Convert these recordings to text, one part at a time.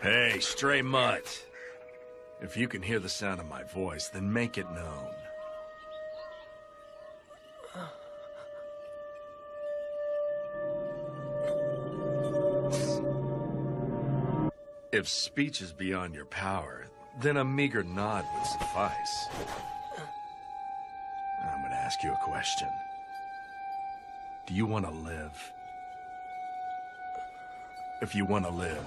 Hey, stray mutt. If you can hear the sound of my voice, then make it known. If speech is beyond your power, then a meager nod would suffice. I'm gonna ask you a question. Do you want to live? If you want to live,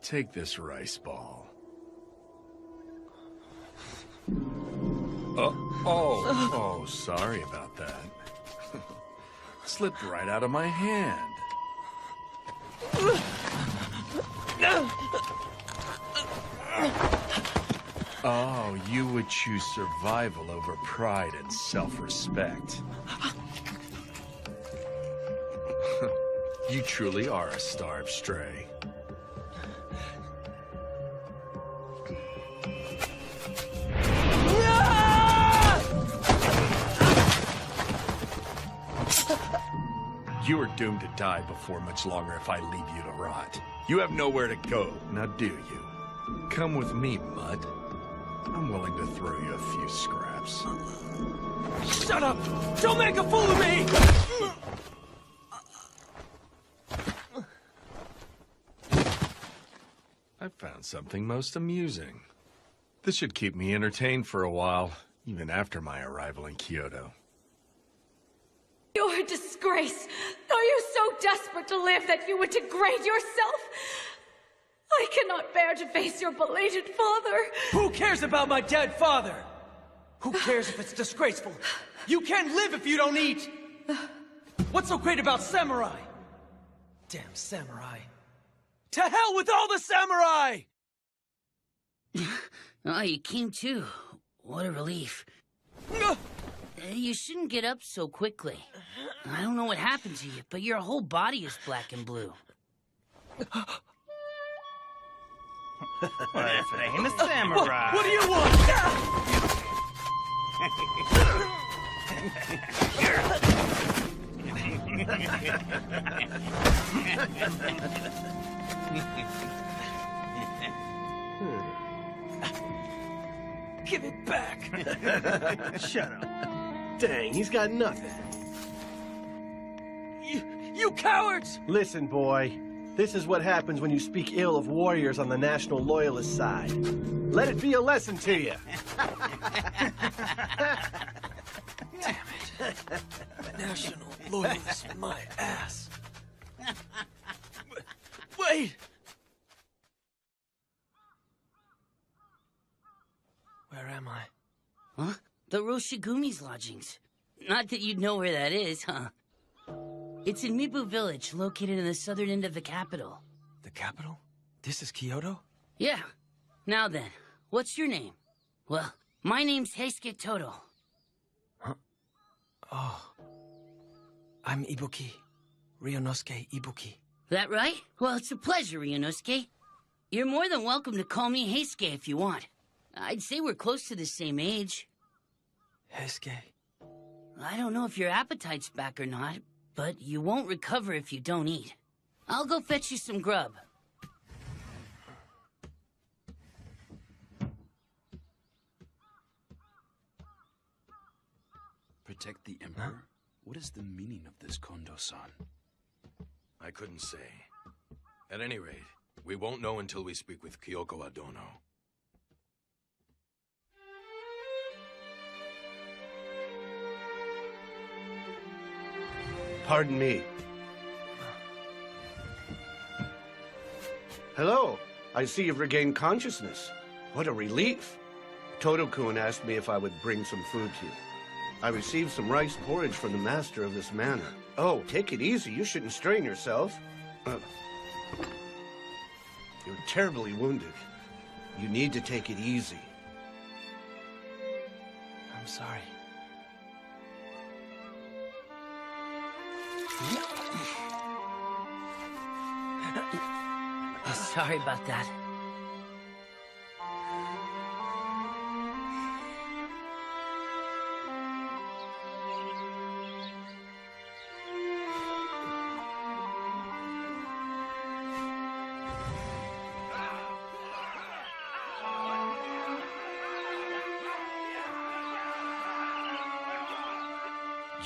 take this rice ball. Oh, sorry about that. Slipped right out of my hand. Oh, you would choose survival over pride and self-respect. You truly are a starved stray. You are doomed to die before much longer if I leave you to rot. You have nowhere to go, now do you? Come with me, Mutt. I'm willing to throw you a few scraps. Shut up! Don't make a fool of me! I found something most amusing. This should keep me entertained for a while, even after my arrival in Kyoto. You're a disgrace. Are you so desperate to live that you would degrade yourself? I cannot bear to face your belated father. Who cares about my dead father? Who cares if it's disgraceful? You can't live if you don't eat! What's so great about samurai? Damn samurai. To hell with all the samurai! Oh, you came too. What a relief. You shouldn't get up so quickly. I don't know what happened to you, but your whole body is black and blue. Well, if it ain't a samurai. What do you want? Give it back. Shut up. Dang, he's got nothing. You cowards! Listen, boy. This is what happens when you speak ill of warriors on the National Loyalist side. Let it be a lesson to you. Damn it. National Loyalist, my ass. Wait! Where am I? Huh? The Roshigumi's lodgings. Not that you'd know where that is, huh? It's in Mibu Village, located in the southern end of the capital. The capital? This is Kyoto? Yeah. Now then, what's your name? Well, my name's Heisuke Todo. Huh? Oh. I'm Ibuki. Ryunosuke Ibuki. That right? Well, it's a pleasure, Ryunosuke. You're more than welcome to call me Heisuke if you want. I'd say we're close to the same age. Heisuke. I don't know if your appetite's back or not, but you won't recover if you don't eat. I'll go fetch you some grub. Protect the Emperor? Huh? What is the meaning of this, Kondo-san? I couldn't say. At any rate, we won't know until we speak with Kyoko Adono. Pardon me. Hello. I see you've regained consciousness. What a relief. Todo-kun asked me if I would bring some food to you. I received some rice porridge from the master of this manor. Oh, take it easy. You shouldn't strain yourself. You're terribly wounded. You need to take it easy. I'm sorry. Sorry about that.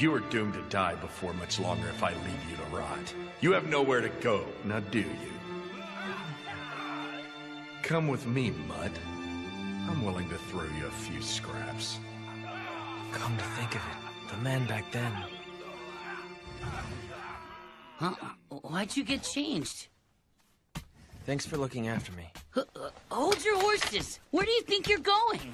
You are doomed to die before much longer if I leave you to rot. You have nowhere to go, now do you? Come with me, Mutt. I'm willing to throw you a few scraps. Come to think of it, the man back then. Huh? Why'd you get changed? Thanks for looking after me. Hold your horses! Where do you think you're going?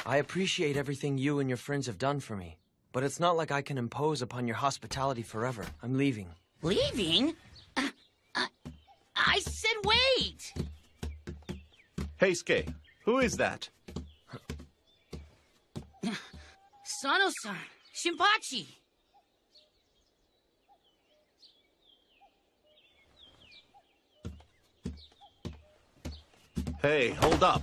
I appreciate everything you and your friends have done for me, but it's not like I can impose upon your hospitality forever. I'm leaving. Leaving? I said wait! Hey, Skay, who is that? Sano-san, Shinpachi. Hey, hold up.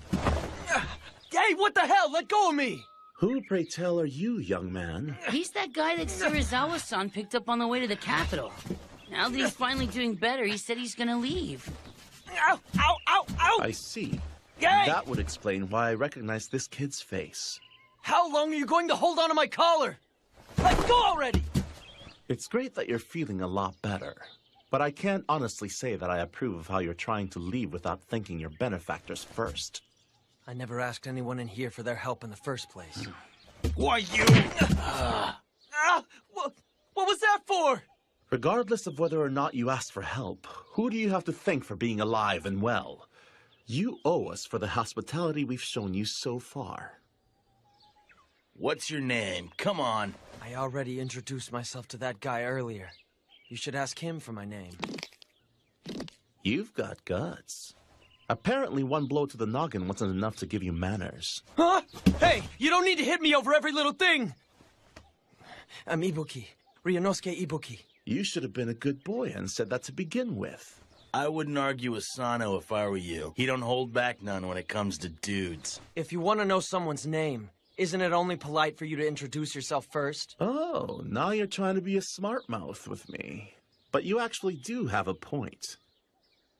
Hey, what the hell? Let go of me! Who, pray tell, are you, young man? He's that guy that Serizawa-san picked up on the way to the capital. Now that he's finally doing better, he said he's gonna leave. Ow! Ow! Ow! Ow! I see. Hey! That would explain why I recognize this kid's face. How long are you going to hold on to my collar? Let go already! It's great that you're feeling a lot better. But I can't honestly say that I approve of how you're trying to leave without thanking your benefactors first. I never asked anyone in here for their help in the first place. Why, you... What was that for? Regardless of whether or not you asked for help, who do you have to thank for being alive and well? You owe us for the hospitality we've shown you so far. What's your name? Come on. I already introduced myself to that guy earlier. You should ask him for my name. You've got guts. Apparently one blow to the noggin wasn't enough to give you manners. Huh? Hey, you don't need to hit me over every little thing! I'm Ibuki. Ryunosuke Ibuki. You should have been a good boy and said that to begin with. I wouldn't argue with Sano if I were you. He don't hold back none when it comes to dudes. If you want to know someone's name, isn't it only polite for you to introduce yourself first? Oh, now you're trying to be a smart mouth with me. But you actually do have a point.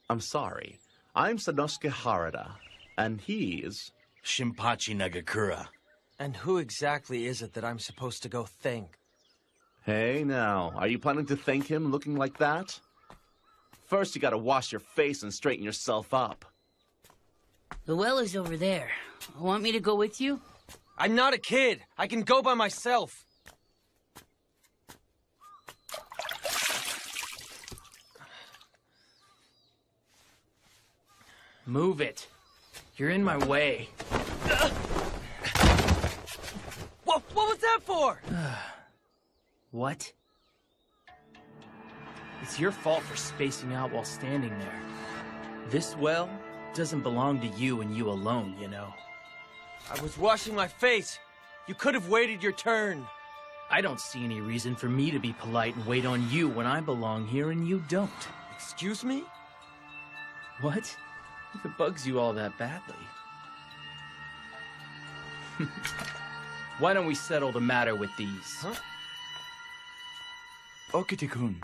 I'm sorry. I'm Sanosuke Harada, and he's... Shinpachi Nagakura. And who exactly is it that I'm supposed to go thank? Hey now, are you planning to thank him looking like that? First you gotta wash your face and straighten yourself up. The well is over there. Want me to go with you? I'm not a kid. I can go by myself. Move it. You're in my way. What was that for? What? It's your fault for spacing out while standing there. This well doesn't belong to you and you alone, you know. I was washing my face. You could have waited your turn. I don't see any reason for me to be polite and wait on you when I belong here and you don't. Excuse me? What? If it bugs you all that badly. Why don't we settle the matter with these? Huh? Okite-kun,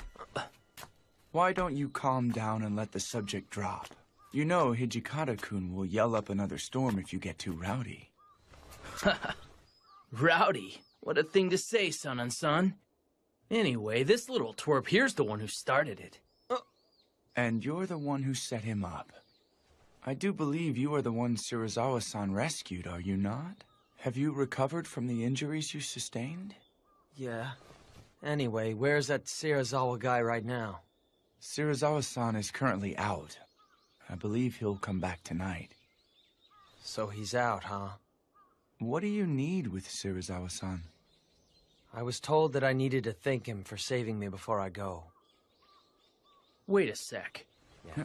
why don't you calm down and let the subject drop? You know Hijikata-kun will yell up another storm if you get too rowdy. Rowdy? What a thing to say, son-on-son. Anyway, this little twerp here's the one who started it. And you're the one who set him up. I do believe you are the one Serizawa-san rescued, are you not? Have you recovered from the injuries you sustained? Yeah. Anyway, where's that Serizawa guy right now? Serizawa-san is currently out. I believe he'll come back tonight. So he's out, huh? What do you need with Serizawa-san? I was told that I needed to thank him for saving me before I go. Wait a sec. Yeah.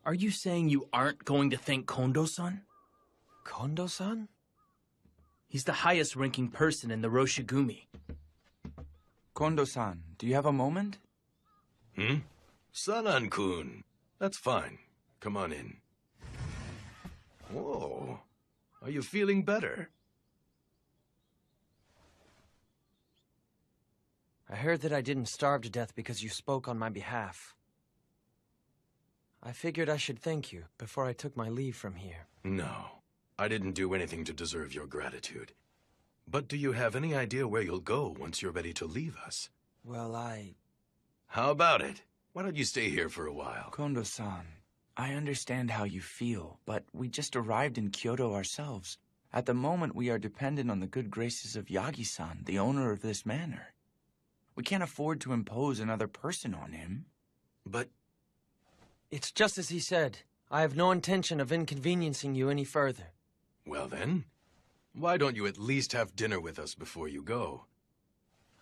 Are you saying you aren't going to thank Kondo-san? Kondo-san? He's the highest-ranking person in the Roshigumi. Kondo-san, do you have a moment? Sanan-kun. That's fine. Come on in. Whoa. Are you feeling better? I heard that I didn't starve to death because you spoke on my behalf. I figured I should thank you before I took my leave from here. No. I didn't do anything to deserve your gratitude. But do you have any idea where you'll go once you're ready to leave us? Well, How about it? Why don't you stay here for a while? Kondo-san, I understand how you feel, but we just arrived in Kyoto ourselves. At the moment, we are dependent on the good graces of Yagi-san, the owner of this manor. We can't afford to impose another person on him. But it's just as he said. I have no intention of inconveniencing you any further. well then, why don't you at least have dinner with us before you go?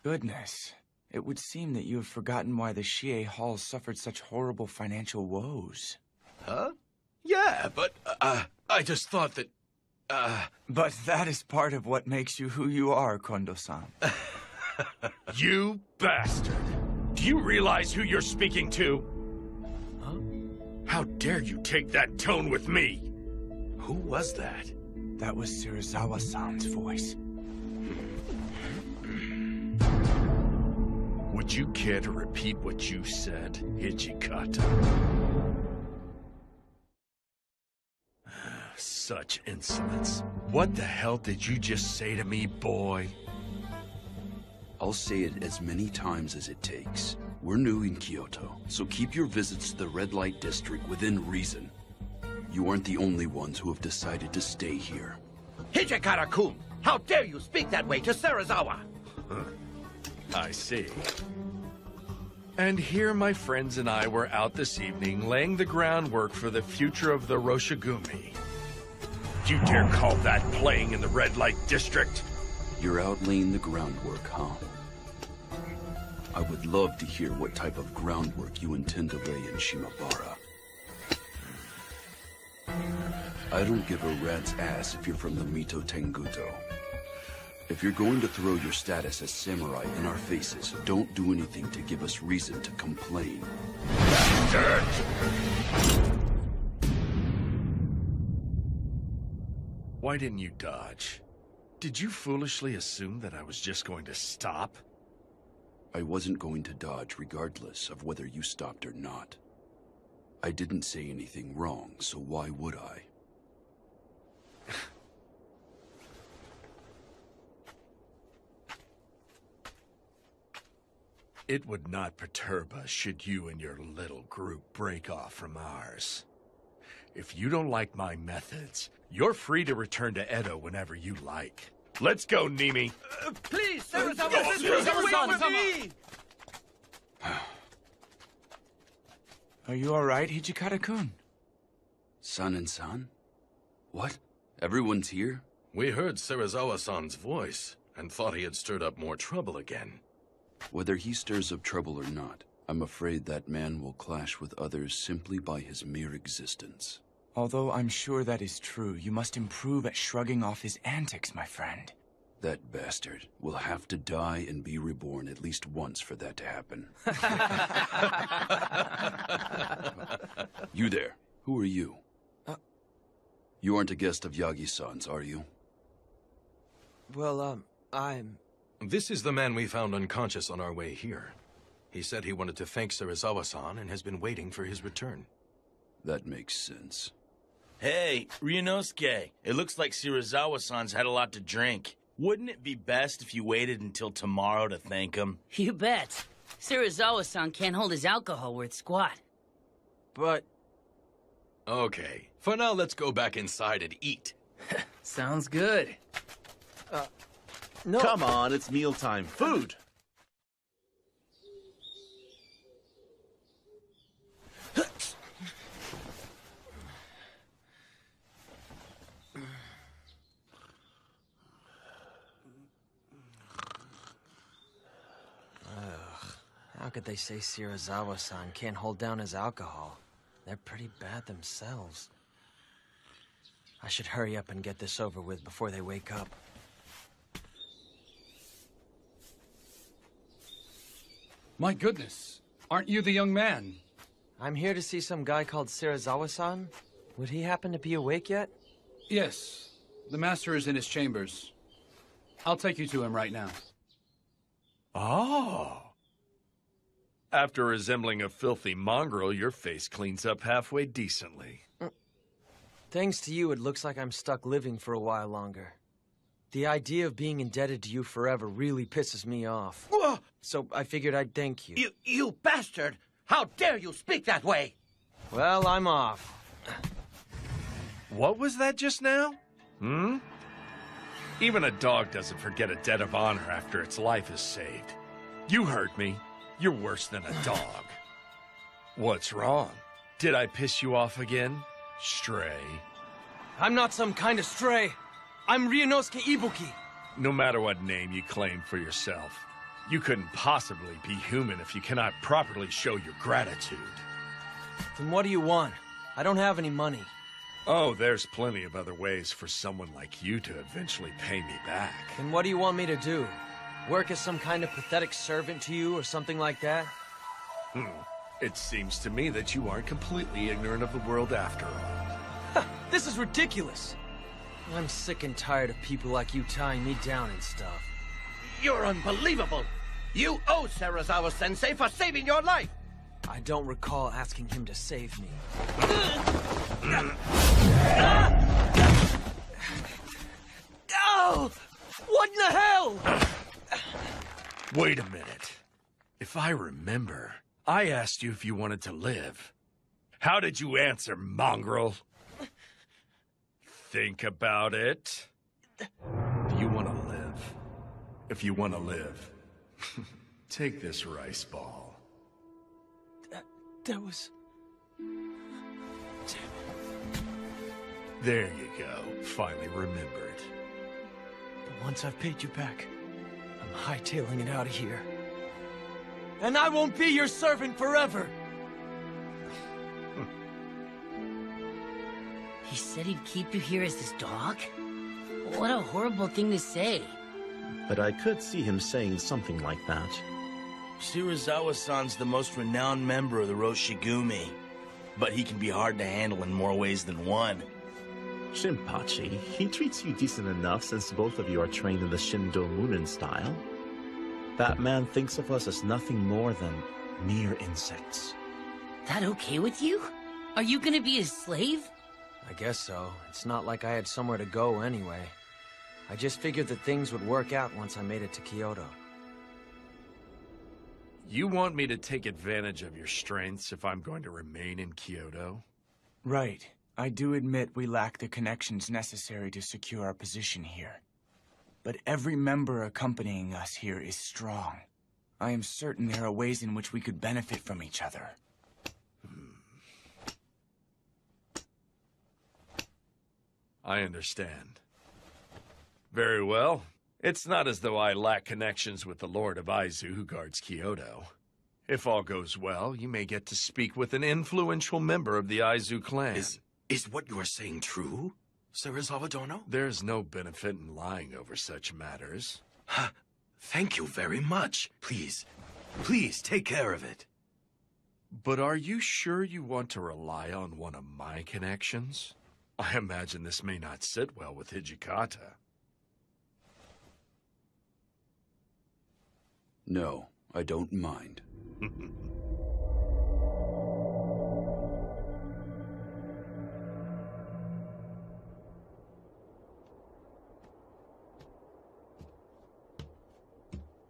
Goodness. It would seem that you have forgotten why the Shie Hall suffered such horrible financial woes. Huh? Yeah, but, I just thought that, But that is part of what makes you who you are, Kondo-san. You bastard! Do you realize who you're speaking to? Huh? How dare you take that tone with me? Who was that? That was Serizawa-san's voice. Would you care to repeat what you said, Hijikata? Such insolence. What the hell did you just say to me, boy? I'll say it as many times as it takes. We're new in Kyoto, so keep your visits to the red light district within reason. You aren't the only ones who have decided to stay here. Hijikata-kun! How dare you speak that way to Serizawa? I see. And here my friends and I were out this evening laying the groundwork for the future of the Roshigumi. You dare call that playing in the red light district? You're out laying the groundwork, huh? I would love to hear what type of groundwork you intend to lay in Shimabara. I don't give a rat's ass if you're from the Mito Tenguto. If you're going to throw your status as samurai in our faces, don't do anything to give us reason to complain. Why didn't you dodge? Did you foolishly assume that I was just going to stop? I wasn't going to dodge regardless of whether you stopped or not. I didn't say anything wrong, so why would I? It would not perturb us should you and your little group break off from ours. If you don't like my methods, you're free to return to Edo whenever you like. Let's go, Nimi. Please, Serizawa-san, wait for me! Are you alright, Hijikata-kun? San and San? What? Everyone's here? We heard Serizawa-san's voice and thought he had stirred up more trouble again. Whether he stirs up trouble or not, I'm afraid that man will clash with others simply by his mere existence. Although I'm sure that is true, you must improve at shrugging off his antics, my friend. That bastard will have to die and be reborn at least once for that to happen. You there. Who are you? You aren't a guest of Yagi-san's, are you? Well, I'm... This is the man we found unconscious on our way here. He said he wanted to thank Serizawa-san and has been waiting for his return. That makes sense. Hey, Ryunosuke, it looks like Serizawa-san's had a lot to drink. Wouldn't it be best if you waited until tomorrow to thank him? You bet. Serizawa-san can't hold his alcohol worth squat. But... Okay, for now let's go back inside and eat. Sounds good. No. Come on, it's mealtime. Food! How could they say Serizawa-san can't hold down his alcohol? They're pretty bad themselves. I should hurry up and get this over with before they wake up. My goodness, aren't you the young man? I'm here to see some guy called Serizawa-san. Would he happen to be awake yet? Yes, the master is in his chambers. I'll take you to him right now. Oh. After resembling a filthy mongrel, your face cleans up halfway decently. Thanks to you, it looks like I'm stuck living for a while longer. The idea of being indebted to you forever really pisses me off. So I figured I'd thank you. You bastard! How dare you speak that way? Well, I'm off. What was that just now? Even a dog doesn't forget a debt of honor after its life is saved. You heard me. You're worse than a dog. What's wrong? Did I piss you off again? Stray. I'm not some kind of stray. I'm Ryunosuke Ibuki. No matter what name you claim for yourself, you couldn't possibly be human if you cannot properly show your gratitude. Then what do you want? I don't have any money. Oh, there's plenty of other ways for someone like you to eventually pay me back. Then what do you want me to do? Work as some kind of pathetic servant to you or something like that? It seems to me that you aren't completely ignorant of the world after all. This is ridiculous. I'm sick and tired of people like you tying me down and stuff. You're unbelievable! You owe Serizawa-sensei for saving your life! I don't recall asking him to save me. Oh! What in the hell? Wait a minute. If I remember, I asked you if you wanted to live. How did you answer, mongrel? Think about it. Do you want to live? If you want to live, take this rice ball. That was... There you go. Finally remembered. But once I've paid you back, I'm hightailing it out of here. And I won't be your servant forever! He said he'd keep you here as his dog? What a horrible thing to say. But I could see him saying something like that. Shirazawa-san's the most renowned member of the Roshigumi, but he can be hard to handle in more ways than one. Shinpachi, he treats you decent enough since both of you are trained in the Shindo Munin style. That man thinks of us as nothing more than mere insects. That okay with you? Are you gonna be his slave? I guess so. It's not like I had somewhere to go anyway. I just figured that things would work out once I made it to Kyoto. You want me to take advantage of your strengths if I'm going to remain in Kyoto? Right. I do admit we lack the connections necessary to secure our position here. But every member accompanying us here is strong. I am certain there are ways in which we could benefit from each other. I understand. Very well. It's not as though I lack connections with the Lord of Aizu who guards Kyoto. If all goes well, you may get to speak with an influential member of the Aizu clan. Is what you are saying true, Serizawa Dono? There's no benefit in lying over such matters. Thank you very much. Please take care of it. But are you sure you want to rely on one of my connections? I imagine this may not sit well with Hijikata. No, I don't mind.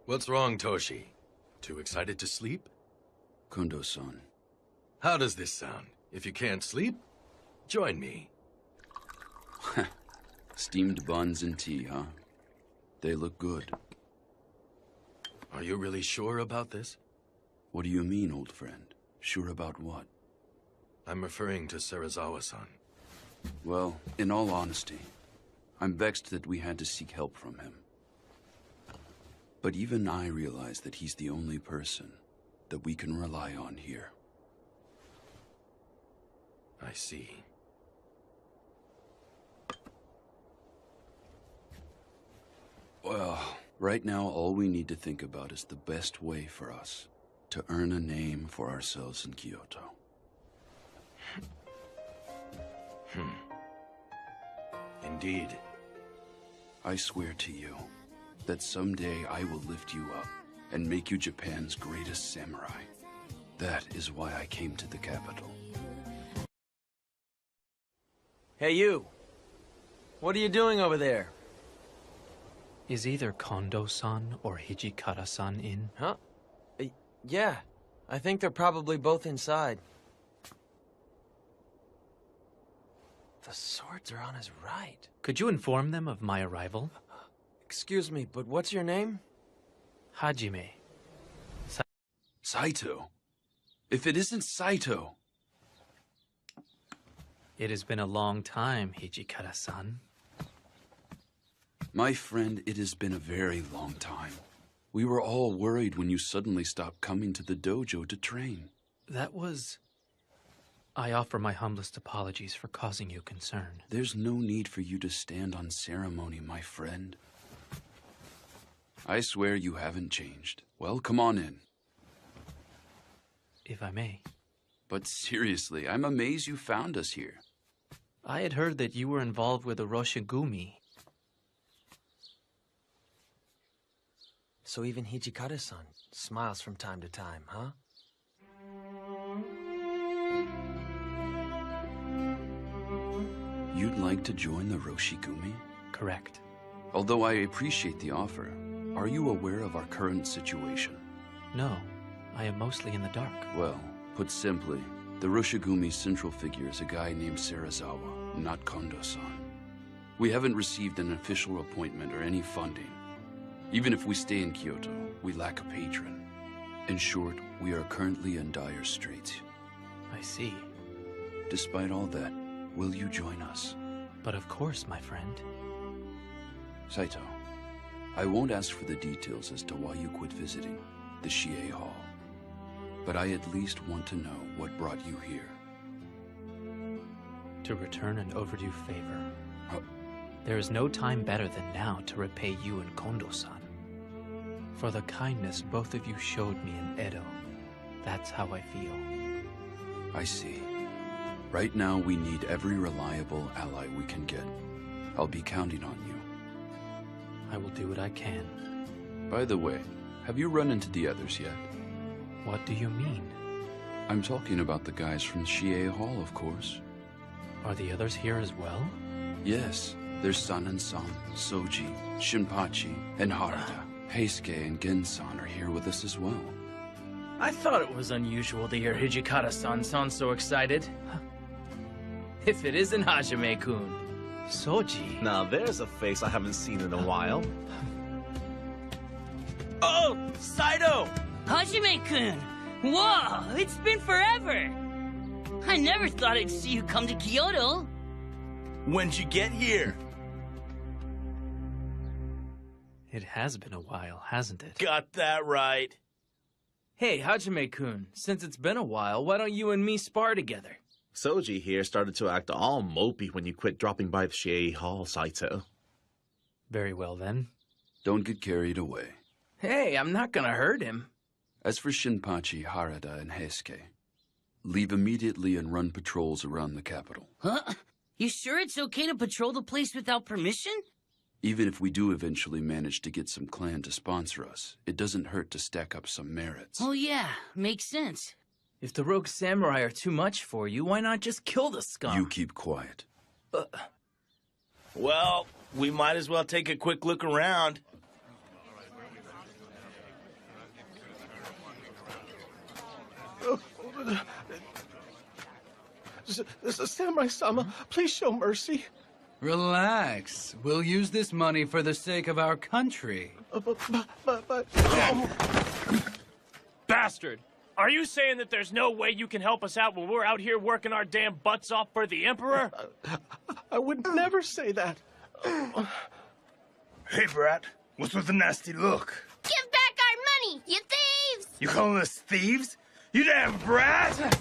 What's wrong, Toshi? Too excited to sleep? Kundo-san. How does this sound? If you can't sleep, join me. Steamed buns and tea, huh? They look good. Are you really sure about this? What do you mean, old friend? Sure about what? I'm referring to Serizawa-san. Well, in all honesty, I'm vexed that we had to seek help from him. But even I realize that he's the only person that we can rely on here. I see. Well, right now all we need to think about is the best way for us to earn a name for ourselves in Kyoto. Indeed. I swear to you that someday I will lift you up and make you Japan's greatest samurai. That is why I came to the capital. Hey, you. What are you doing over there? Is either Kondo-san or Hijikata-san in? Huh? Yeah. I think they're probably both inside. The swords are on his right. Could you inform them of my arrival? Excuse me, but what's your name? Hajime. Saito. If it isn't Saito. It has been a long time, Hijikata-san. My friend, it has been a very long time. We were all worried when you suddenly stopped coming to the dojo to train. That was... I offer my humblest apologies for causing you concern. There's no need for you to stand on ceremony, my friend. I swear you haven't changed. Well, come on in. If I may. But seriously, I'm amazed you found us here. I had heard that you were involved with Oroshigumi. So even Hijikata-san smiles from time to time, huh? You'd like to join the Roshigumi? Correct. Although I appreciate the offer, are you aware of our current situation? No, I am mostly in the dark. Well, put simply, the Roshigumi's central figure is a guy named Serizawa, not Kondo-san. We haven't received an official appointment or any funding. Even if we stay in Kyoto, we lack a patron. In short, we are currently in dire straits. I see. Despite all that, will you join us? But of course, my friend. Saito, I won't ask for the details as to why you quit visiting the Shie Hall. But I at least want to know what brought you here. To return an overdue favor. There is no time better than now to repay you and Kondo-san. For the kindness both of you showed me in Edo. That's how I feel. I see. Right now, we need every reliable ally we can get. I'll be counting on you. I will do what I can. By the way, have you run into the others yet? What do you mean? I'm talking about the guys from Shie Hall, of course. Are the others here as well? Yes. There's San-san, Soji, Shinpachi, and Harada. Heisuke and Gen-san are here with us as well. I thought it was unusual to hear Hijikata-san sound so excited. If it isn't Hajime-kun. Soji. Now there's a face I haven't seen in a while. Oh, Saito! Hajime-kun! Whoa, it's been forever! I never thought I'd see you come to Kyoto. When'd you get here? It has been a while, hasn't it? Got that right. Hey, Hajime-kun, since it's been a while, why don't you and me spar together? Soji here started to act all mopey when you quit dropping by the Shie Hall, Saito. Very well, then. Don't get carried away. Hey, I'm not gonna hurt him. As for Shinpachi, Harada, and Heisuke, leave immediately and run patrols around the capital. Huh? You sure it's okay to patrol the place without permission? Even if we do eventually manage to get some clan to sponsor us, it doesn't hurt to stack up some merits. Oh yeah, makes sense. If the rogue samurai are too much for you, why not just kill the scum? You keep quiet. Well, we might as well take a quick look around. Samurai-sama, please show mercy. Relax. We'll use this money for the sake of our country. Bastard! Are you saying that there's no way you can help us out when we're out here working our damn butts off for the Emperor? I would never say that. Hey, brat. What's with the nasty look? Give back our money, you thieves! You calling us thieves? You damn brat!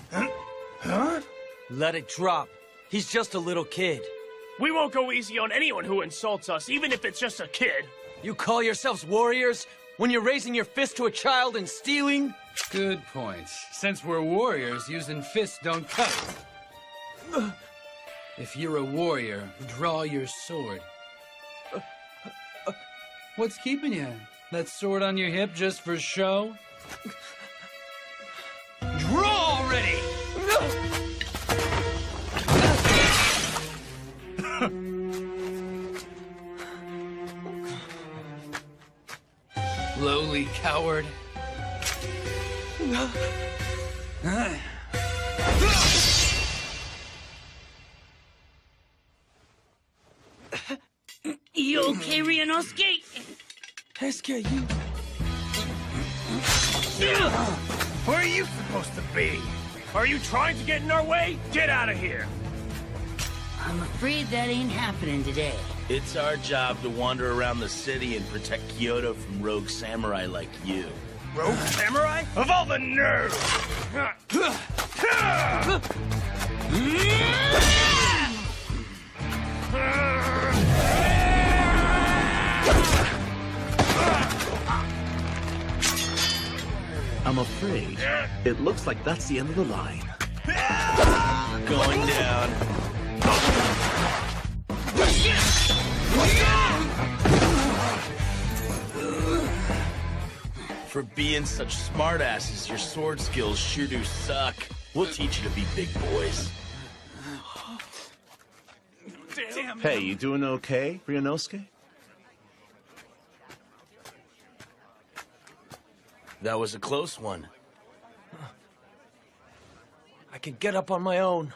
Huh? Let it drop. He's just a little kid. We won't go easy on anyone who insults us, even if it's just a kid. You call yourselves warriors when you're raising your fist to a child and stealing? Good points. Since we're warriors, using fists don't cut. If you're a warrior, draw your sword. What's keeping you? That sword on your hip just for show? Draw already! Lowly coward. You okay, Ryunosuke? Heisuke, you... Where are you supposed to be? Are you trying to get in our way? Get out of here! I'm afraid that ain't happening today. It's our job to wander around the city and protect Kyoto from rogue samurai like you. Rogue samurai? Of all the nerve! I'm afraid it looks like that's the end of the line. Going down. For being such smartasses, your sword skills sure do suck. We'll teach you to be big boys. Damn. Hey, you doing okay, Ryunosuke? That was a close one. I can get up on my own.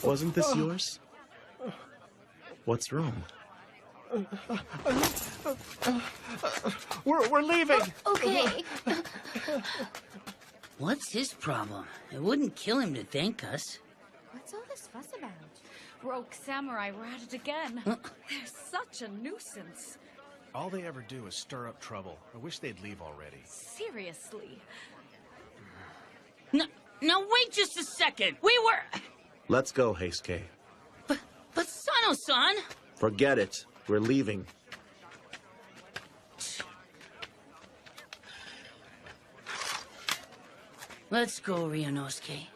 Wasn't this yours? What's wrong? We're leaving. Okay. What's his problem? It wouldn't kill him to thank us. What's all this fuss about? Rogue samurai were at it again. They're such a nuisance. All they ever do is stir up trouble. I wish they'd leave already. Seriously. No, wait just a second. We were... Let's go, Heisuke. But Sano-san... Forget it. We're leaving. Let's go, Ryunosuke.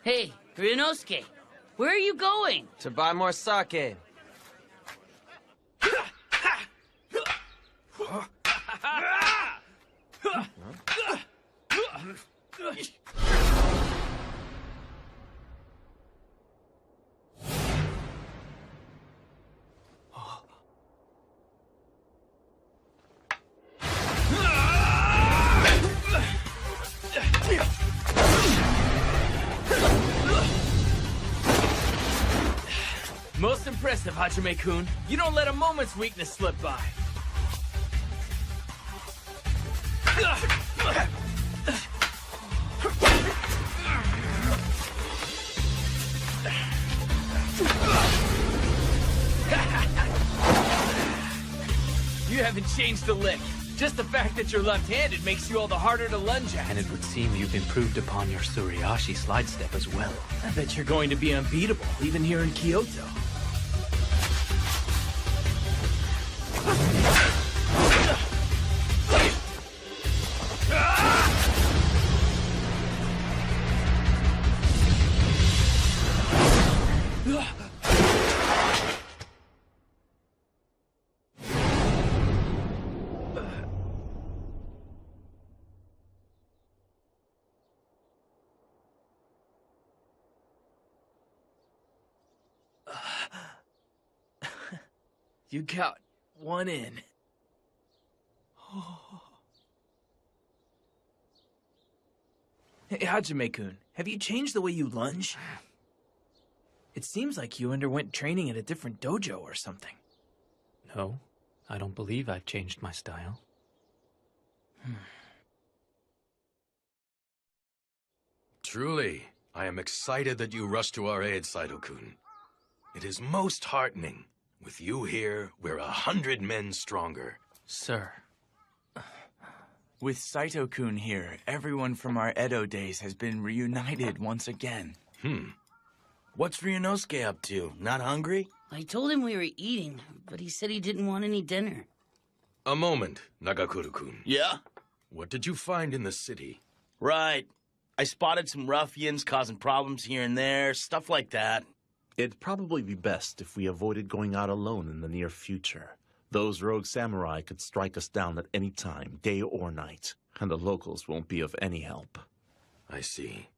Hey, Ryunosuke, where are you going? To buy more sake. Most impressive, Hajime-kun. You don't let a moment's weakness slip by. You haven't changed a lick. Just the fact that you're left-handed makes you all the harder to lunge at. And it would seem you've improved upon your Suriashi slide step as well. I bet you're going to be unbeatable, even here in Kyoto. You got one in. Hey, Hajime-kun, have you changed the way you lunge? It seems like you underwent training at a different dojo or something. No, I don't believe I've changed my style. Truly, I am excited that you rushed to our aid, Saito-kun. It is most heartening. With you here, we're 100 men stronger. Sir. With Saito-kun here, everyone from our Edo days has been reunited once again. What's Ryunosuke up to? Not hungry? I told him we were eating, but he said he didn't want any dinner. A moment, Nagakuro-kun. Yeah? What did you find in the city? Right. I spotted some ruffians causing problems here and there, stuff like that. It'd probably be best if we avoided going out alone in the near future. Those rogue samurai could strike us down at any time, day or night, and the locals won't be of any help. I see.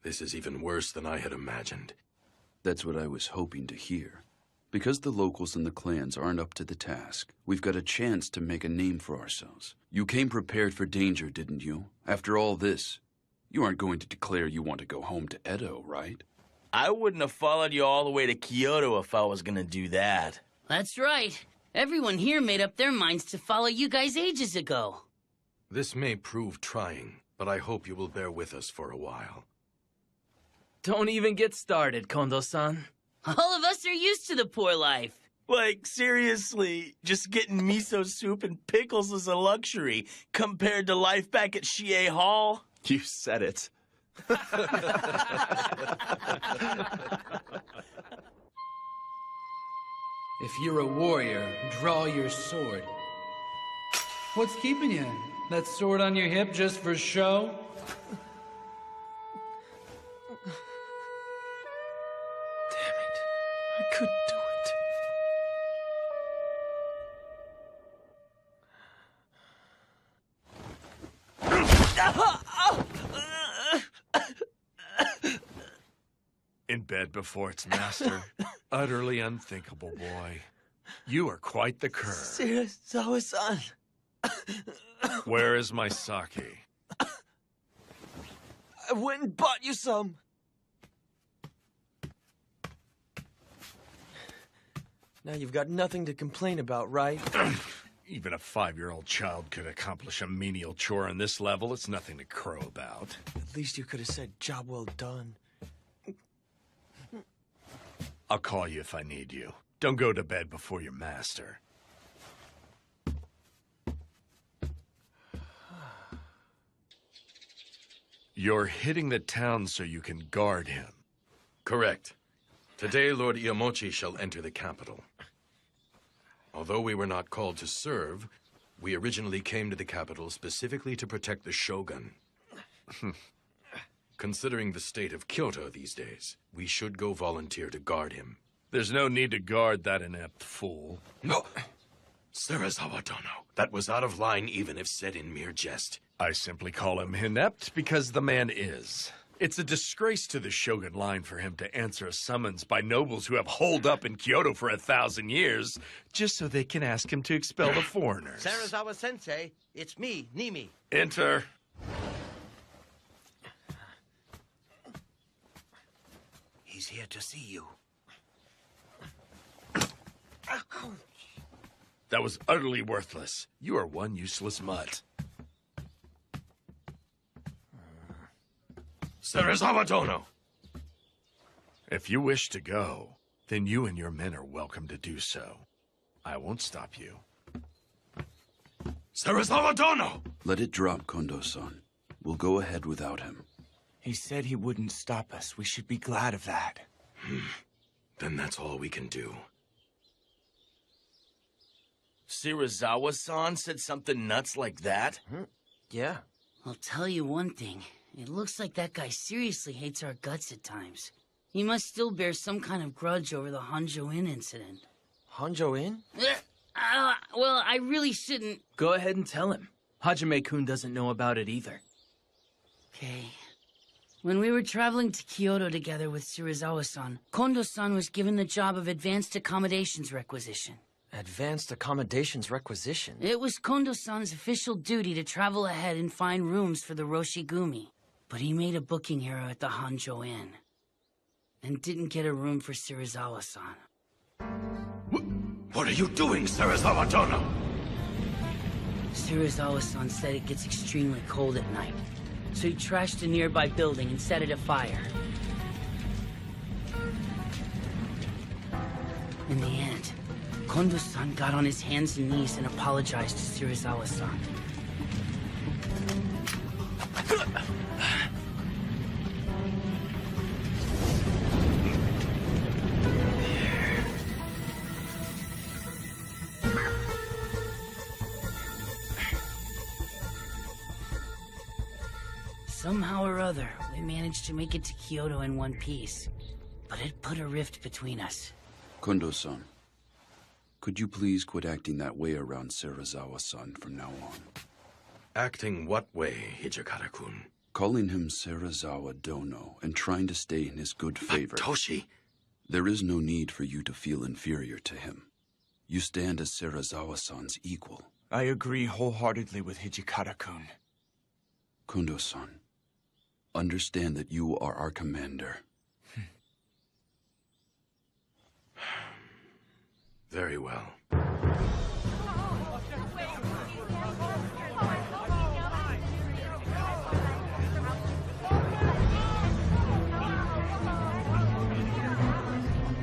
This is even worse than I had imagined. That's what I was hoping to hear. Because the locals and the clans aren't up to the task, we've got a chance to make a name for ourselves. You came prepared for danger, didn't you? After all this, you aren't going to declare you want to go home to Edo, right? I wouldn't have followed you all the way to Kyoto if I was gonna do that. That's right. Everyone here made up their minds to follow you guys ages ago. This may prove trying, but I hope you will bear with us for a while. Don't even get started, Kondo-san. All of us are used to the poor life. Like, seriously, just getting miso soup and pickles is a luxury compared to life back at Shie Hall. You said it. If you're a warrior, draw your sword. What's keeping you? That sword on your hip just for show? I couldn't do it. In bed before its master. Utterly unthinkable, boy. You are quite the cur. Shirazawa-san. Where is my sake? I went and bought you some. Now you've got nothing to complain about, right? Even a 5-year-old child could accomplish a menial chore on this level. It's nothing to crow about. At least you could have said, job well done. I'll call you if I need you. Don't go to bed before your master. You're hitting the town so you can guard him. Correct. Today, Lord Iamochi shall enter the capital. Although we were not called to serve, we originally came to the capital specifically to protect the shogun. Considering the state of Kyoto these days, we should go volunteer to guard him. There's no need to guard that inept fool. No! Serizawa Dono, that was out of line even if said in mere jest. I simply call him inept because the man is. It's a disgrace to the Shogun line for him to answer a summons by nobles who have holed up in Kyoto for 1,000 years just so they can ask him to expel the foreigners. Serizawa-sensei, it's me, Nimi. Enter. He's here to see you. That was utterly worthless. You are one useless mutt. Serizawa Dono! If you wish to go, then you and your men are welcome to do so. I won't stop you. Serizawa Dono! Let it drop, Kondo-san. We'll go ahead without him. He said he wouldn't stop us. We should be glad of that. Then that's all we can do. Serizawa-san said something nuts like that? Yeah. I'll tell you one thing. It looks like that guy seriously hates our guts at times. He must still bear some kind of grudge over the Honjo Inn incident. Honjo Inn? Well, I really shouldn't... Go ahead and tell him. Hajime-kun doesn't know about it either. Okay. When we were traveling to Kyoto together with Serizawa-san, Kondo-san was given the job of Advanced Accommodations Requisition. Advanced Accommodations Requisition? It was Kondo-san's official duty to travel ahead and find rooms for the Roshigumi. But he made a booking error at the Honjo Inn. And didn't get a room for Serizawa-san. What are you doing, Serizawa Dono? Serizawa-san said it gets extremely cold at night. So he trashed a nearby building and set it afire. In the end, Kondo-san got on his hands and knees and apologized to Serizawa-san. Somehow or other, we managed to make it to Kyoto in one piece. But it put a rift between us. Kondo-san, could you please quit acting that way around Serizawa-san from now on? Acting what way, Hijikata-kun? Calling him Serizawa Dono and trying to stay in his good favor. Toshi! There is no need for you to feel inferior to him. You stand as Serizawa-san's equal. I agree wholeheartedly with Hijikata-kun. Kondo-san, understand that you are our commander. Very well.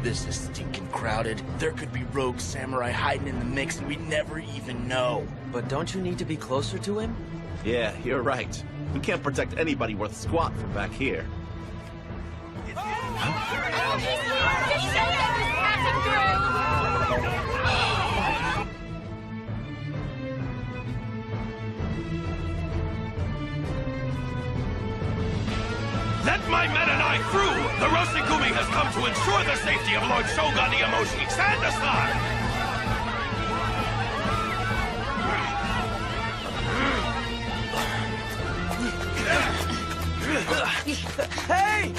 This is stinking crowded. There could be rogue samurai hiding in the mix and we'd never even know. But don't you need to be closer to him? Yeah, you're right. We can't protect anybody worth squat from back here. Let my men and I through! The Roshigumi has come to ensure the safety of Lord Shogun Iamoshi. Stand aside! Hey!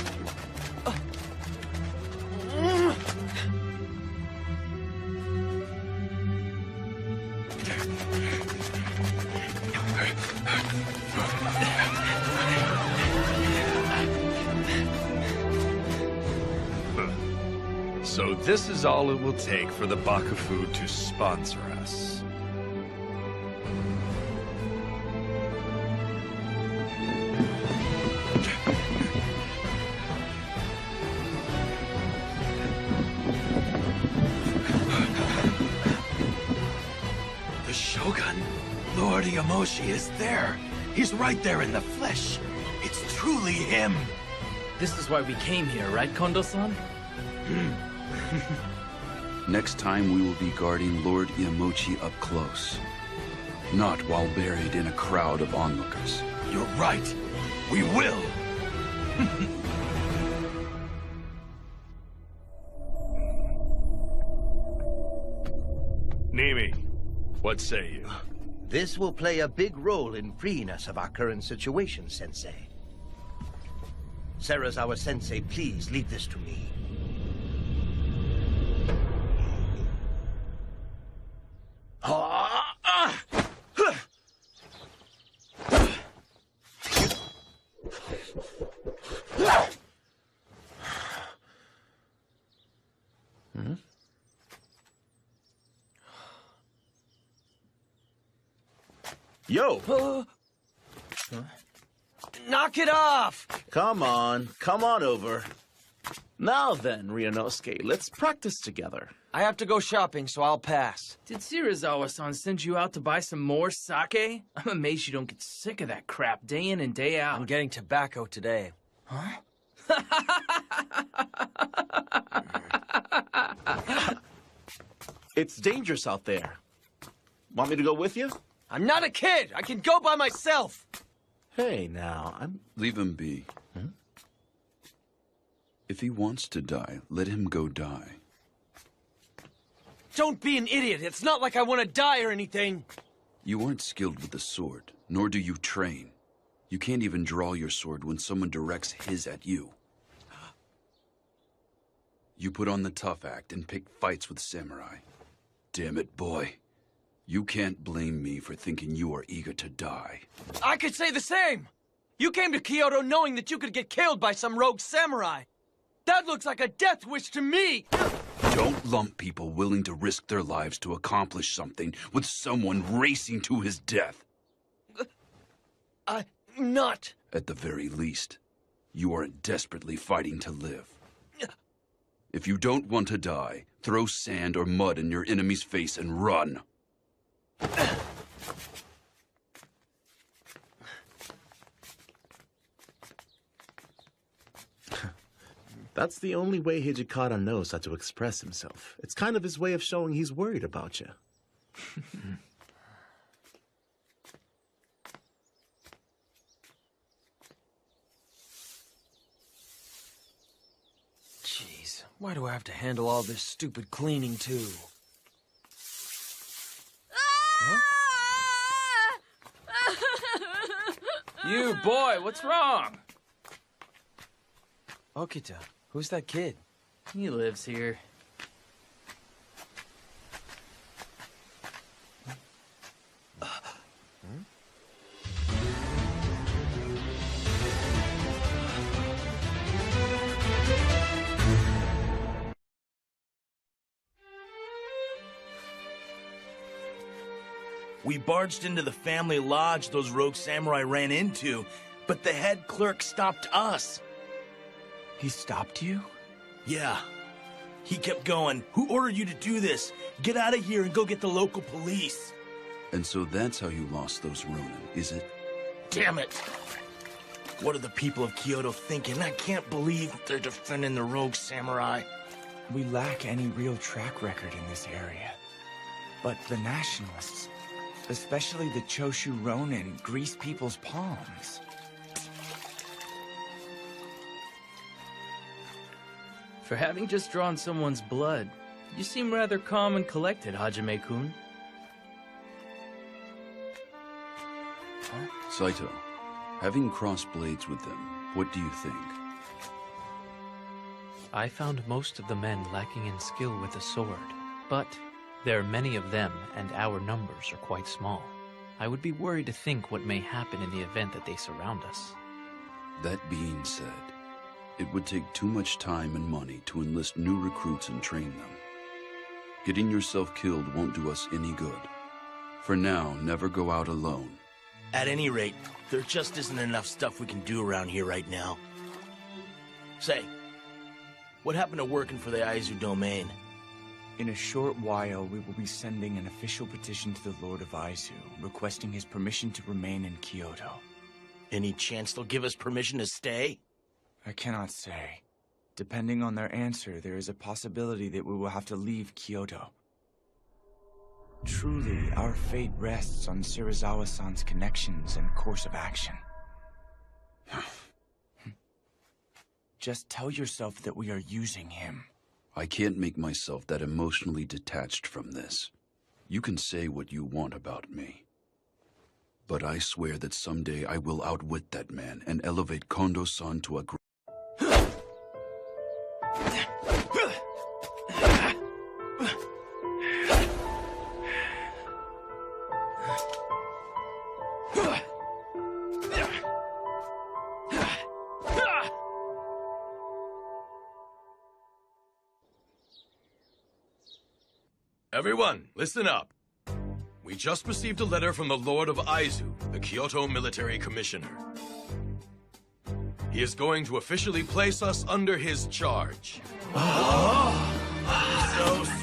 So this is all it will take for the Bakufu to sponsor us. The Shogun, Lord Iamoshi, is there. He's right there in the flesh. It's truly him. This is why we came here, right, Kondo-san? Next time we will be guarding Lord Iamochi up close. Not while buried in a crowd of onlookers. You're right. We will. Nimi, what say you? This will play a big role in freeing us of our current situation, Sensei. Serizawa Sensei, please leave this to me. Yo! Knock it off! Come on over. Now then, Ryunosuke, let's practice together. I have to go shopping, so I'll pass. Did Serizawa-san send you out to buy some more sake? I'm amazed you don't get sick of that crap day in and day out. I'm getting tobacco today. Huh? It's dangerous out there. Want me to go with you? I'm not a kid! I can go by myself! Hey, now, Leave him be. If he wants to die, let him go die. Don't be an idiot! It's not like I want to die or anything! You aren't skilled with the sword, nor do you train. You can't even draw your sword when someone directs his at you. You put on the tough act and pick fights with samurai. Damn it, boy. You can't blame me for thinking you are eager to die. I could say the same! You came to Kyoto knowing that you could get killed by some rogue samurai! That looks like a death wish to me! Don't lump people willing to risk their lives to accomplish something with someone racing to his death. I'm not. At the very least, you aren't desperately fighting to live. If you don't want to die, throw sand or mud in your enemy's face and run. That's the only way Hijikata knows how to express himself. It's kind of his way of showing he's worried about you. Jeez, why do I have to handle all this stupid cleaning, too? Huh? You boy, what's wrong? Okita, who's that kid? He lives here. We barged into the family lodge those rogue samurai ran into, but the head clerk stopped us. He stopped you? Yeah. He kept going. Who ordered you to do this? Get out of here and go get the local police. And so that's how you lost those Ronin, is it? Damn it! What are the people of Kyoto thinking? I can't believe they're defending the rogue samurai. We lack any real track record in this area. But the nationalists, especially the Choshu Ronin, grease people's palms. For having just drawn someone's blood, you seem rather calm and collected, Hajime-kun. Saito, having crossed blades with them, what do you think? I found most of the men lacking in skill with the sword, but there are many of them, and our numbers are quite small. I would be worried to think what may happen in the event that they surround us. That being said, it would take too much time and money to enlist new recruits and train them. Getting yourself killed won't do us any good. For now, never go out alone. At any rate, there just isn't enough stuff we can do around here right now. Say, what happened to working for the Aizu domain? In a short while, we will be sending an official petition to the Lord of Aizu, requesting his permission to remain in Kyoto. Any chance they'll give us permission to stay? I cannot say. Depending on their answer, there is a possibility that we will have to leave Kyoto. Truly, our fate rests on Shirazawa-san's connections and course of action. Just tell yourself that we are using him. I can't make myself that emotionally detached from this. You can say what you want about me. But I swear that someday I will outwit that man and elevate Kondo-san to a Everyone, listen up. We just received a letter from the Lord of Aizu, the Kyoto Military Commissioner. He is going to officially place us under his charge. So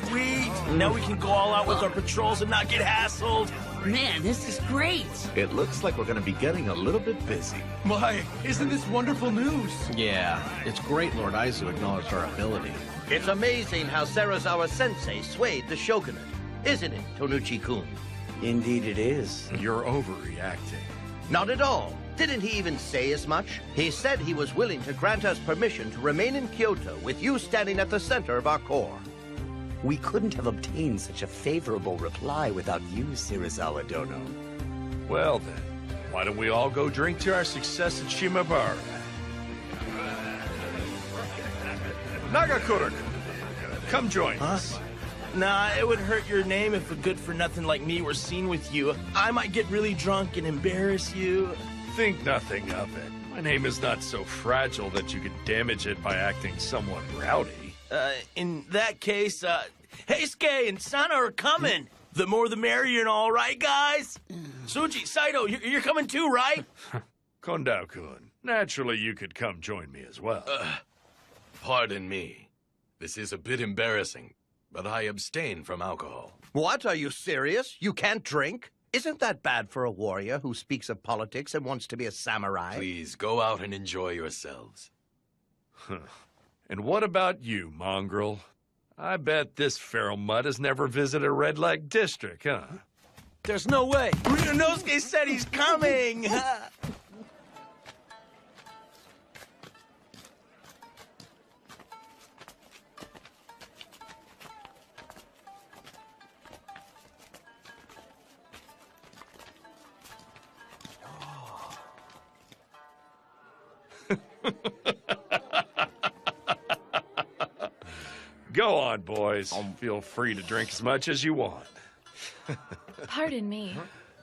sweet! Now we can go all out with our patrols and not get hassled. Man, this is great! It looks like we're gonna be getting a little bit busy. Why, isn't this wonderful news? Yeah, it's great Lord Aizu acknowledged our ability. It's amazing how Serizawa-sensei swayed the shogunate, isn't it, Tonuchi-kun? Indeed it is. You're overreacting. Not at all. Didn't he even say as much? He said he was willing to grant us permission to remain in Kyoto with you standing at the center of our corps. We couldn't have obtained such a favorable reply without you, Shirazawa Dono. Well then, why don't we all go drink to our success at Shimabara? Nagakura, come join us. Nah, it would hurt your name if a good-for-nothing like me were seen with you. I might get really drunk and embarrass you. Think nothing of it. My name is not so fragile that you could damage it by acting somewhat rowdy. In that case, Heisuke and Sana are coming. The more the merrier and all, right, guys? Suji, Saito, you're coming too, right? Kondo-kun, naturally you could come join me as well. Pardon me. This is a bit embarrassing, but I abstain from alcohol. What? Are you serious? You can't drink? Isn't that bad for a warrior who speaks of politics and wants to be a samurai? Please, go out and enjoy yourselves. And what about you, mongrel? I bet this feral mutt has never visited Red Lake District, huh? There's no way. Ryunosuke said he's coming! Go on, boys. Feel free to drink as much as you want. Pardon me,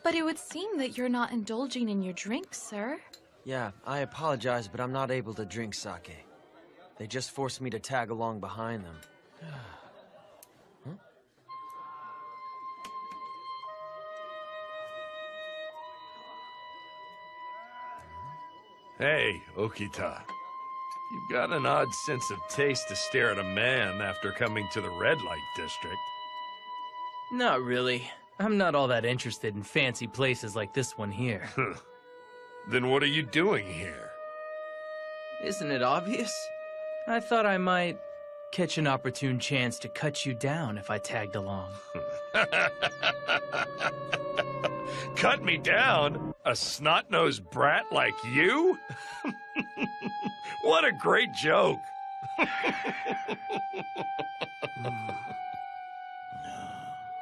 but it would seem that you're not indulging in your drink, sir. Yeah, I apologize, but I'm not able to drink sake. They just forced me to tag along behind them. Hey, Okita. You've got an odd sense of taste to stare at a man after coming to the red light district. Not really. I'm not all that interested in fancy places like this one here. Then what are you doing here? Isn't it obvious? I thought I might catch an opportune chance to cut you down if I tagged along. Cut me down? A snot-nosed brat like you? What a great joke!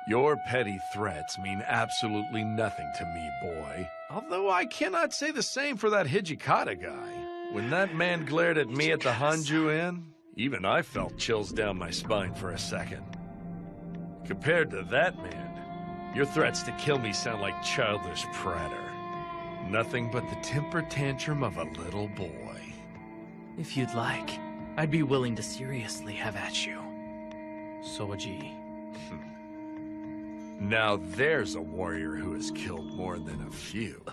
Your petty threats mean absolutely nothing to me, boy. Although I cannot say the same for that Hijikata guy. When that man glared at me at the Hanju Inn, even I felt chills down my spine for a second. Compared to that man, your threats to kill me sound like childish pratter. Nothing but the temper tantrum of a little boy. If you'd like, I'd be willing to seriously have at you. Soji. Now there's a warrior who has killed more than a few.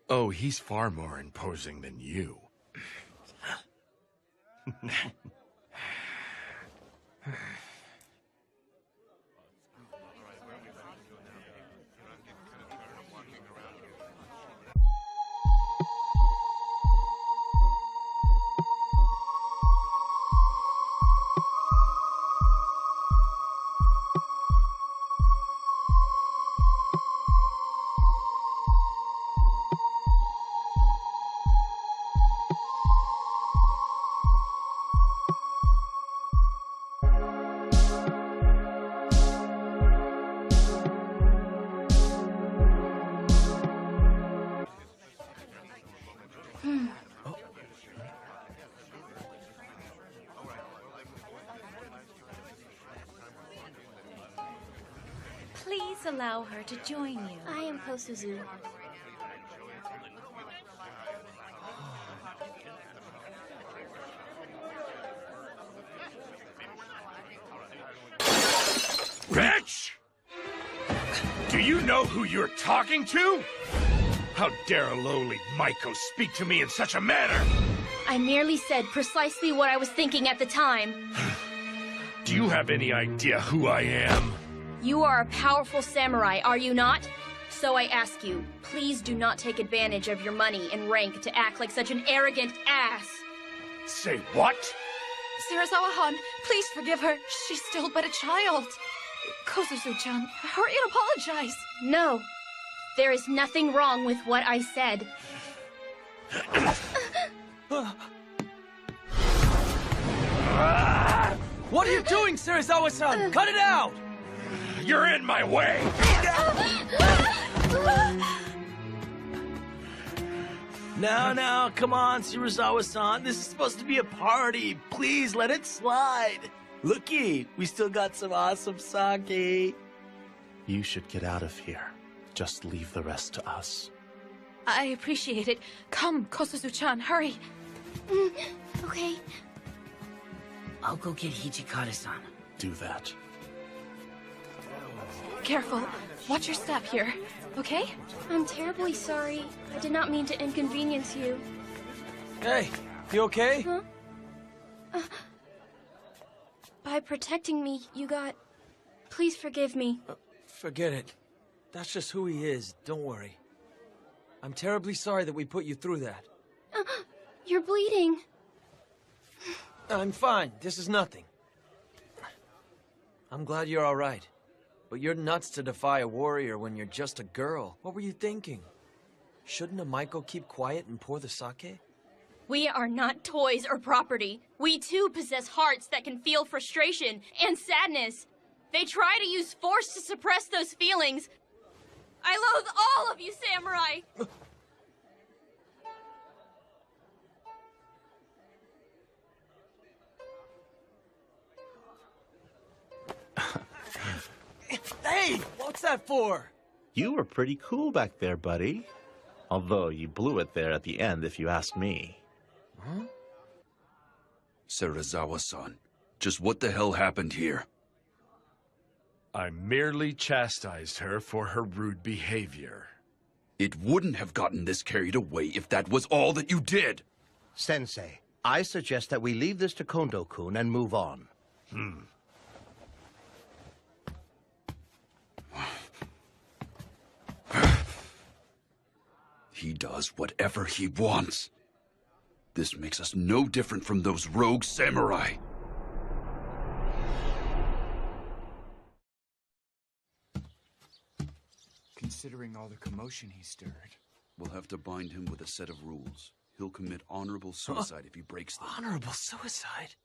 Oh, he's far more imposing than you. Please allow her to join you. I am Kosuzu. Bitch! Do you know who you're talking to? How dare a lowly Maiko speak to me in such a manner? I merely said precisely what I was thinking at the time. Do you have any idea who I am? You are a powerful samurai, are you not? So I ask you, please do not take advantage of your money and rank to act like such an arrogant ass. Say what? Serizawa-han, please forgive her. She's still but a child. Kosuzu-chan, hurry and apologize. No, there is nothing wrong with what I said. What are you doing, Serizawa-san? Cut it out! You're in my way! Now, come on, Serizawa-san. This is supposed to be a party. Please, let it slide. Looky, we still got some awesome sake. You should get out of here. Just leave the rest to us. I appreciate it. Come, Kosuzu-chan, hurry. Okay. I'll go get Hijikata-san. Do that. Careful. Watch your step here, okay? I'm terribly sorry. I did not mean to inconvenience you. Hey, you okay? Huh? By protecting me, you got... Please forgive me. Forget it. That's just who he is. Don't worry. I'm terribly sorry that we put you through that. You're bleeding. I'm fine. This is nothing. I'm glad you're all right. But you're nuts to defy a warrior when you're just a girl. What were you thinking? Shouldn't a Maiko keep quiet and pour the sake? We are not toys or property. We too possess hearts that can feel frustration and sadness. They try to use force to suppress those feelings. I loathe all of you, samurai! Hey! What's that for? You were pretty cool back there, buddy. Although you blew it there at the end, if you ask me. Huh? Serizawa-san, just what the hell happened here? I merely chastised her for her rude behavior. It wouldn't have gotten this carried away if that was all that you did! Sensei, I suggest that we leave this to Kondo-kun and move on. He does whatever he wants. This makes us no different from those rogue samurai. Considering all the commotion he stirred. We'll have to bind him with a set of rules. He'll commit honorable suicide if he breaks them. Honorable suicide?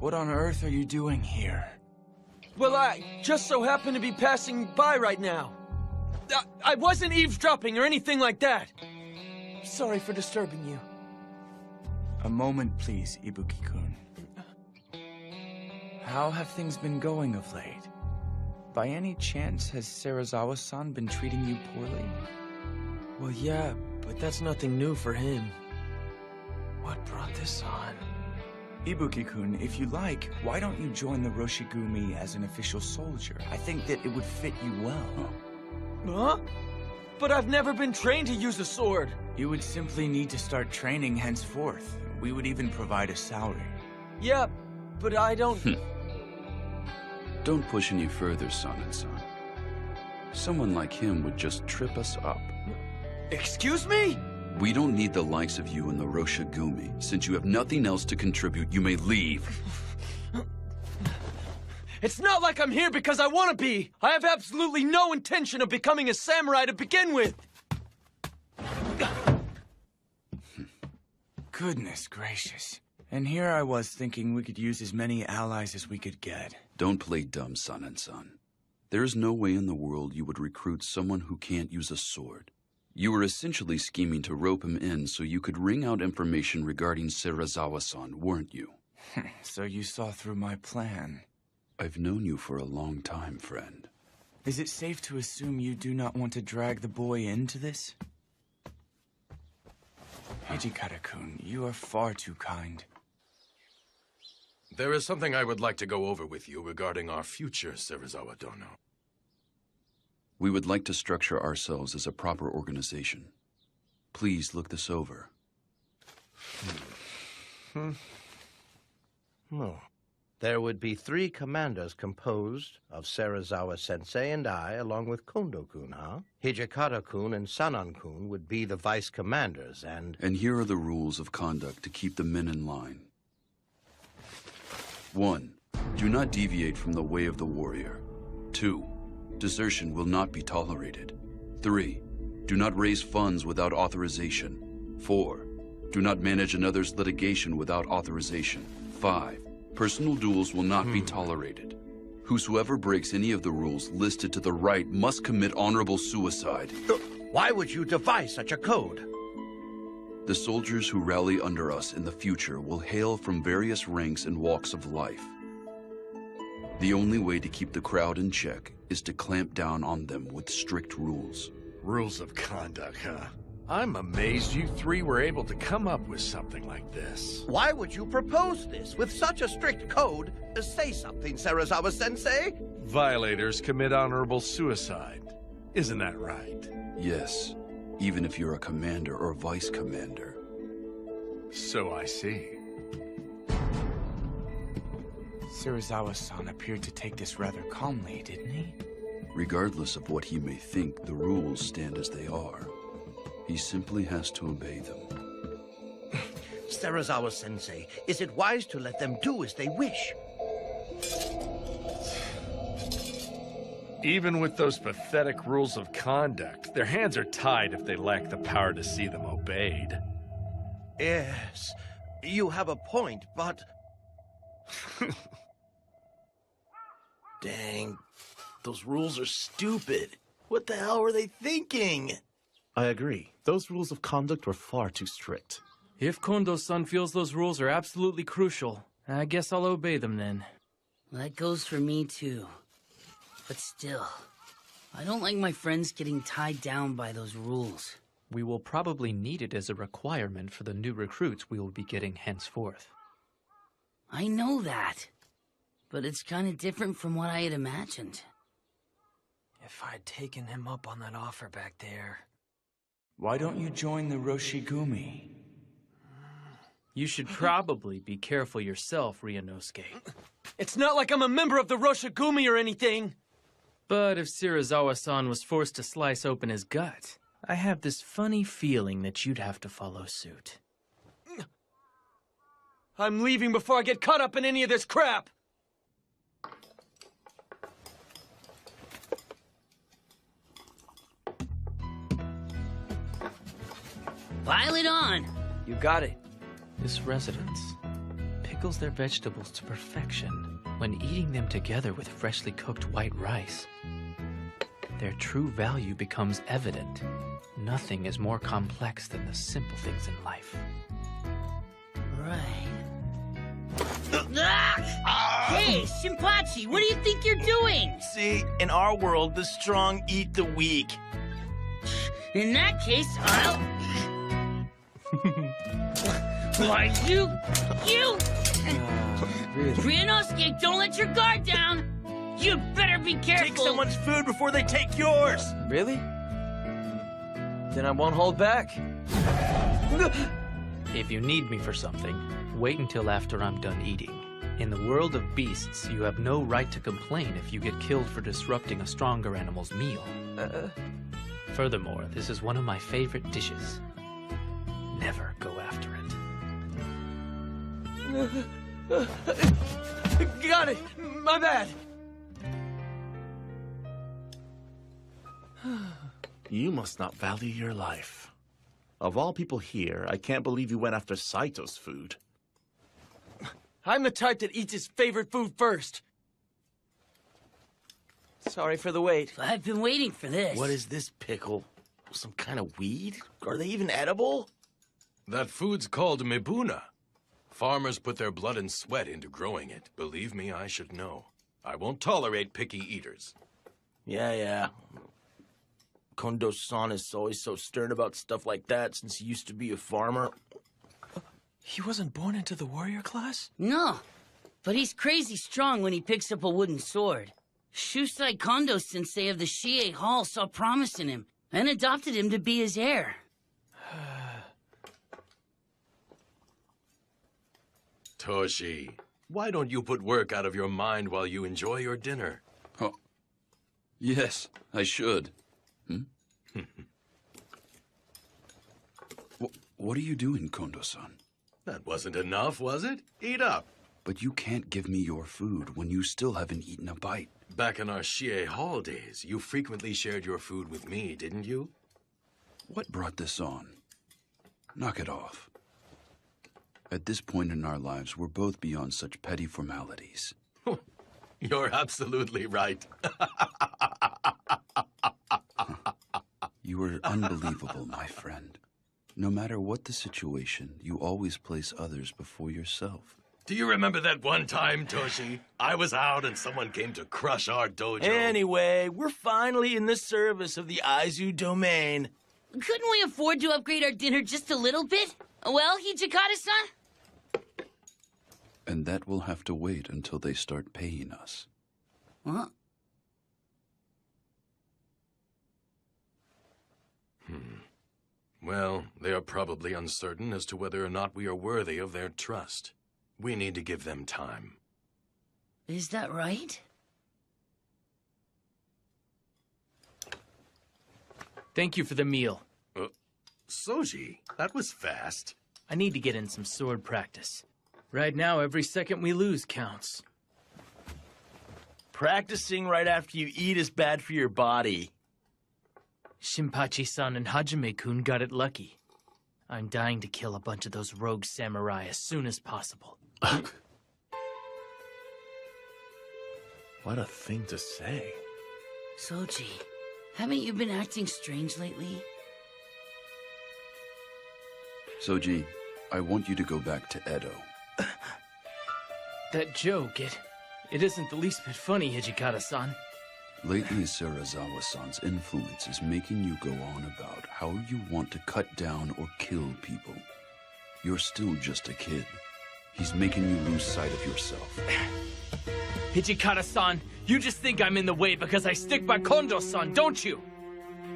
What on earth are you doing here? Well, I just so happen to be passing by right now. I wasn't eavesdropping or anything like that. Sorry for disturbing you. A moment, please, Ibuki-kun. How have things been going of late? By any chance, has Serizawa-san been treating you poorly? Well, yeah, but that's nothing new for him. What brought this on? Ibuki-kun, if you like, why don't you join the Roshigumi as an official soldier? I think that it would fit you well. Huh? But I've never been trained to use a sword. You would simply need to start training henceforth. We would even provide a salary. Yeah, but I don't... Don't push any further, Son-and-son. Someone like him would just trip us up. Excuse me? We don't need the likes of you in the Roshigumi. Since you have nothing else to contribute, you may leave. It's not like I'm here because I want to be. I have absolutely no intention of becoming a samurai to begin with. Goodness gracious. And here I was thinking we could use as many allies as we could get. Don't play dumb, Son-and-son. There is no way in the world you would recruit someone who can't use a sword. You were essentially scheming to rope him in so you could wring out information regarding Serizawa-san, weren't you? So you saw through my plan. I've known you for a long time, friend. Is it safe to assume you do not want to drag the boy into this? Hijikata-kun, you are far too kind. There is something I would like to go over with you regarding our future, Serizawa-dono. We would like to structure ourselves as a proper organization. Please look this over. There would be 3 commanders composed of Serizawa-sensei and I, along with Kondo-kun, huh? Hijikata-kun and Sanan-kun would be the vice commanders, and... And here are the rules of conduct to keep the men in line. 1. Do not deviate from the way of the warrior. 2. Desertion will not be tolerated. 3. Do not raise funds without authorization. 4. Do not manage another's litigation without authorization. 5. Personal duels will not be tolerated. Whosoever breaks any of the rules listed to the right must commit honorable suicide. Why would you devise such a code? The soldiers who rally under us in the future will hail from various ranks and walks of life. The only way to keep the crowd in check is to clamp down on them with strict rules. Rules of conduct, huh? I'm amazed you 3 were able to come up with something like this. Why would you propose this with such a strict code? Say something, Serizawa-sensei. Violators commit honorable suicide. Isn't that right? Yes, even if you're a commander or vice commander. So I see. Serizawa-san appeared to take this rather calmly, didn't he? Regardless of what he may think, the rules stand as they are. He simply has to obey them. Serizawa-sensei, is it wise to let them do as they wish? Even with those pathetic rules of conduct, their hands are tied if they lack the power to see them obeyed. Yes, you have a point, but... Dang, those rules are stupid. What the hell were they thinking? I agree. Those rules of conduct were far too strict. If Kondo-san feels those rules are absolutely crucial, I guess I'll obey them then. Well, that goes for me too. But still, I don't like my friends getting tied down by those rules. We will probably need it as a requirement for the new recruits we will be getting henceforth. I know that. But it's kind of different from what I had imagined. If I'd taken him up on that offer back there... Why don't you join the Roshigumi? You should probably be careful yourself, Ryunosuke. It's not like I'm a member of the Roshigumi or anything! But if Serizawa-san was forced to slice open his gut, I have this funny feeling that you'd have to follow suit. I'm leaving before I get caught up in any of this crap! Pile it on! You got it. This residence pickles their vegetables to perfection when eating them together with freshly cooked white rice. Their true value becomes evident. Nothing is more complex than the simple things in life. Right. Hey, Shinpachi, what do you think you're doing? See, in our world, the strong eat the weak. In that case, I'll... Why, you... Ryunosuke, don't let your guard down! You'd better be careful! Take someone's food before they take yours! Really? Then I won't hold back. If you need me for something, wait until after I'm done eating. In the world of beasts, you have no right to complain if you get killed for disrupting a stronger animal's meal. Furthermore, this is one of my favorite dishes. Never go after it. Got it! My bad! You must not value your life. Of all people here, I can't believe you went after Saito's food. I'm the type that eats his favorite food first. Sorry for the wait. I've been waiting for this. What is this pickle? Some kind of weed? Are they even edible? That food's called mibuna. Farmers put their blood and sweat into growing it. Believe me, I should know. I won't tolerate picky eaters. Yeah. Kondo-san is always so stern about stuff like that since he used to be a farmer. He wasn't born into the warrior class? No, but he's crazy strong when he picks up a wooden sword. Shusai Kondo sensei of the Shie Hall saw promise in him and adopted him to be his heir. Toshi, why don't you put work out of your mind while you enjoy your dinner? Oh, yes, I should. What are you doing, Kondo-san? That wasn't enough, was it? Eat up. But you can't give me your food when you still haven't eaten a bite. Back in our Shie Hall days, you frequently shared your food with me, didn't you? What brought this on? Knock it off. At this point in our lives, we're both beyond such petty formalities. You're absolutely right. You are unbelievable, my friend. No matter what the situation, you always place others before yourself. Do you remember that one time, Toshi? I was out and someone came to crush our dojo. Anyway, we're finally in the service of the Aizu domain. Couldn't we afford to upgrade our dinner just a little bit? Well, Hijikata-san? And that will have to wait until they start paying us. What? Well, they are probably uncertain as to whether or not we are worthy of their trust. We need to give them time. Is that right? Thank you for the meal. Soji, that was fast. I need to get in some sword practice. Right now, every second we lose counts. Practicing right after you eat is bad for your body. Shinpachi-san and Hajime-kun got it lucky. I'm dying to kill a bunch of those rogue samurai as soon as possible. What a thing to say. Soji, haven't you been acting strange lately? Soji, I want you to go back to Edo. That joke, It isn't the least bit funny, Hijikata-san. Lately, Serizawa-san's influence is making you go on about how you want to cut down or kill people. You're still just a kid. He's making you lose sight of yourself. Hijikata-san, you just think I'm in the way because I stick by Kondo-san, don't you?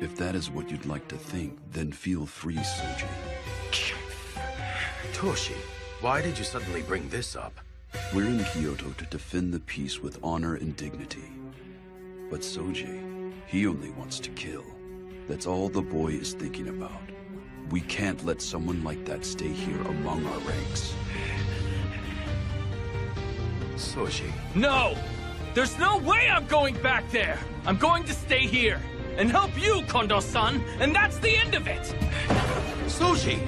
If that is what you'd like to think, then feel free, Soji. Toshi, why did you suddenly bring this up? We're in Kyoto to defend the peace with honor and dignity. But Soji, he only wants to kill. That's all the boy is thinking about. We can't let someone like that stay here among our ranks. Soji. No! There's no way I'm going back there! I'm going to stay here and help you, Kondo-san, and that's the end of it! Soji!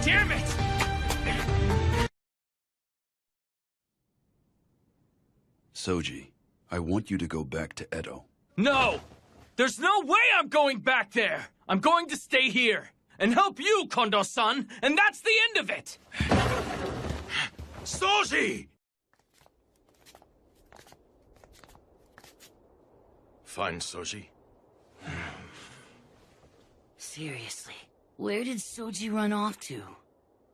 Damn it! Soji, I want you to go back to Edo. No! There's no way I'm going back there! I'm going to stay here and help you, Kondo-san, and that's the end of it! Soji! Fine, Soji. Seriously, where did Soji run off to?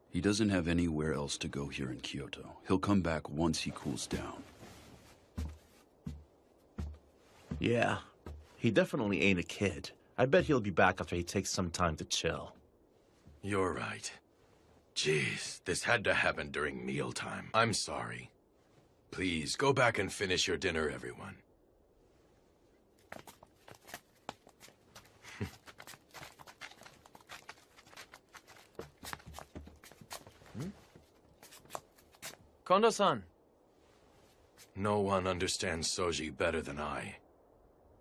He doesn't have anywhere else to go here in Kyoto. He'll come back once he cools down. Yeah, he definitely ain't a kid. I bet he'll be back after he takes some time to chill. You're right. Jeez, this had to happen during mealtime. I'm sorry. Please, go back and finish your dinner, everyone. Kondo-san. No one understands Soji better than I.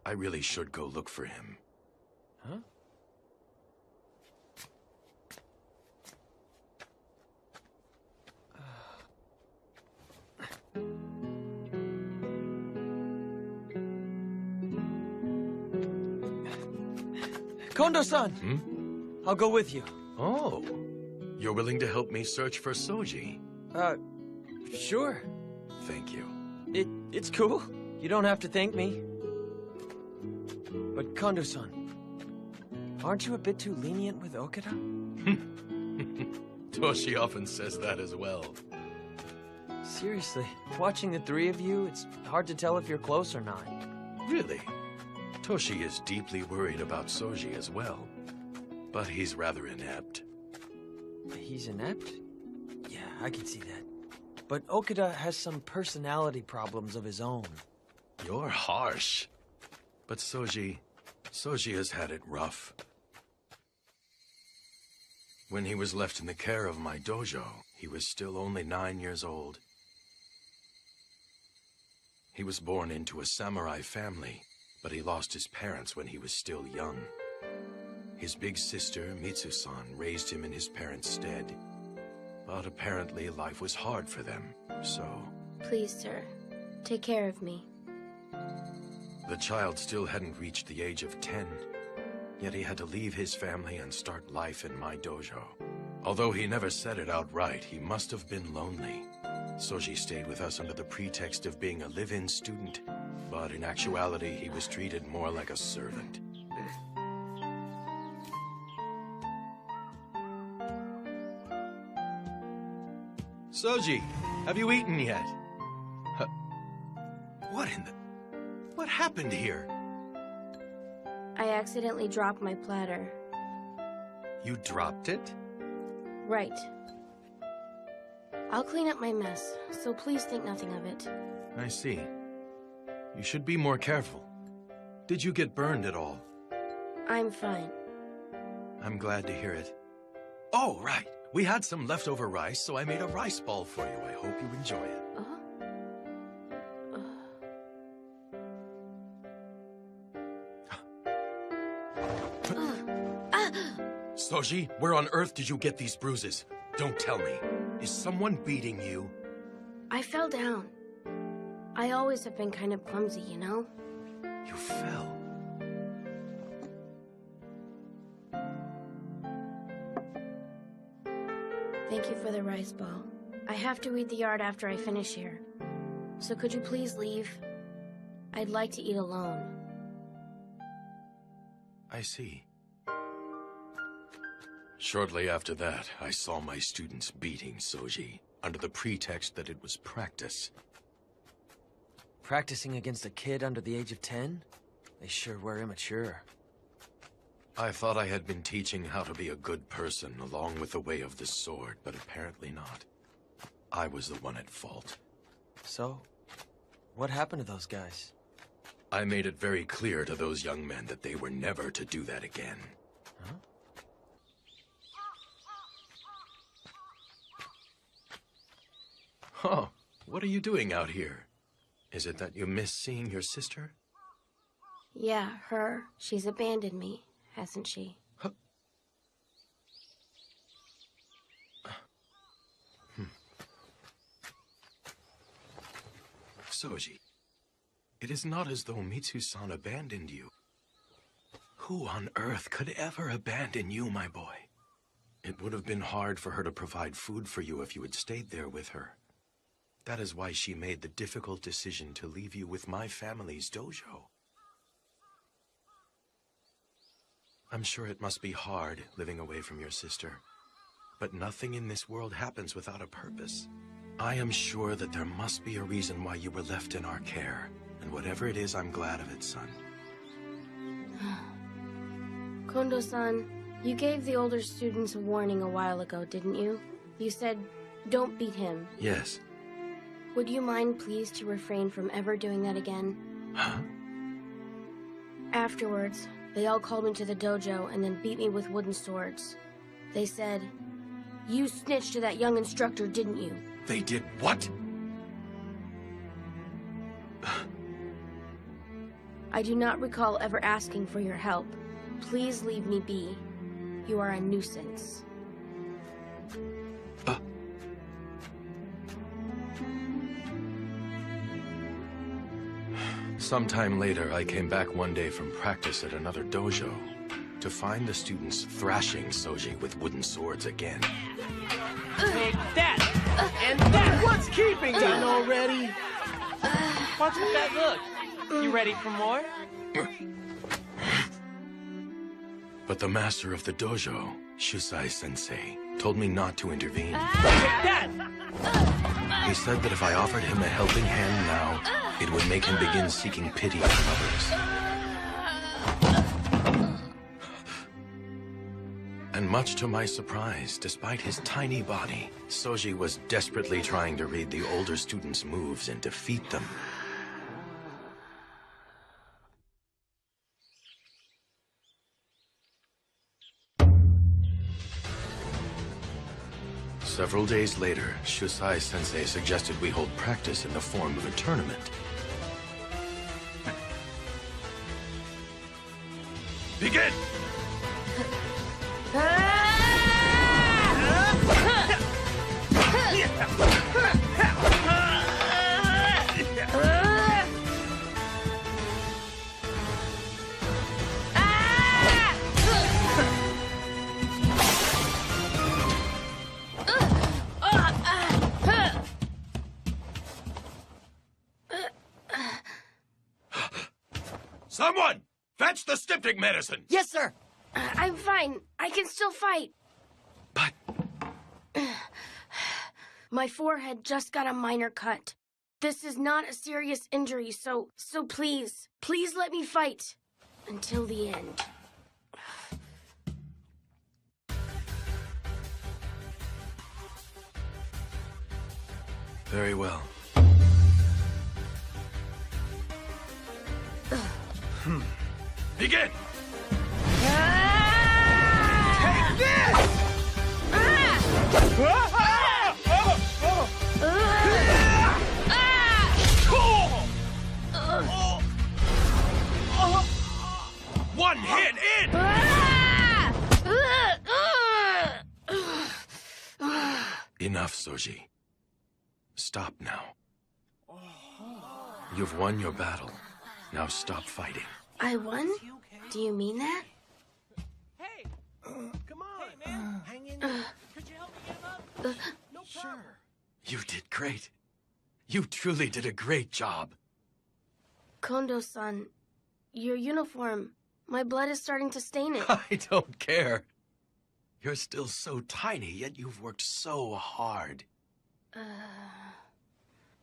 I really should go look for him. Huh? Kondo-san! I'll go with you. Oh, you're willing to help me search for Soji? Sure. Thank you. It's cool. You don't have to thank me. But Kondo-san, aren't you a bit too lenient with Okada? Toshi often says that as well. Seriously, watching the three of you, it's hard to tell if you're close or not. Really? Toshi is deeply worried about Soji as well. But he's rather inept. He's inept? Yeah, I can see that. But Okada has some personality problems of his own. You're harsh. But Soji has had it rough. When he was left in the care of my dojo, he was still only 9 years old. He was born into a samurai family, but he lost his parents when he was still young. His big sister, Mitsu-san, raised him in his parents' stead. But apparently life was hard for them, so... Please, sir, take care of me. The child still hadn't reached the age of 10, yet he had to leave his family and start life in my dojo. Although he never said it outright, he must have been lonely. Soji stayed with us under the pretext of being a live-in student, but in actuality he was treated more like a servant. Soji, have you eaten yet? What in the... What happened here? I accidentally dropped my platter. You dropped it? Right. I'll clean up my mess, so please think nothing of it. I see. You should be more careful. Did you get burned at all? I'm fine. I'm glad to hear it. Oh, right. We had some leftover rice, so I made a rice ball for you. I hope you enjoy it. Soji, where on earth did you get these bruises? Don't tell me. Is someone beating you? I fell down. I always have been kind of clumsy, you know? You fell. Thank you for the rice ball. I have to weed the yard after I finish here. So could you please leave? I'd like to eat alone. I see. Shortly after that, I saw my students beating Soji, under the pretext that it was practice. Practicing against a kid under the age of 10? They sure were immature. I thought I had been teaching how to be a good person along with the way of the sword, but apparently not. I was the one at fault. So, what happened to those guys? I made it very clear to those young men that they were never to do that again. Huh? Oh, what are you doing out here? Is it that you miss seeing your sister? Yeah, her. She's abandoned me, hasn't she? Soji, it is not as though Mitsu-san abandoned you. Who on earth could ever abandon you, my boy? It would have been hard for her to provide food for you if you had stayed there with her. That is why she made the difficult decision to leave you with my family's dojo. I'm sure it must be hard living away from your sister, but nothing in this world happens without a purpose. I am sure that there must be a reason why you were left in our care, and whatever it is, I'm glad of it, son. Kondo-san, you gave the older students a warning a while ago, didn't you? You said, don't beat him. Yes. Would you mind, please, to refrain from ever doing that again? Huh? Afterwards, they all called me to the dojo and then beat me with wooden swords. They said, you snitched to that young instructor, didn't you? They did what? I do not recall ever asking for your help. Please leave me be. You are a nuisance. Sometime later, I came back one day from practice at another dojo to find the students thrashing Soji with wooden swords again. Take that! And that! What's keeping you? Done already? What's with that look? You ready for more? But the master of the dojo, Shusai-sensei, told me not to intervene. Take that! He said that if I offered him a helping hand now, it would make him begin seeking pity from others. And much to my surprise, despite his tiny body, Soji was desperately trying to read the older students' moves and defeat them. Several days later, Shusai-sensei suggested we hold practice in the form of a tournament. Begin! Someone! Fetch the styptic medicine! Yes, sir. I'm fine. I can still fight. But... My forehead just got a minor cut. This is not a serious injury, so please let me fight until the end. Very well. Begin! Take this! One hit in! Enough, Soji. Stop now. You've won your battle. Now stop fighting. I won? Do you mean that? Hey! Come on! Hey, man! Hang in there. Could you help me get him up? Sure. You did great. You truly did a great job. Kondo-san, your uniform. My blood is starting to stain it. I don't care. You're still so tiny, yet you've worked so hard.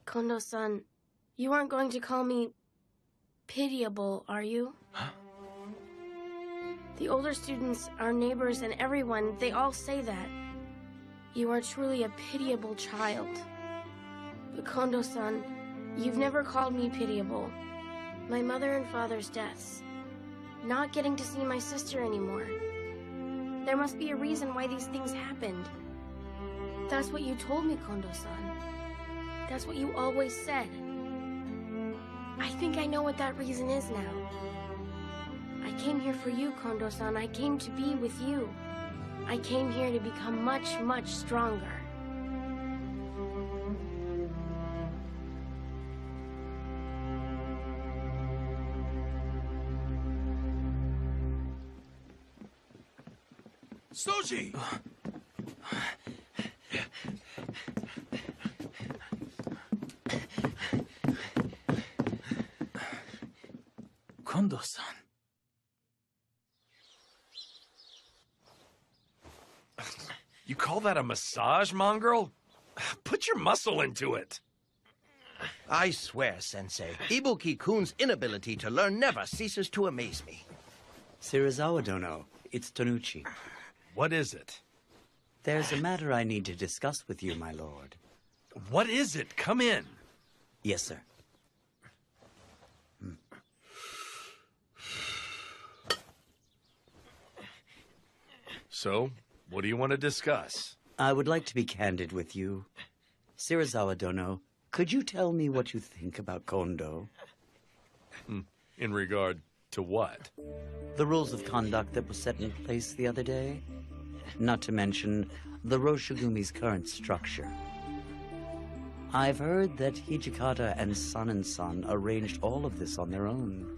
Kondo-san, you aren't going to call me pitiable, are you? Huh? The older students, our neighbors, and everyone, they all say that. You are truly a pitiable child. But Kondo-san, you've never called me pitiable. My mother and father's deaths. Not getting to see my sister anymore. There must be a reason why these things happened. That's what you told me, Kondo-san. That's what you always said. I think I know what that reason is now. I came here for you, Kondo-san. I came to be with you. I came here to become much, much stronger. Soji! Kondo-san. You call that a massage, mongrel? Put your muscle into it. I swear, Sensei, Ibuki-kun's inability to learn never ceases to amaze me. Serizawa Dono, it's Tonuchi. What is it? There's a matter I need to discuss with you, my lord. What is it? Come in. Yes, sir. So, what do you want to discuss? I would like to be candid with you. Serizawa Dono, could you tell me what you think about Kondo? In regard to what? The rules of conduct that were set in place the other day? Not to mention the Roshigumi's current structure. I've heard that Hijikata and Son arranged all of this on their own.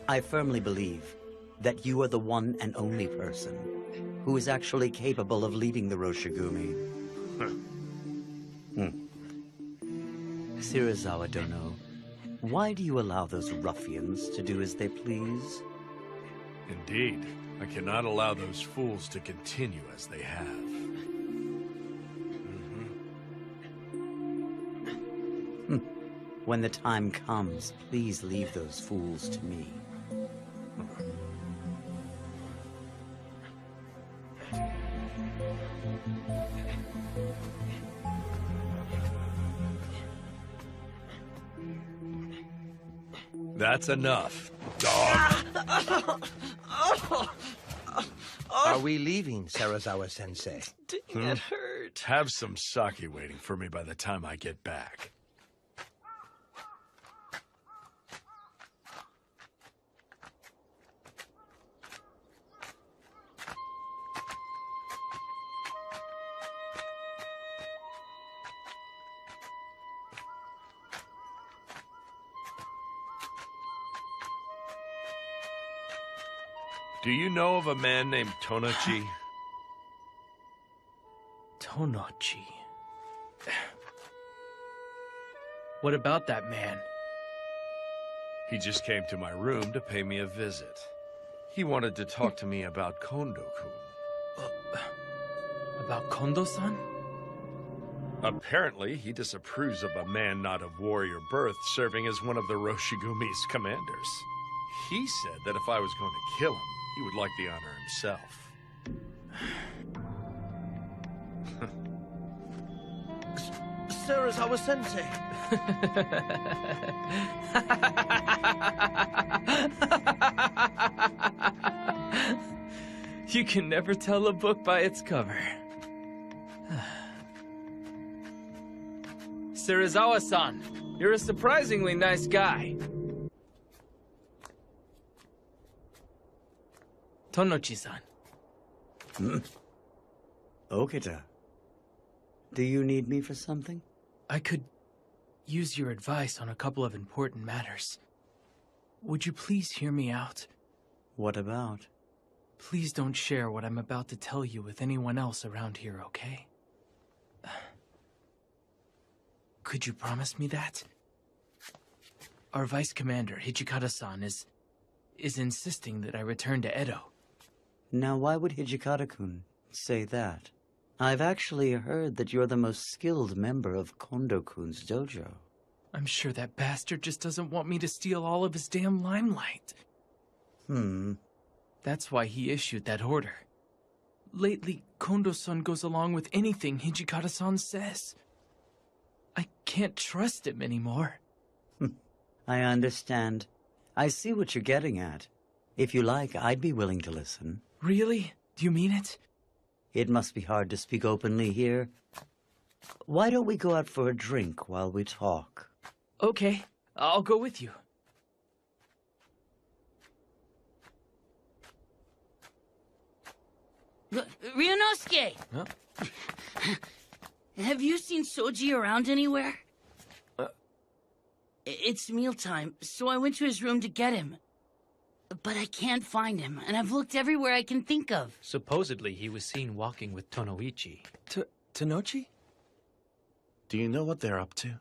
I firmly believe that you are the one and only person who is actually capable of leading the Roshigumi. Serizawa Dono, why do you allow those ruffians to do as they please? Indeed. I cannot allow those fools to continue as they have. When the time comes, please leave those fools to me. That's enough, dog. Are we leaving, Serizawa-sensei? It hurt. Have some sake waiting for me by the time I get back. Do you know of a man named Tonochi? Tonochi. What about that man? He just came to my room to pay me a visit. He wanted to talk to me about Kondo-kun. About Kondo-san? Apparently, he disapproves of a man not of warrior birth serving as one of the Roshigumi's commanders. He said that if I was going to kill him, he would like the honor himself. Serizawa-sensei! You can never tell a book by its cover. Serizawa-san, you're a surprisingly nice guy. Tonochi-san. Okita. Do you need me for something? I could use your advice on a couple of important matters. Would you please hear me out? What about? Please don't share what I'm about to tell you with anyone else around here, okay? Could you promise me that? Our Vice Commander, Hijikata-san, is insisting that I return to Edo. Now, why would Hijikata-kun say that? I've actually heard that you're the most skilled member of Kondo-kun's dojo. I'm sure that bastard just doesn't want me to steal all of his damn limelight. That's why he issued that order. Lately, Kondo-san goes along with anything Hijikata-san says. I can't trust him anymore. I understand. I see what you're getting at. If you like, I'd be willing to listen. Really? Do you mean it? It must be hard to speak openly here. Why don't we go out for a drink while we talk? Okay, I'll go with you. Ryunosuke! Huh? Have you seen Soji around anywhere? It's mealtime, so I went to his room to get him. But I can't find him, and I've looked everywhere I can think of. Supposedly, he was seen walking with Tonoichi. Tanochi? Do you know what they're up to?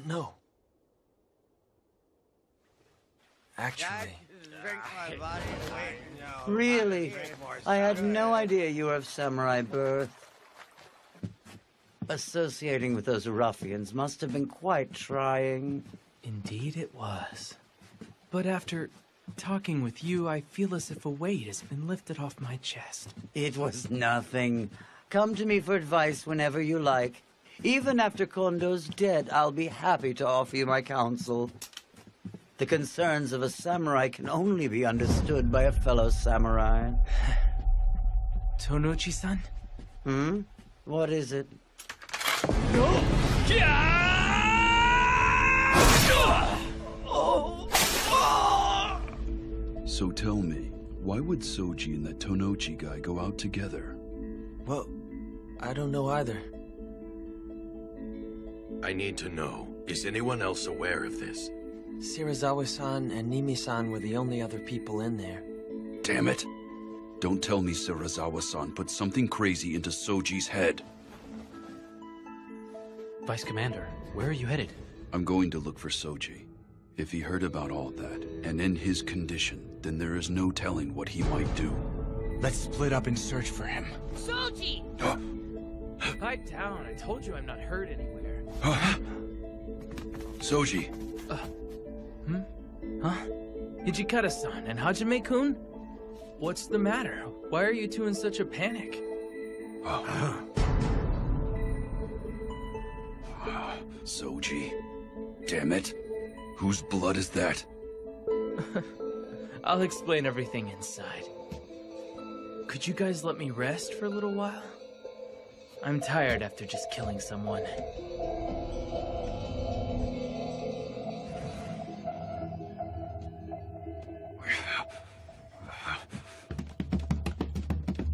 No. Actually... Really? I had no idea you were of samurai birth. Associating with those ruffians must have been quite trying. Indeed it was. But after talking with you, I feel as if a weight has been lifted off my chest. It was nothing. Come to me for advice whenever you like. Even after Kondo's dead, I'll be happy to offer you my counsel. The concerns of a samurai can only be understood by a fellow samurai. Tonochi-san? What is it? So tell me, why would Soji and that Tonochi guy go out together? Well, I don't know either. I need to know. Is anyone else aware of this? Shirazawa-san and Nimi-san were the only other people in there. Damn it! Don't tell me Shirazawa-san put something crazy into Soji's head. Vice Commander, where are you headed? I'm going to look for Soji. If he heard about all that, and in his condition, then there is no telling what he might do. Let's split up and search for him. Soji! Pipe down. I told you I'm not hurt anywhere. Soji. Huh? Hijikata-san and Hajime-kun? What's the matter? Why are you two in such a panic? Soji. Damn it. Whose blood is that? I'll explain everything inside. Could you guys let me rest for a little while? I'm tired after just killing someone.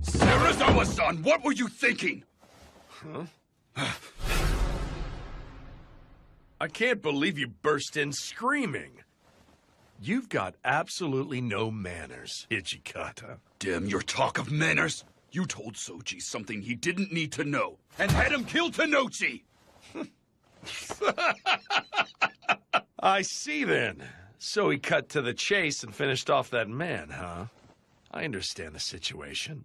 Shirazawa-san, what were you thinking? I can't believe you burst in screaming. You've got absolutely no manners, Hijikata. Damn your talk of manners. You told Soji something he didn't need to know, and had him kill Tanochi! I see then. So he cut to the chase and finished off that man, huh? I understand the situation.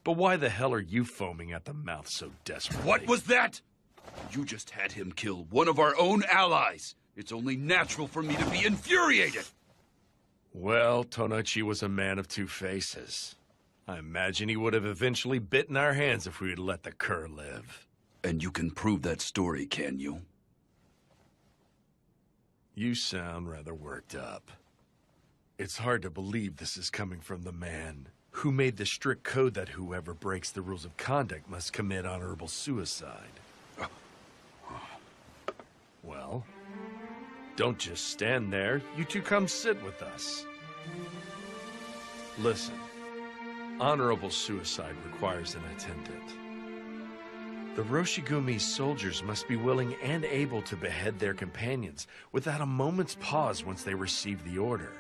But why the hell are you foaming at the mouth so desperately? What was that? You just had him kill one of our own allies. It's only natural for me to be infuriated. Well, Tonochi was a man of two faces. I imagine he would have eventually bitten our hands if we had let the cur live. And you can prove that story, can you? You sound rather worked up. It's hard to believe this is coming from the man who made the strict code that whoever breaks the rules of conduct must commit honorable suicide. Well, don't just stand there. You two come sit with us. Listen, honorable suicide requires an attendant. The Roshigumi soldiers must be willing and able to behead their companions without a moment's pause once they receive the order.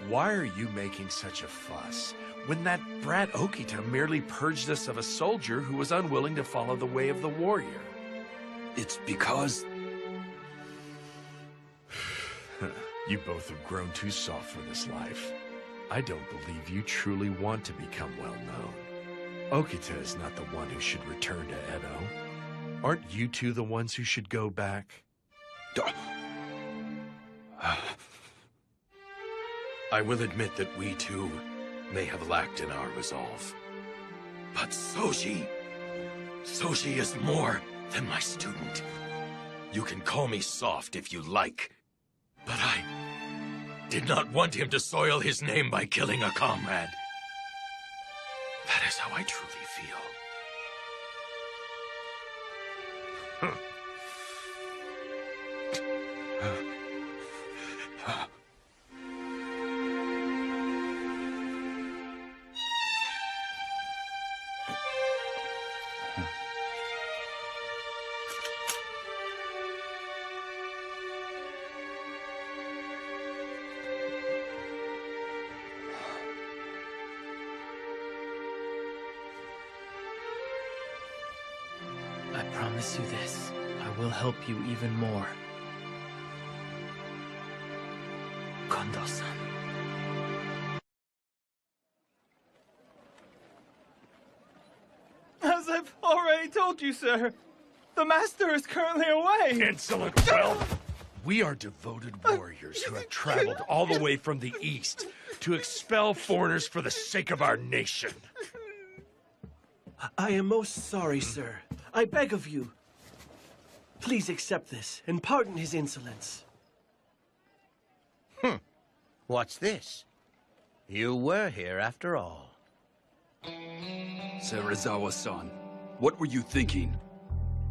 Why are you making such a fuss when that brat Okita merely purged us of a soldier who was unwilling to follow the way of the warrior? It's because... You both have grown too soft for this life. I don't believe you truly want to become well known. Okita is not the one who should return to Edo. Aren't you two the ones who should go back? I will admit that we too may have lacked in our resolve. But Soji is more than my student. You can call me soft if you like, but I did not want him to soil his name by killing a comrade. That is how I truly feel. I promise you this. I will help you even more. Kondo-san. As I've already told you, sir, the master is currently away. Insolent whelp! We are devoted warriors who have traveled all the way from the east to expel foreigners for the sake of our nation. I am most sorry, sir. I beg of you. Please accept this and pardon his insolence. What's this? You were here after all. Serizawa-san, what were you thinking?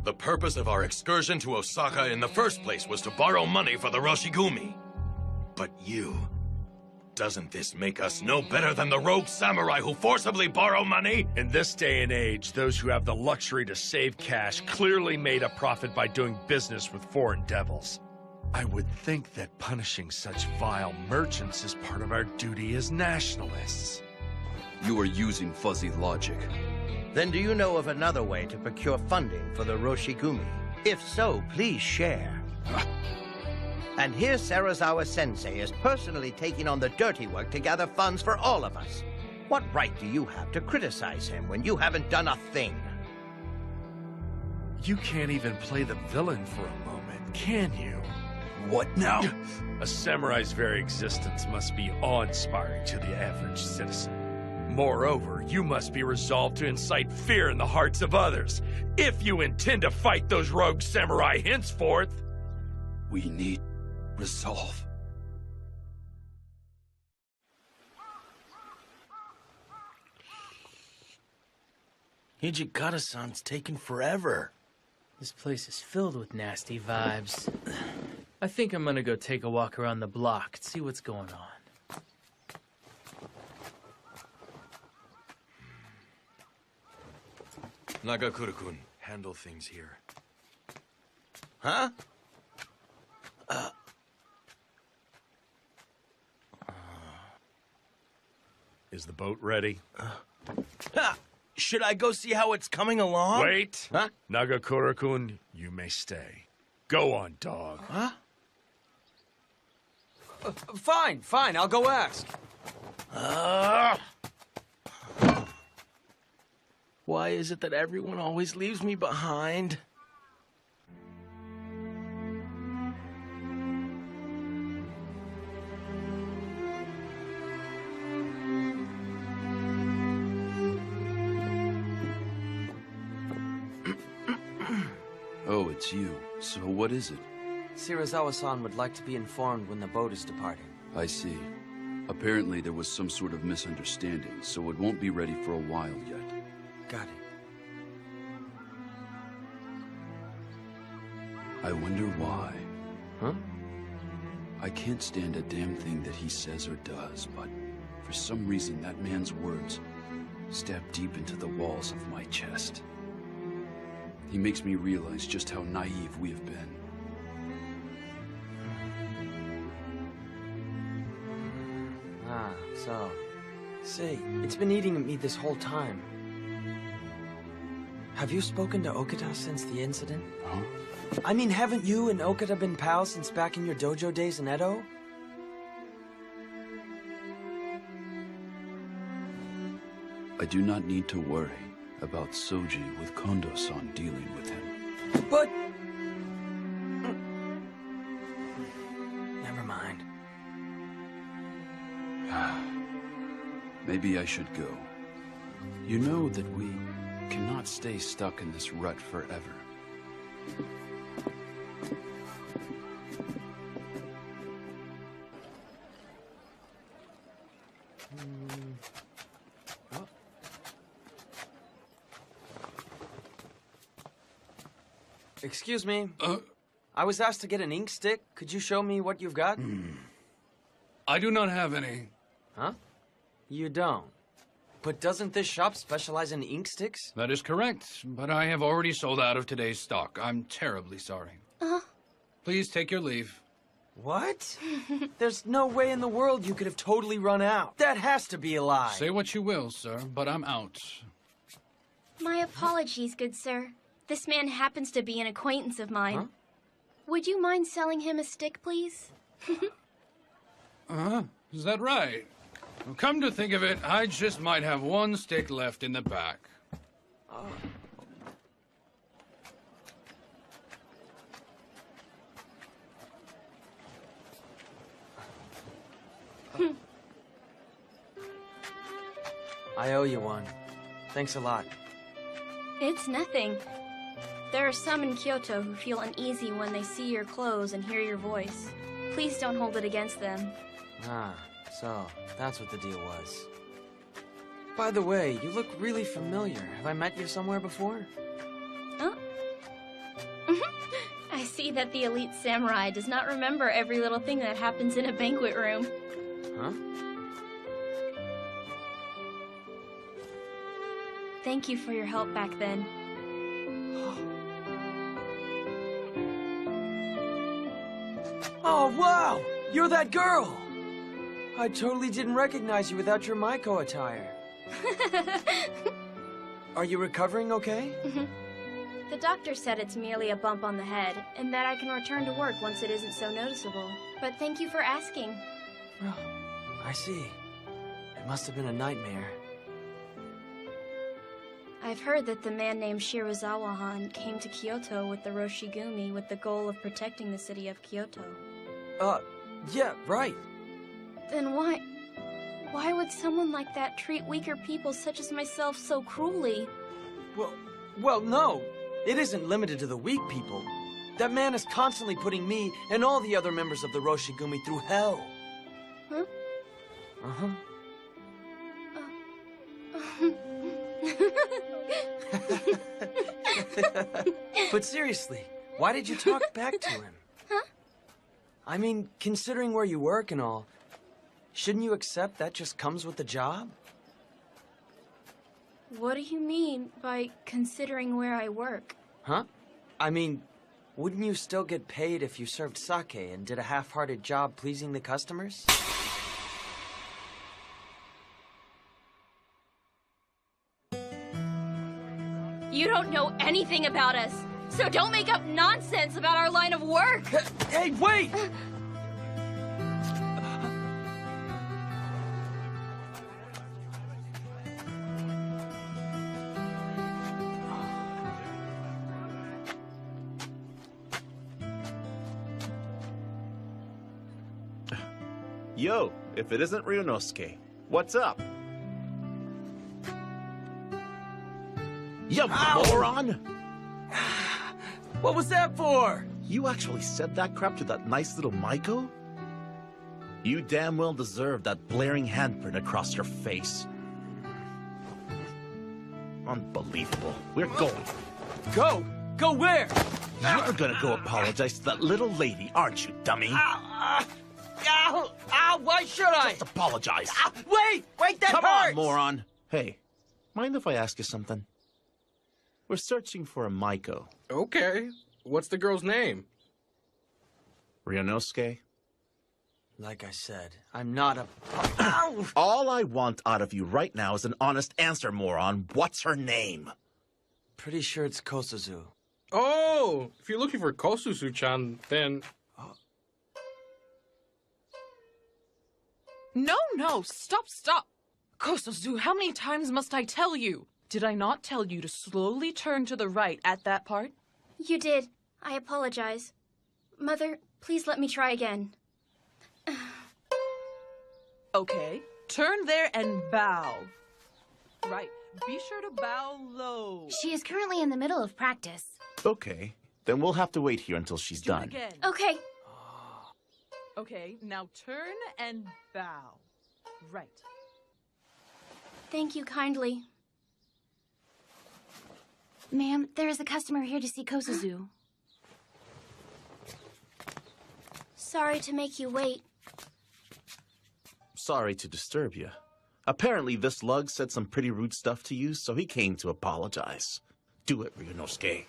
The purpose of our excursion to Osaka in the first place was to borrow money for the Roshigumi. But you... Doesn't this make us no better than the rogue samurai who forcibly borrow money? In this day and age, those who have the luxury to save cash clearly made a profit by doing business with foreign devils. I would think that punishing such vile merchants is part of our duty as nationalists. You are using fuzzy logic. Then do you know of another way to procure funding for the Roshigumi? If so, please share. And here Serizawa-sensei is personally taking on the dirty work to gather funds for all of us. What right do you have to criticize him when you haven't done a thing? You can't even play the villain for a moment, can you? What now? A samurai's very existence must be awe-inspiring to the average citizen. Moreover, you must be resolved to incite fear in the hearts of others, if you intend to fight those rogue samurai henceforth. We need resolve. Hijikata-san's taking forever. This place is filled with nasty vibes. I think I'm gonna go take a walk around the block and see what's going on. Nagakura-kun, handle things here. Huh? Is the boat ready? Should I go see how it's coming along? Wait! Huh? Nagakura-kun, you may stay. Go on, dog. Huh? Fine, I'll go ask. Why is it that everyone always leaves me behind? Oh, it's you. So what is it? Serizawa-san would like to be informed when the boat is departing. I see. Apparently there was some sort of misunderstanding, so it won't be ready for a while yet. Got it. I wonder why. Huh? I can't stand a damn thing that he says or does, but for some reason that man's words stab deep into the walls of my chest. He makes me realize just how naive we have been. So. Say, it's been eating at me this whole time. Have you spoken to Okada since the incident? Huh? I mean, haven't you and Okada been pals since back in your dojo days in Edo? I do not need to worry about Soji with Kondo-san dealing with him. But... Never mind. Maybe I should go. You know that we cannot stay stuck in this rut forever. Excuse me. I was asked to get an ink stick. Could you show me what you've got? I do not have any. Huh? You don't? But doesn't this shop specialize in ink sticks? That is correct, but I have already sold out of today's stock. I'm terribly sorry. Please take your leave. What? There's no way in the world you could have totally run out. That has to be a lie. Say what you will, sir, but I'm out. My apologies, good sir. This man happens to be an acquaintance of mine. Huh? Would you mind selling him a stick, please? Is that right? Well, come to think of it, I just might have one stick left in the back. I owe you one. Thanks a lot. It's nothing. There are some in Kyoto who feel uneasy when they see your clothes and hear your voice. Please don't hold it against them. Ah, so that's what the deal was. By the way, you look really familiar. Have I met you somewhere before? Oh? I see that the elite samurai does not remember every little thing that happens in a banquet room. Huh? Thank you for your help back then. Oh, wow! You're that girl! I totally didn't recognize you without your Maiko attire. Are you recovering okay? The doctor said it's merely a bump on the head, and that I can return to work once it isn't so noticeable. But thank you for asking. Oh, I see. It must have been a nightmare. I've heard that the man named Shirazawa-han came to Kyoto with the Roshigumi with the goal of protecting the city of Kyoto. Yeah, right. Then why would someone like that treat weaker people such as myself so cruelly? Well, no. It isn't limited to the weak people. That man is constantly putting me and all the other members of the Roshigumi through hell. Huh? Uh-huh. But seriously, why did you talk back to him? Huh? I mean, considering where you work and all, shouldn't you accept that just comes with the job? What do you mean by considering where I work? Huh? I mean, wouldn't you still get paid if you served sake and did a half-hearted job pleasing the customers? You don't know anything about us, so don't make up nonsense about our line of work! Hey, wait! Yo, if it isn't Ryunosuke, what's up? You moron! What was that for? You actually said that crap to that nice little Maiko? You damn well deserve that blaring handprint across your face. Unbelievable. We're going. Go? Go where? You're gonna go apologize to that little lady, aren't you, dummy? Ow! Ow! Why should I? Just apologize. Wait! That Come hurts! on, moron! Hey, mind if I ask you something? We're searching for a Maiko. Okay. What's the girl's name? Ryunosuke? Like I said, I'm not a... All I want out of you right now is an honest answer, moron. What's her name? Pretty sure it's Kosuzu. Oh, if you're looking for Kosuzu-chan, then... No, stop. Kosuzu, how many times must I tell you? Did I not tell you to slowly turn to the right at that part? You did. I apologize. Mother, please let me try again. Okay, turn there and bow. Right, be sure to bow low. She is currently in the middle of practice. Okay, then we'll have to wait here until she's done. Again. Okay. Okay, now turn and bow. Right. Thank you kindly. Ma'am, there is a customer here to see Kosuzu. Sorry to make you wait. Sorry to disturb you. Apparently this lug said some pretty rude stuff to you, so he came to apologize. Do it, Ryunosuke.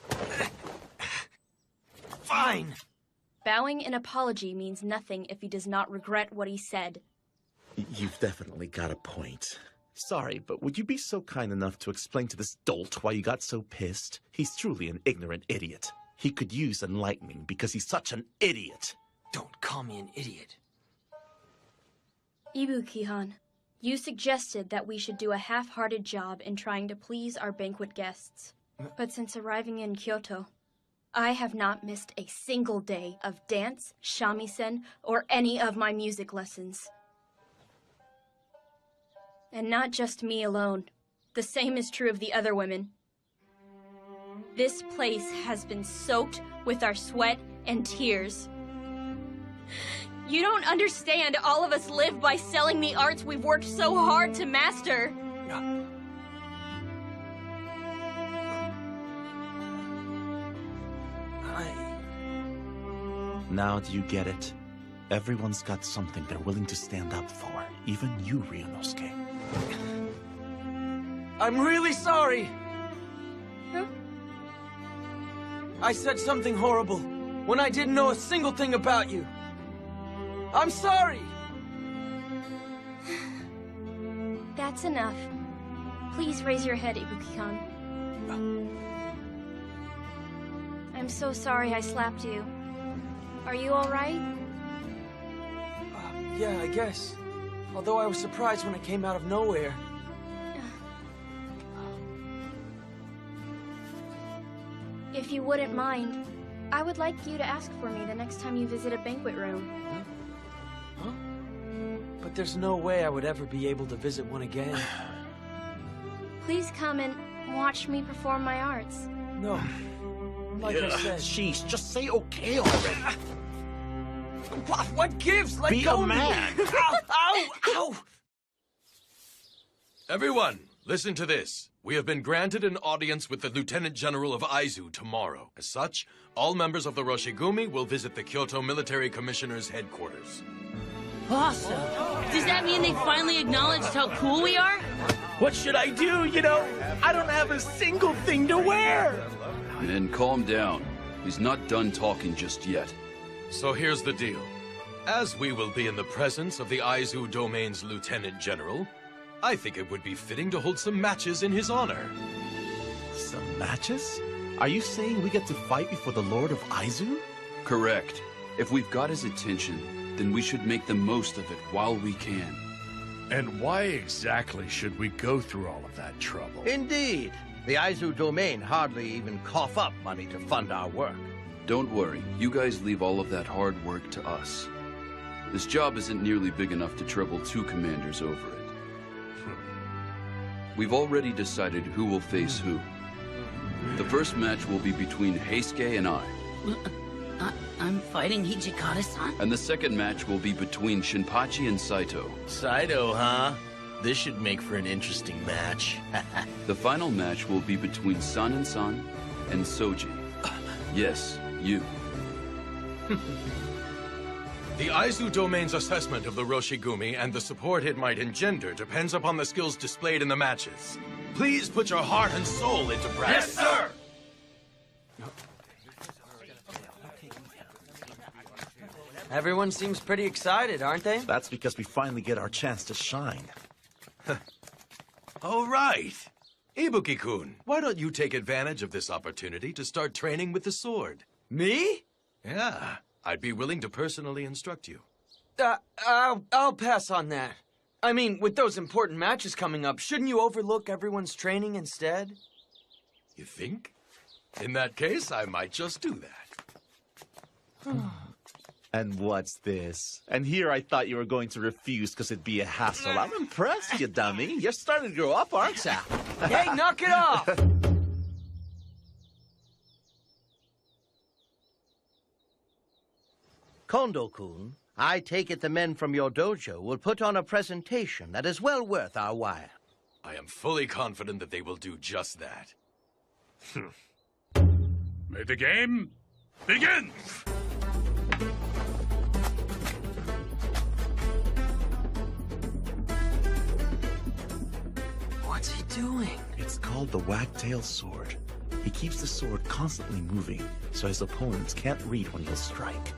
Fine! Bowing an apology means nothing if he does not regret what he said. You've definitely got a point. Sorry, but would you be so kind enough to explain to this dolt why you got so pissed? He's truly an ignorant idiot. He could use enlightening because he's such an idiot. Don't call me an idiot. Ibuki-han, you suggested that we should do a half-hearted job in trying to please our banquet guests. But since arriving in Kyoto, I have not missed a single day of dance, shamisen, or any of my music lessons. And not just me alone. The same is true of the other women. This place has been soaked with our sweat and tears. You don't understand. All of us live by selling the arts we've worked so hard to master. Now do you get it? Everyone's got something they're willing to stand up for. Even you, Ryunosuke. I'm really sorry! Huh? I said something horrible when I didn't know a single thing about you. I'm sorry! That's enough. Please raise your head, Ibuki-kan. I'm so sorry I slapped you. Are you alright? Yeah, I guess. Although I was surprised when it came out of nowhere. If you wouldn't mind, I would like you to ask for me the next time you visit a banquet room. Huh? But there's no way I would ever be able to visit one again. Please come and watch me perform my arts. No. Like I said... Jeez, just say okay already. What gives? Let Be go a man. Of me. Ow! Ow! Ow! Everyone, listen to this. We have been granted an audience with the Lieutenant General of Aizu tomorrow. As such, all members of the Roshigumi will visit the Kyoto Military Commissioner's headquarters. Awesome. Does that mean they finally acknowledged how cool we are? What should I do? You know, I don't have a single thing to wear. Men, calm down. He's not done talking just yet. So here's the deal. As we will be in the presence of the Aizu Domain's Lieutenant General, I think it would be fitting to hold some matches in his honor. Some matches? Are you saying we get to fight before the Lord of Aizu? Correct. If we've got his attention, then we should make the most of it while we can. And why exactly should we go through all of that trouble? Indeed. The Aizu Domain hardly even cough up money to fund our work. Don't worry. You guys leave all of that hard work to us. This job isn't nearly big enough to trouble 2 commanders over it. We've already decided who will face who. The first match will be between Heisuke and I. I'm fighting Hijikata-san? And the second match will be between Shinpachi and Saito. Saito, huh? This should make for an interesting match. The final match will be between San and Soji. Yes, you. The Aizu Domain's assessment of the Roshigumi and the support it might engender depends upon the skills displayed in the matches. Please put your heart and soul into practice. Yes, sir! Everyone seems pretty excited, aren't they? That's because we finally get our chance to shine. All right. Ibuki-kun, why don't you take advantage of this opportunity to start training with the sword? Me? Yeah, I'd be willing to personally instruct you. I'll pass on that. I mean, with those important matches coming up, shouldn't you overlook everyone's training instead? You think? In that case, I might just do that. And what's this? And here I thought you were going to refuse because it'd be a hassle. I'm impressed, you dummy. You're starting to grow up, aren't you? Hey, knock it off! Kondo-kun, I take it the men from your dojo will put on a presentation that is well worth our while. I am fully confident that they will do just that. May the game begin! What's he doing? It's called the wagtail sword. He keeps the sword constantly moving, so his opponents can't read when he'll strike.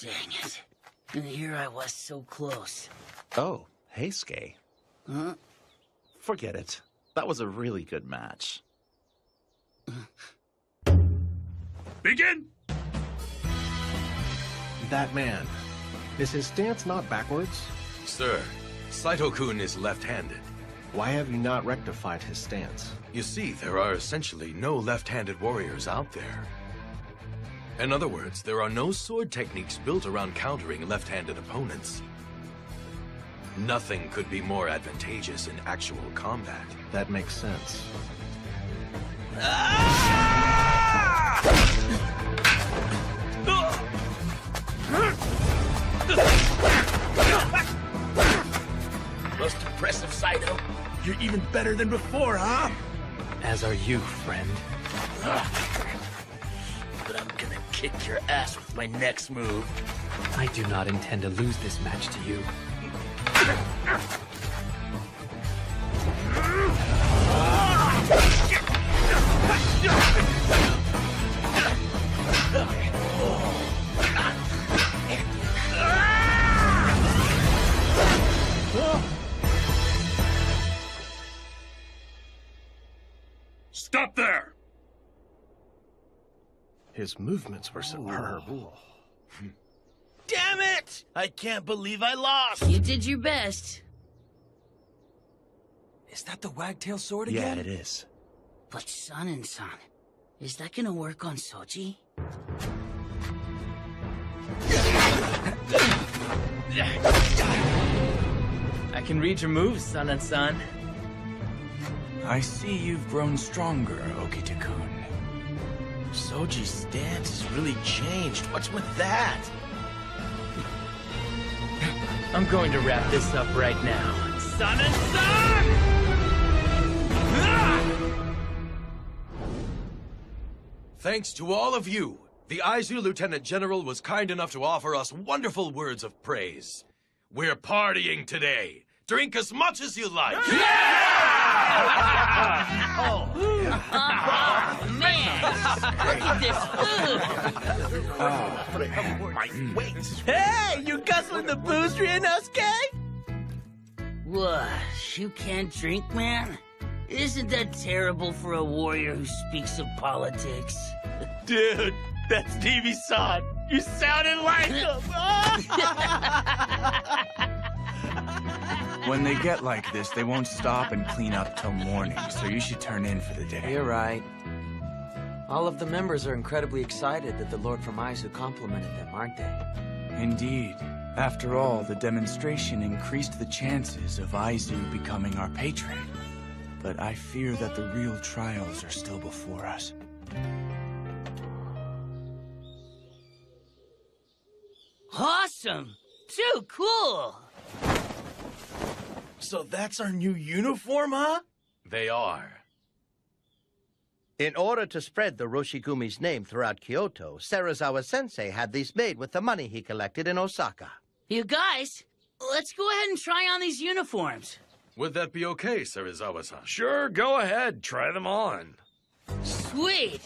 Dang it. And here I was so close. Oh, hey, Skay. Huh? Forget it. That was a really good match. Begin! That man. Is his stance not backwards? Sir, Saito-kun is left-handed. Why have you not rectified his stance? You see, there are essentially no left-handed warriors out there. In other words, there are no sword techniques built around countering left-handed opponents. Nothing could be more advantageous in actual combat. That makes sense. Most impressive, Saito. You're even better than before, huh? As are you, friend. But I'm gonna kick your ass with my next move. I do not intend to lose this match to you. Stop there! His movements were superb. Damn it! I can't believe I lost! You did your best. Is that the wagtail sword Yeah, again? it is. But Sanin-san, is that gonna work on Soji? I can read your moves, Sanin-san. I see you've grown stronger, Okita-kun. Soji's stance has really changed. What's with that? I'm going to wrap this up right now. Sanin-san! Thanks to all of you, the Aizu Lieutenant General was kind enough to offer us wonderful words of praise. We're partying today. Drink as much as you like. Oh, man! Look at this food! Hey, you guzzling the booze, Ryunosuke? What? You can't drink, man? Isn't that terrible for a warrior who speaks of politics? Dude, that's TV-san. You sounded like him. When they get like this, they won't stop and clean up till morning, so you should turn in for the day. You're right. All of the members are incredibly excited that the Lord from Aizu complimented them, aren't they? Indeed. After all, the demonstration increased the chances of Aizu becoming our patron. But I fear that the real trials are still before us. Awesome! Too cool! So that's our new uniform, huh? They are. In order to spread the Roshigumi's name throughout Kyoto, Serizawa-sensei had these made with the money he collected in Osaka. You guys, let's go ahead and try on these uniforms. Would that be okay, Serizawa-san? Sure, go ahead. Try them on. Sweet!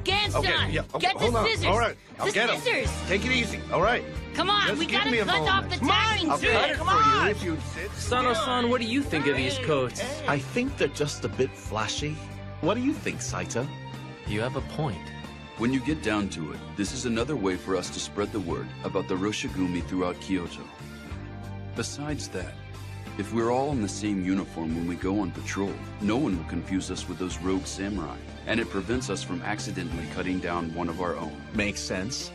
Ganstein, Okay, yeah, okay, get the hold on. scissors! All right, I'll the get 'em. scissors! Take it easy. All right. Come on, Just we give gotta me a cut off the moment. tacking I'll to cut it! it Come for on! you if you sit. Sano-san, what do you think of these coats? I think they're just a bit flashy. What do you think, Saito? You have a point. When you get down to it, this is another way for us to spread the word about the Roshigumi throughout Kyoto. Besides that, if we're all in the same uniform when we go on patrol, no one will confuse us with those rogue samurai, and it prevents us from accidentally cutting down one of our own. Makes sense.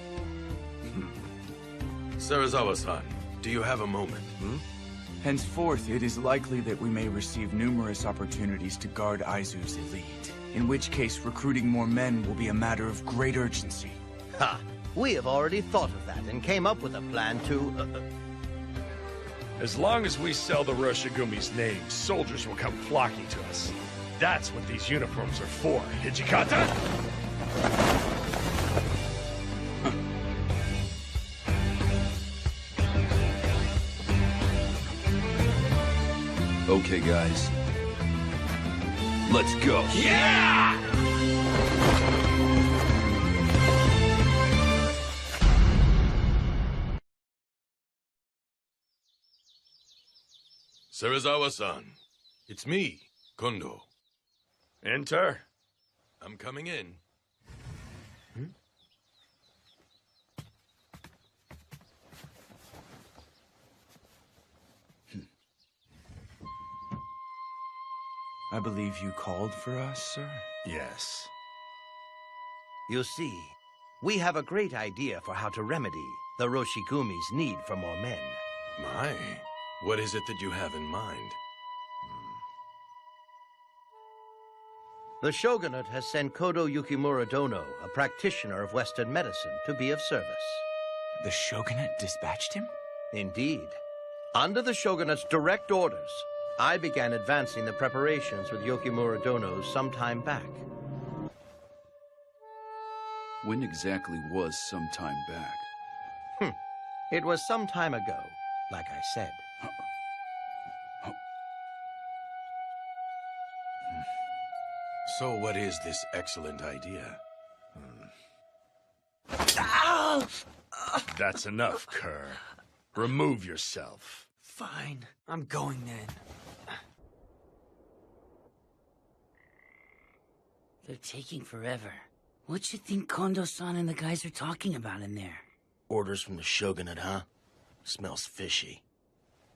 Serizawa-san, do you have a moment? Henceforth, it is likely that we may receive numerous opportunities to guard Aizu's elite, in which case recruiting more men will be a matter of great urgency. Ha! We have already thought of that and came up with a plan to... As long as we sell the Roshigumi's name, soldiers will come flocking to us. That's what these uniforms are for, Hijikata! Okay, guys. Let's go. Yeah! Serizawa-san, it's me, Kondo. Enter. I'm coming in. I believe you called for us, sir? Yes. You see, we have a great idea for how to remedy the Roshigumi's need for more men. My, what is it that you have in mind? The Shogunate has sent Kodo Yukimura Dono, a practitioner of Western medicine, to be of service. The Shogunate dispatched him? Indeed. Under the Shogunate's direct orders, I began advancing the preparations with Yukimura Dono some time back. When exactly was some time back? It was some time ago, like I said. So what is this excellent idea? That's enough, Kerr. Remove yourself. Fine, I'm going then. They're taking forever. What you think Kondo-san and the guys are talking about in there? Orders from the Shogunate, huh? Smells fishy.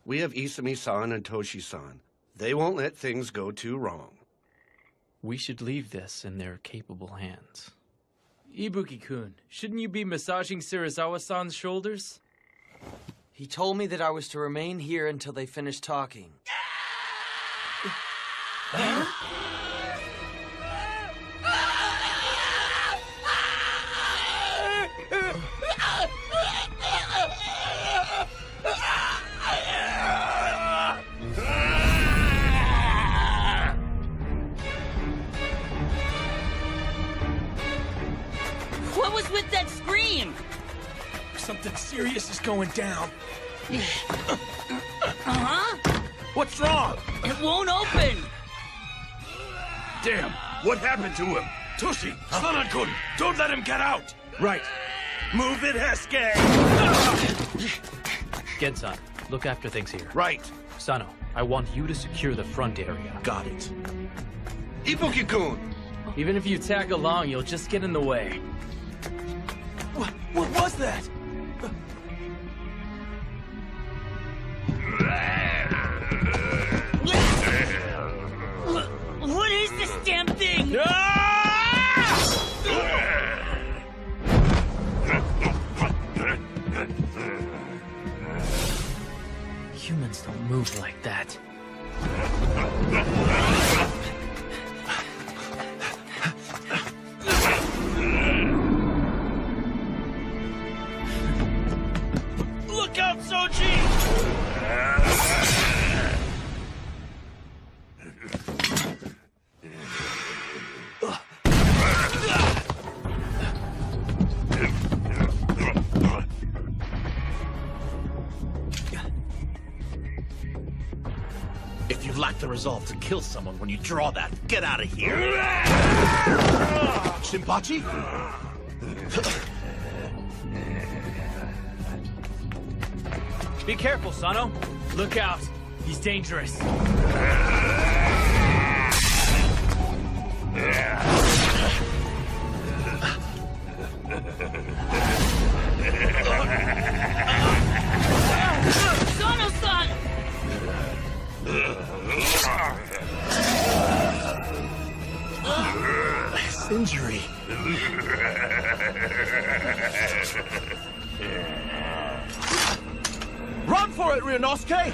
We have Isami-san and Toshi-san. They won't let things go too wrong. We should leave this in their capable hands. Ibuki-kun, shouldn't you be massaging Serizawa-san's shoulders? He told me that I was to remain here until they finish talking. What was with that scream? Something serious is going down. Uh-huh. What's wrong? It won't open. Damn, what happened to him? Toshi, Sanan-kun, don't let him get out! Right. Move it, Hesuke! Gensan, look after things here. Right. Sano, I want you to secure the front area. Got it. Ibuki-kun! Even if you tag along, you'll just get in the way. What was that? What is this damn thing? resolve to kill someone when you draw that. Get out of here! Shinpachi? Be careful, Sano. Look out. He's dangerous. Sano-san! This injury. Run for it, Ryunosuke!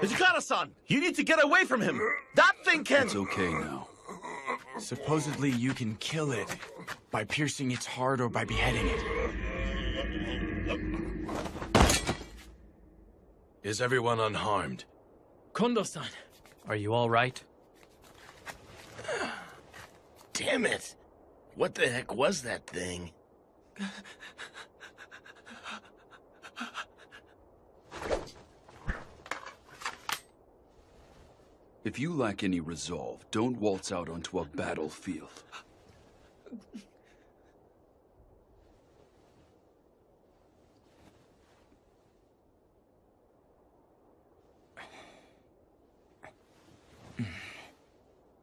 Hijikata-san, you need to get away from him. That thing can... It's okay now. Supposedly you can kill it by piercing its heart or by beheading it. Is everyone unharmed? Kondo-san. Are you all right? Damn it! What the heck was that thing? If you lack any resolve, don't waltz out onto a battlefield.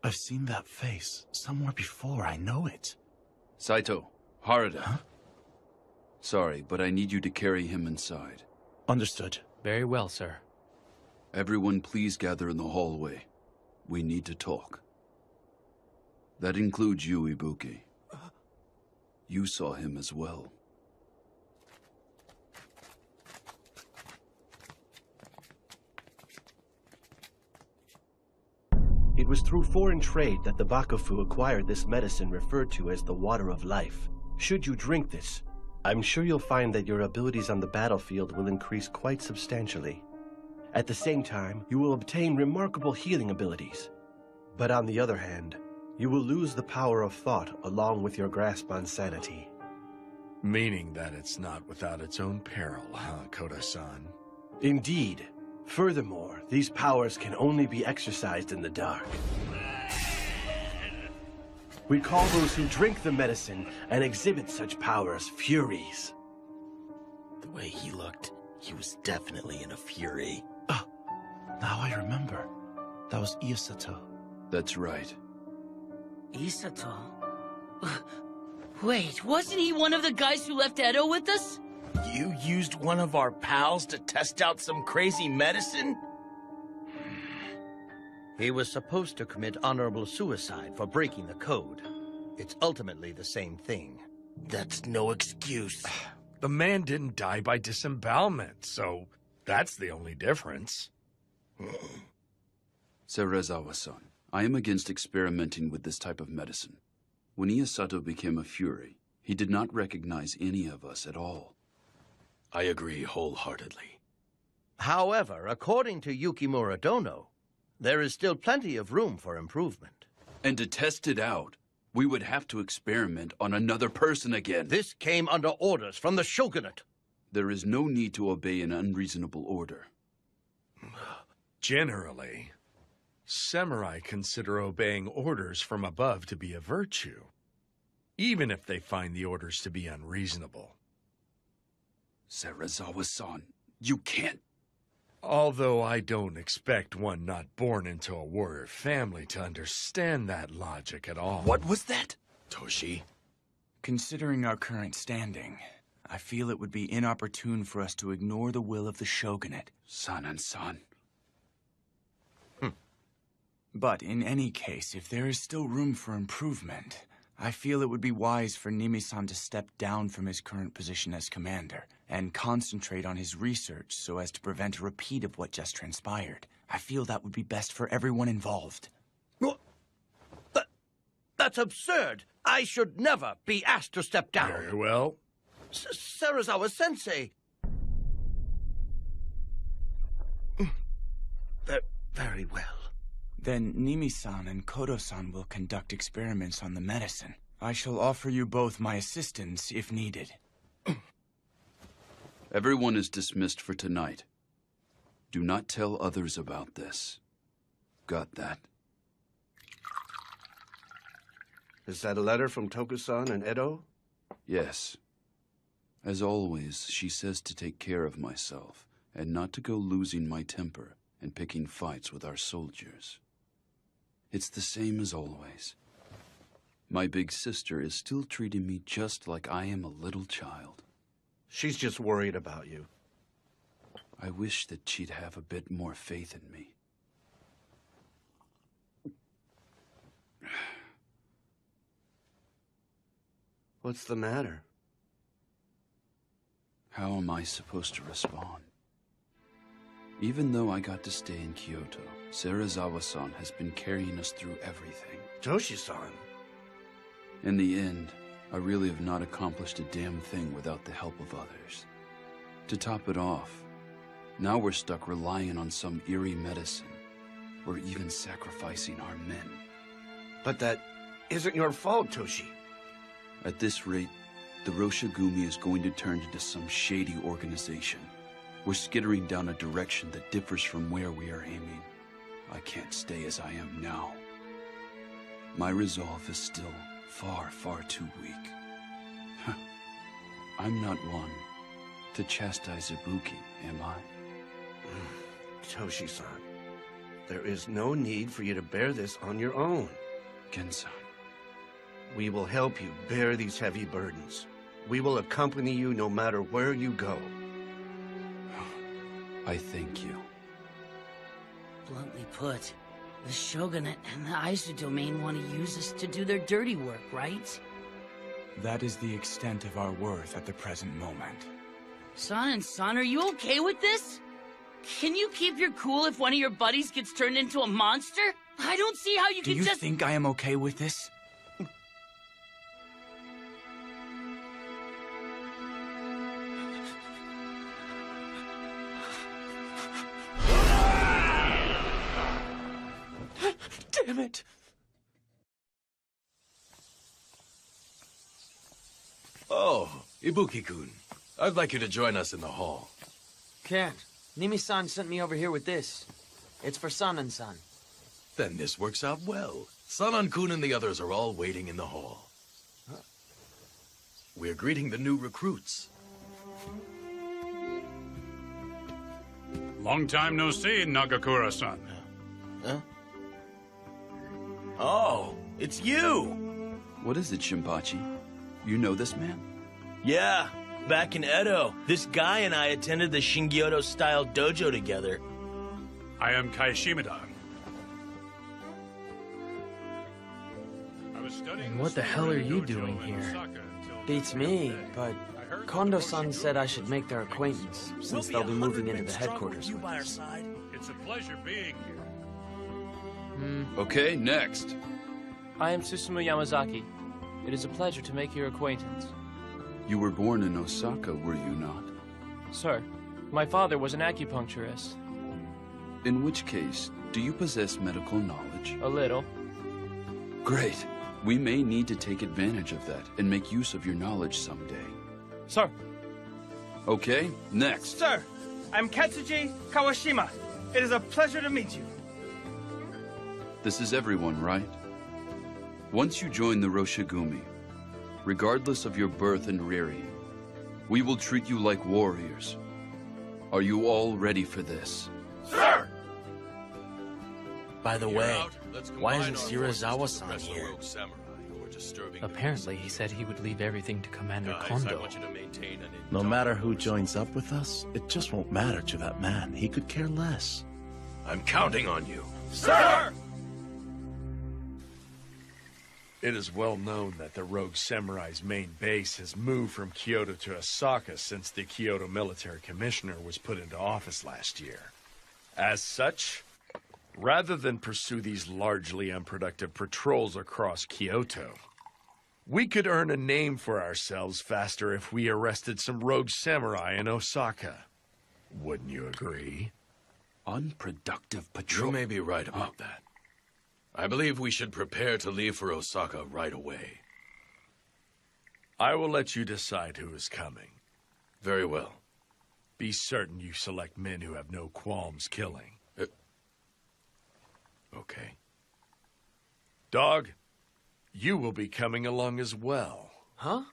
I've seen that face somewhere before. I know it. Saito, Harada. Huh? Sorry, but I need you to carry him inside. Understood. Very well, sir. Everyone please gather in the hallway. We need to talk. That includes you, Ibuki. You saw him as well. It was through foreign trade that the Bakufu acquired this medicine referred to as the Water of Life. Should you drink this, I'm sure you'll find that your abilities on the battlefield will increase quite substantially. At the same time, you will obtain remarkable healing abilities. But on the other hand, you will lose the power of thought along with your grasp on sanity. Meaning that it's not without its own peril, huh, Koda-san? Indeed. Furthermore, these powers can only be exercised in the dark. We call those who drink the medicine and exhibit such powers Furies. The way he looked, he was definitely in a fury. Now I remember. That was Isato. That's right. Isato? Wait, wasn't he one of the guys who left Edo with us? You used one of our pals to test out some crazy medicine? He was supposed to commit honorable suicide for breaking the code. It's ultimately the same thing. That's no excuse. The man didn't die by disembowelment, so that's the only difference. Serizawa-san, I am against experimenting with this type of medicine. When Isato became a Fury, he did not recognize any of us at all. I agree wholeheartedly. However, according to Yukimura Dono, there is still plenty of room for improvement. And to test it out, we would have to experiment on another person again. This came under orders from the Shogunate. There is no need to obey an unreasonable order. Generally, samurai consider obeying orders from above to be a virtue, even if they find the orders to be unreasonable. Serizawa-san, you can't... Although I don't expect one not born into a warrior family to understand that logic at all. What was that? Toshi? Considering our current standing, I feel it would be inopportune for us to ignore the will of the Shogunate. Sanan-san. But in any case, if there is still room for improvement, I feel it would be wise for Nimi-san to step down from his current position as commander and concentrate on his research so as to prevent a repeat of what just transpired. I feel that would be best for everyone involved. That's absurd! I should never be asked to step down! Very well. Serizawa-sensei! Very well. Then Nimi-san and Kodo-san will conduct experiments on the medicine. I shall offer you both my assistance if needed. Everyone is dismissed for tonight. Do not tell others about this. Got that? Is that a letter from Toku-san and Edo? Yes. As always, she says to take care of myself and not to go losing my temper and picking fights with our soldiers. It's the same as always. My big sister is still treating me just like I am a little child. She's just worried about you. I wish that she'd have a bit more faith in me. What's the matter? How am I supposed to respond? Even though I got to stay in Kyoto, Serizawa-san has been carrying us through everything. Toshi-san. In the end, I really have not accomplished a damn thing without the help of others. To top it off, now we're stuck relying on some eerie medicine. We're even sacrificing our men. But that isn't your fault, Toshi. At this rate, the Roshigumi is going to turn into some shady organization. We're skittering down a direction that differs from where we are aiming. I can't stay as I am now. My resolve is still far, far too weak. I'm not one to chastise Ibuki, am I? Toshi-san, there is no need for you to bear this on your own. Gen-san. We will help you bear these heavy burdens. We will accompany you no matter where you go. I thank you. Bluntly put, the Shogunate and the Aizu domain want to use us to do their dirty work, right? That is the extent of our worth at the present moment. San and San, are you okay with this? Can you keep your cool if one of your buddies gets turned into a monster? I don't see how you Do can you just— think I am okay with this? Damn it! Oh, Ibuki-kun. I'd like you to join us in the hall. Can't. Nimi-san sent me over here with this. It's for Sanan-san. Then this works out well. Sanan-kun and the others are all waiting in the hall. We're greeting the new recruits. Long time no see, Nagakura-san. Huh? Oh, it's you! What is it, Shinpachi? You know this man? Yeah, back in Edo, this guy and I attended the Shingyodo-style dojo together. I am Kai Shimada. And what the hell are you doing here? Beats me, but Kondo-san said I should make their acquaintance, since they'll be moving into the headquarters with us. It's a pleasure being here. Okay, next. I am Susumu Yamazaki. It is a pleasure to make your acquaintance. You were born in Osaka, were you not? Sir, my father was an acupuncturist. In which case, do you possess medical knowledge? A little. Great. We may need to take advantage of that and make use of your knowledge someday. Sir. Okay, next. Sir, I'm Katsuji Kawashima. It is a pleasure to meet you. This is everyone, right? Once you join the Roshigumi, regardless of your birth and rearing, we will treat you like warriors. Are you all ready for this? Sir! By the way, why isn't Serizawa-san here? Apparently, he said he would leave everything to Commander Kondo. No matter who joins up with us, it just won't matter to that man. He could care less. I'm counting on you. Sir! It is well known that the Rogue Samurai's main base has moved from Kyoto to Osaka since the Kyoto Military Commissioner was put into office last year. As such, rather than pursue these largely unproductive patrols across Kyoto, we could earn a name for ourselves faster if we arrested some rogue samurai in Osaka. Wouldn't you agree? Unproductive patrol? You may be right about that. I believe we should prepare to leave for Osaka right away. I will let you decide who is coming. Very well. Be certain you select men who have no qualms killing. Okay. Dog, you will be coming along as well. Huh?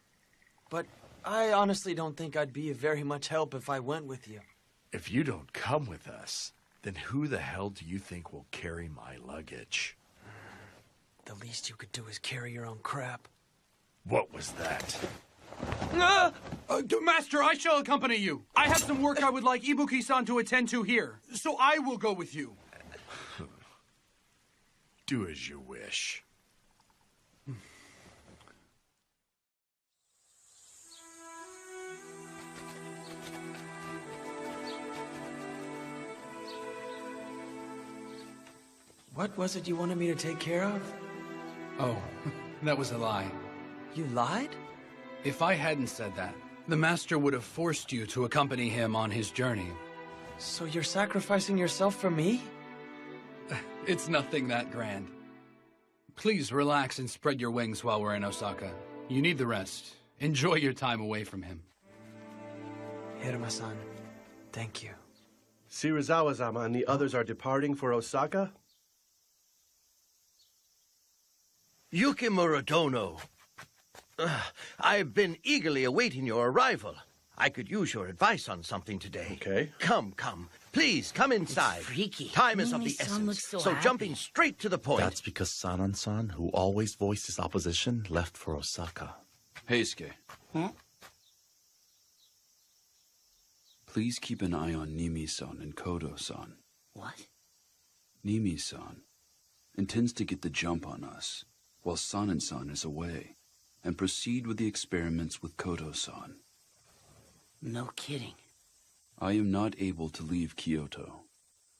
But I honestly don't think I'd be of very much help if I went with you. If you don't come with us, then who the hell do you think will carry my luggage? The least you could do is carry your own crap. What was that? Master, I shall accompany you. I have some work I would like Ibuki-san to attend to here, so I will go with you. Do as you wish. What was it you wanted me to take care of? Oh, that was a lie. You lied? If I hadn't said that, the Master would have forced you to accompany him on his journey. So you're sacrificing yourself for me? It's nothing that grand. Please relax and spread your wings while we're in Osaka. You need the rest. Enjoy your time away from him. Hiruma-san, thank you. Shirazawa-sama and the others are departing for Osaka? Yukimura Dono. I've been eagerly awaiting your arrival. I could use your advice on something today. Okay. Come. Please, come inside. It's freaky. Time is of the Mimi-san essence. looks so happy. Jumping straight to the point. That's because Sanan-san, who always voiced his opposition, left for Osaka. Heisuke. Huh? Please keep an eye on Nimi-san and Kodo-san. What? Nimi-san intends to get the jump on us while Sanan-san is away and proceed with the experiments with Kodo-san. No kidding. I am not able to leave Kyoto,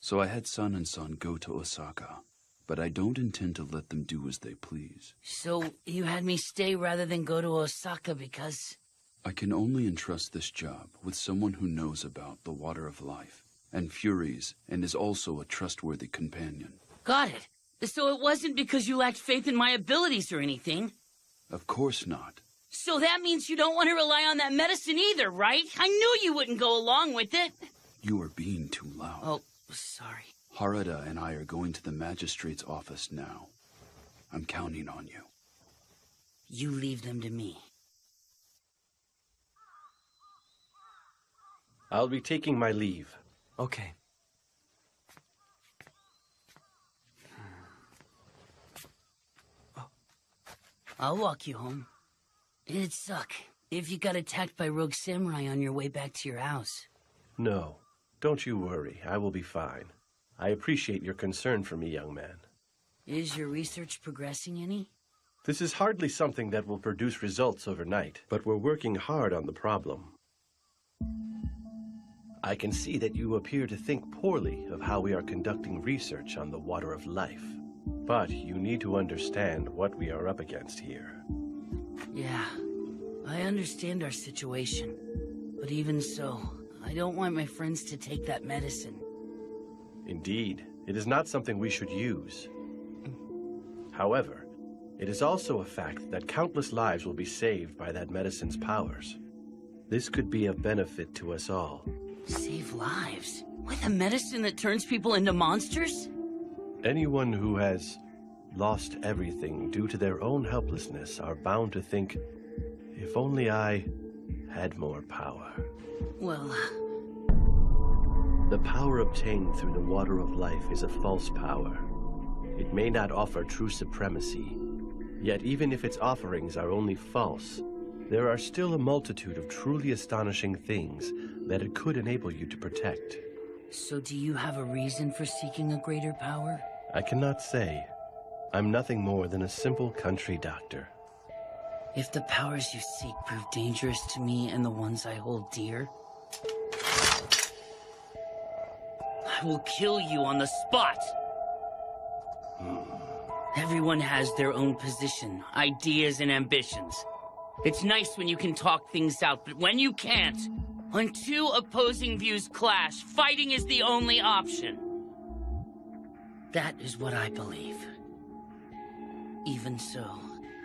so I had Sanan-san go to Osaka, but I don't intend to let them do as they please. So you had me stay rather than go to Osaka because... I can only entrust this job with someone who knows about the Water of Life and Furies and is also a trustworthy companion. Got it. So it wasn't because you lacked faith in my abilities or anything? Of course not. So that means you don't want to rely on that medicine either, right? I knew you wouldn't go along with it. You are being too loud. Oh, sorry. Harada and I are going to the magistrate's office now. I'm counting on you. You leave them to me. I'll be taking my leave. Okay. I'll walk you home. It'd suck if you got attacked by rogue samurai on your way back to your house. No, don't you worry. I will be fine. I appreciate your concern for me, young man. Is your research progressing any? This is hardly something that will produce results overnight, but we're working hard on the problem. I can see that you appear to think poorly of how we are conducting research on the Water of Life. But you need to understand what we are up against here. Yeah, I understand our situation. But even so, I don't want my friends to take that medicine. Indeed, it is not something we should use. However, it is also a fact that countless lives will be saved by that medicine's powers. This could be of benefit to us all. Save lives? With a medicine that turns people into monsters? Anyone who has lost everything due to their own helplessness are bound to think, if only I had more power. Well... The power obtained through the Water of Life is a false power. It may not offer true supremacy, yet even if its offerings are only false, there are still a multitude of truly astonishing things that it could enable you to protect. So do you have a reason for seeking a greater power? I cannot say. I'm nothing more than a simple country doctor. If the powers you seek prove dangerous to me and the ones I hold dear, I will kill you on the spot! Everyone has their own position, ideas, and ambitions. It's nice when you can talk things out, but when you can't, when two opposing views clash, fighting is the only option. That is what I believe. Even so,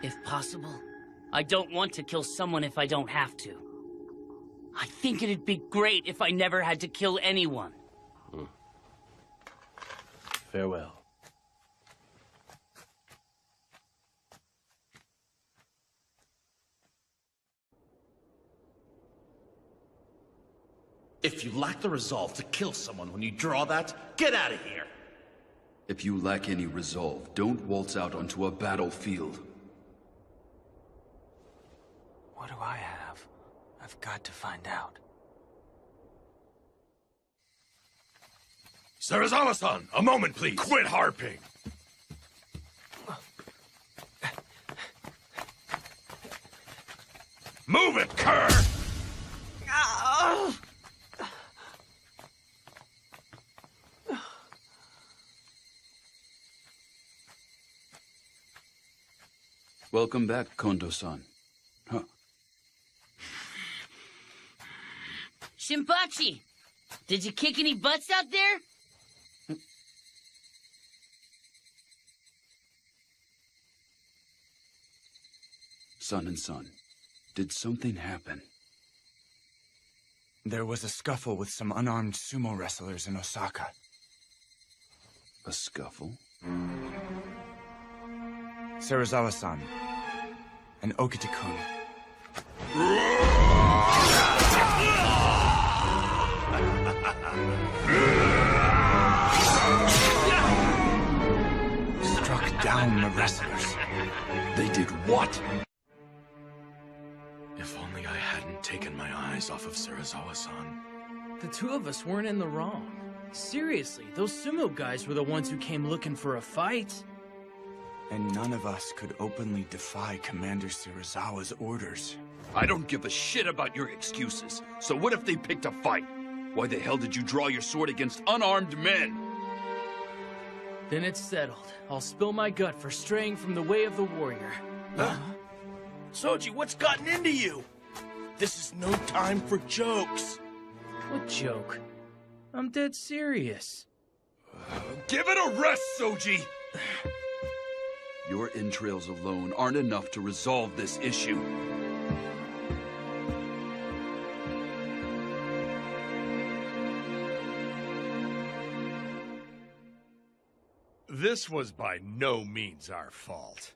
if possible, I don't want to kill someone if I don't have to. I think it'd be great if I never had to kill anyone. Farewell. If you lack the resolve to kill someone when you draw that, get out of here! If you lack any resolve, don't waltz out onto a battlefield. What do I have? I've got to find out. Serizawa-san, a moment, please. Quit harping. Move it, cur! Welcome back, Kondo-san. Huh. Shinpachi! Did you kick any butts out there? Son and son, did something happen? There was a scuffle with some unarmed sumo wrestlers in Osaka. A scuffle? Serizawa-san and Okita-kun. Struck down the wrestlers. They did what? If only I hadn't taken my eyes off of Serizawa-san. The two of us weren't in the wrong. Seriously, those sumo guys were the ones who came looking for a fight. And none of us could openly defy Commander Serizawa's orders. I don't give a shit about your excuses. So what if they picked a fight? Why the hell did you draw your sword against unarmed men? Then it's settled. I'll spill my gut for straying from the way of the warrior. Huh? Soji, what's gotten into you? This is no time for jokes. What joke? I'm dead serious. Give it a rest, Soji! Your entrails alone aren't enough to resolve this issue. This was by no means our fault.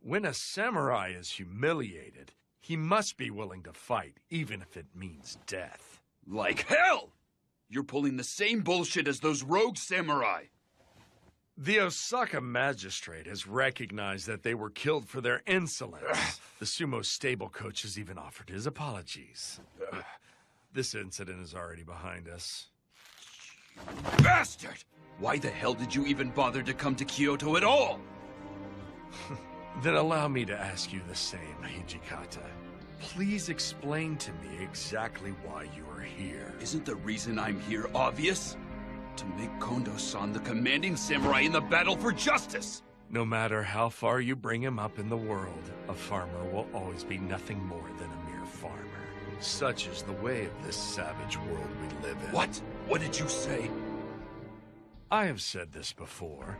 When a samurai is humiliated, he must be willing to fight, even if it means death. Like hell! You're pulling the same bullshit as those rogue samurai. The Osaka magistrate has recognized that they were killed for their insolence. The sumo stable coach has even offered his apologies. This incident is already behind us. Bastard! Why the hell did you even bother to come to Kyoto at all? Then allow me to ask you the same, Hijikata. Please explain to me exactly why you are here. Isn't the reason I'm here obvious? To make Kondo-san the commanding samurai in the battle for justice! No matter how far you bring him up in the world, a farmer will always be nothing more than a mere farmer. Such is the way of this savage world we live in. What? What did you say? I have said this before.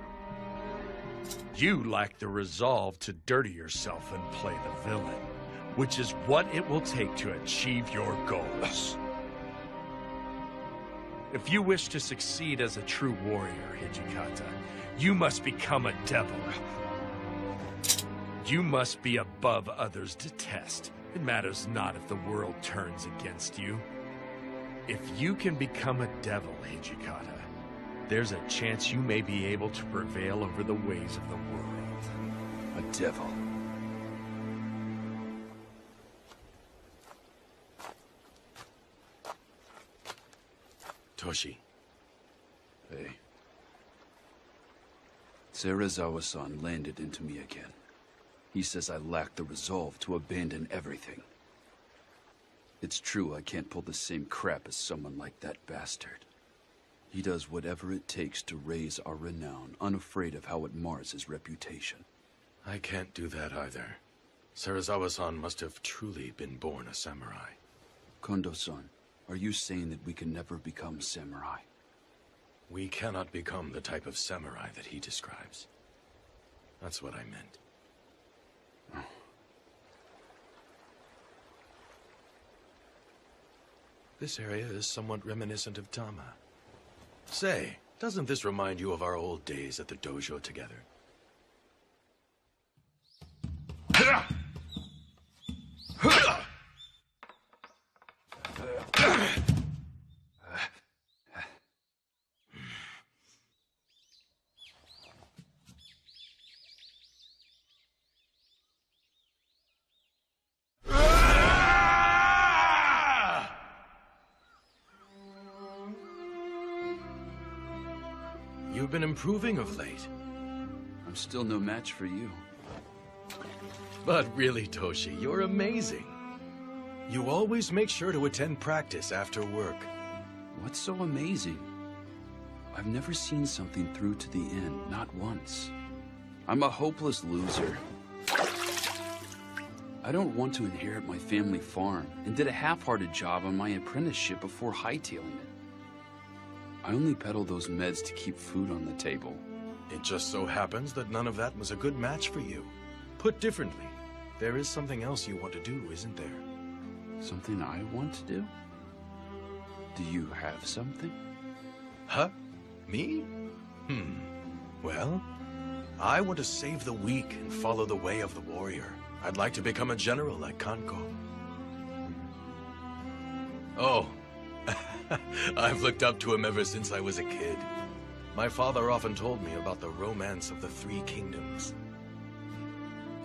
You lack the resolve to dirty yourself and play the villain, which is what it will take to achieve your goals. If you wish to succeed as a true warrior, Hijikata, you must become a devil. You must be above others' detest. It matters not if the world turns against you. If you can become a devil, Hijikata, there's a chance you may be able to prevail over the ways of the world. A devil. Toshi. Hey. Serizawa-san landed into me again. He says I lack the resolve to abandon everything. It's true I can't pull the same crap as someone like that bastard. He does whatever it takes to raise our renown, unafraid of how it mars his reputation. I can't do that either. Serizawa-san must have truly been born a samurai. Kondo-san, are you saying that we can never become samurai? We cannot become the type of samurai that he describes. That's what I meant. This area is somewhat reminiscent of Tama. Say, doesn't this remind you of our old days at the dojo together? You've been improving of late. I'm still no match for you. But really, Toshi, you're amazing. You always make sure to attend practice after work. What's so amazing? I've never seen something through to the end, not once. I'm a hopeless loser. I don't want to inherit my family farm, and did a half-hearted job on my apprenticeship before hightailing it. I only peddle those meds to keep food on the table. It just so happens that none of that was a good match for you. Put differently, there is something else you want to do, isn't there? Something I want to do? Do you have something? Huh? Me? Well, I want to save the weak and follow the way of the warrior. I'd like to become a general like Kanko. Oh, I've looked up to him ever since I was a kid. My father often told me about the romance of the Three Kingdoms.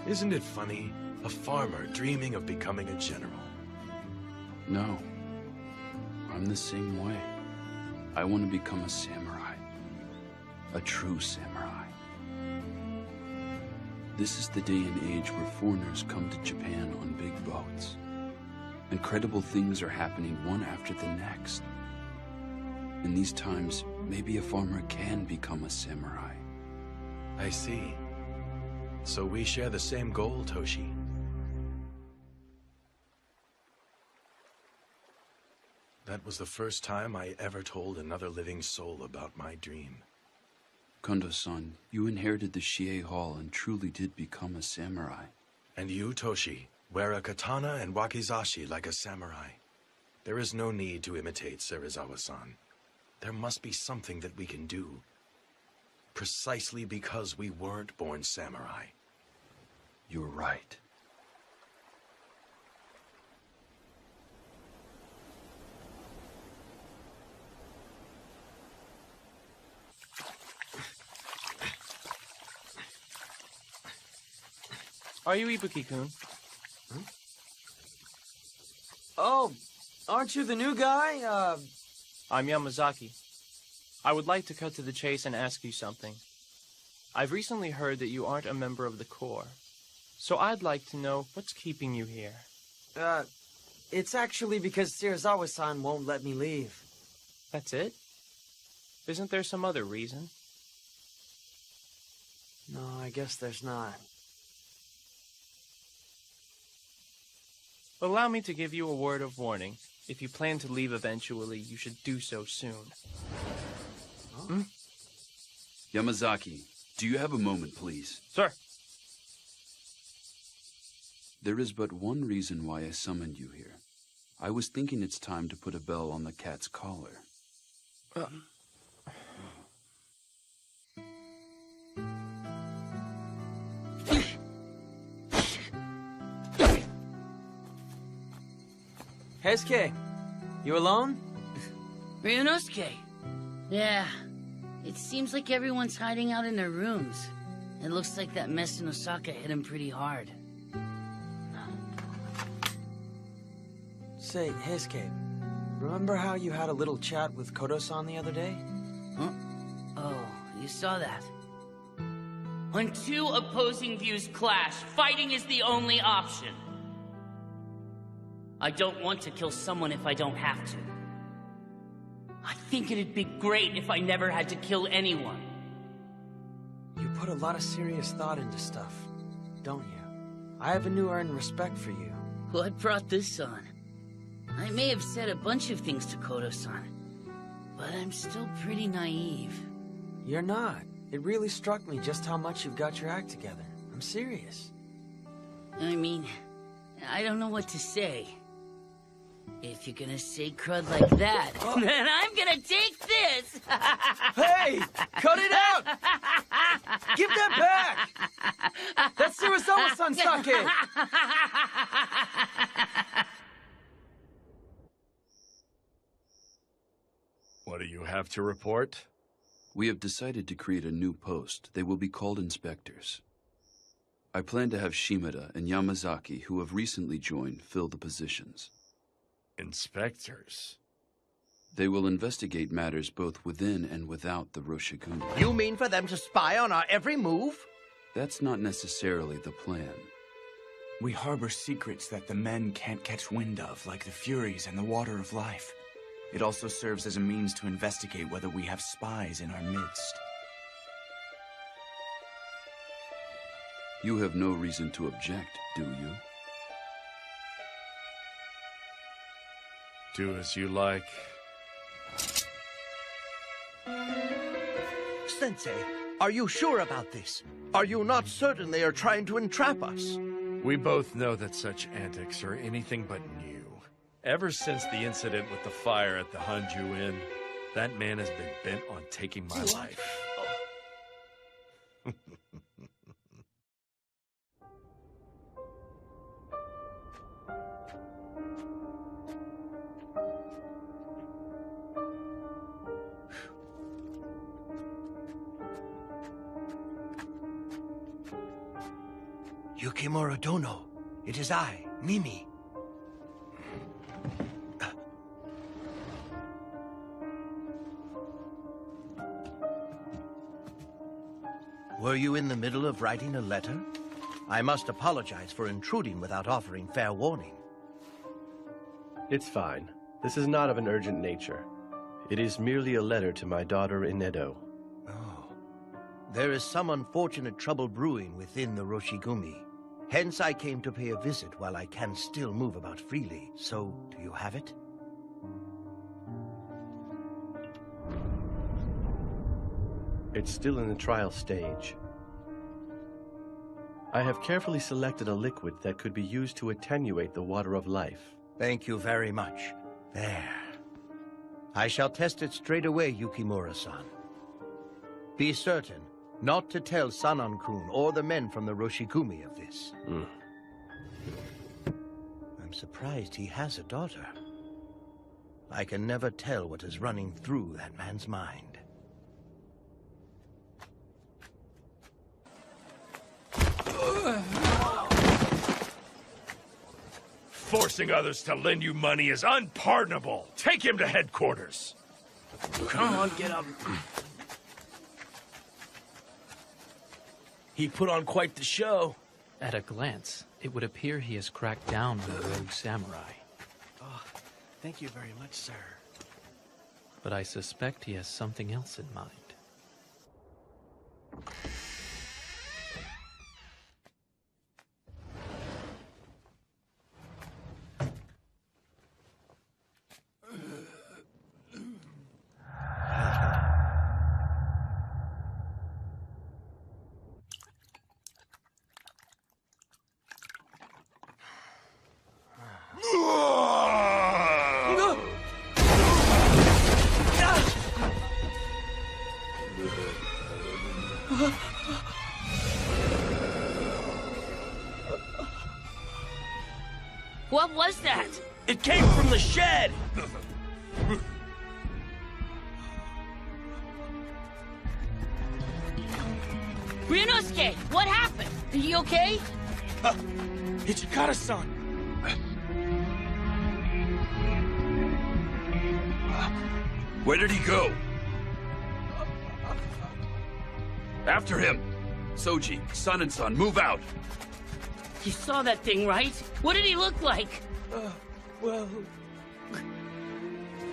Isn't it funny? A farmer dreaming of becoming a general. No. I'm the same way. I want to become a samurai. A true samurai. This is the day and age where foreigners come to Japan on big boats. Incredible things are happening one after the next. In these times, maybe a farmer can become a samurai. I see. So we share the same goal, Toshi. That was the first time I ever told another living soul about my dream. Kondo-san, you inherited the Shie Hall and truly did become a samurai. And you, Toshi, wear a katana and wakizashi like a samurai. There is no need to imitate Serizawa-san. There must be something that we can do. Precisely because we weren't born samurai. You're right. Are you Ibuki-kun? Oh, aren't you the new guy? I'm Yamazaki. I would like to cut to the chase and ask you something. I've recently heard that you aren't a member of the Corps. So I'd like to know what's keeping you here. It's actually because Serizawa-san won't let me leave. That's it? Isn't there some other reason? No, I guess there's not. Allow me to give you a word of warning. If you plan to leave eventually, you should do so soon. Huh? Yamazaki, do you have a moment, please? Sir. There is but one reason why I summoned you here. I was thinking it's time to put a bell on the cat's collar. Heisuke, you alone? Ryunosuke. Yeah. It seems like everyone's hiding out in their rooms. It looks like that mess in Osaka hit him pretty hard. Say, Heisuke, remember how you had a little chat with Kodo-san the other day? Huh? Oh, you saw that. When two opposing views clash, fighting is the only option. I don't want to kill someone if I don't have to. I think it'd be great if I never had to kill anyone. You put a lot of serious thought into stuff, don't you? I have a new earned respect for you. What brought this on? I may have said a bunch of things to Kodo-san, but I'm still pretty naive. You're not. It really struck me just how much you've got your act together. I'm serious. I mean, I don't know what to say. If you're gonna say crud like that, then I'm gonna take this! Hey! Cut it out! Give that back! That's Serizawa-san sake! What do you have to report? We have decided to create a new post. They will be called inspectors. I plan to have Shimada and Yamazaki, who have recently joined, fill the positions. Inspectors? They will investigate matters both within and without the Roshigumi. You mean for them to spy on our every move? That's not necessarily the plan. We harbor secrets that the men can't catch wind of, like the Furies and the Water of Life. It also serves as a means to investigate whether we have spies in our midst. You have no reason to object, do you? Do as you like. Sensei, are you sure about this? Are you not certain they are trying to entrap us? We both know that such antics are anything but new. Ever since the incident with the fire at the Hanju Inn, that man has been bent on taking my life. Yukimura Dono, it is I, Mimi. Were you in the middle of writing a letter? I must apologize for intruding without offering fair warning. It's fine. This is not of an urgent nature. It is merely a letter to my daughter in Edo. Oh. There is some unfortunate trouble brewing within the Roshigumi. Hence I came to pay a visit while I can still move about freely. So, do you have it? It's still in the trial stage. I have carefully selected a liquid that could be used to attenuate the Water of Life. Thank you very much. There. I shall test it straight away, Yukimura-san. Be certain not to tell Sanan-kun or the men from the Roshigumi of this. I'm surprised he has a daughter. I can never tell what is running through that man's mind. Forcing others to lend you money is unpardonable. Take him to headquarters. Come on, get up. He put on quite the show. At a glance, it would appear he has cracked down on the rogue samurai. Oh, thank you very much, sir. But I suspect he has something else in mind. What was that? It came from the shed! Ryunosuke, what happened? Are you okay? Ichikara-san! Where did he go? After him! Soji, Sanan-san, move out! You saw that thing, right? What did he look like? Well...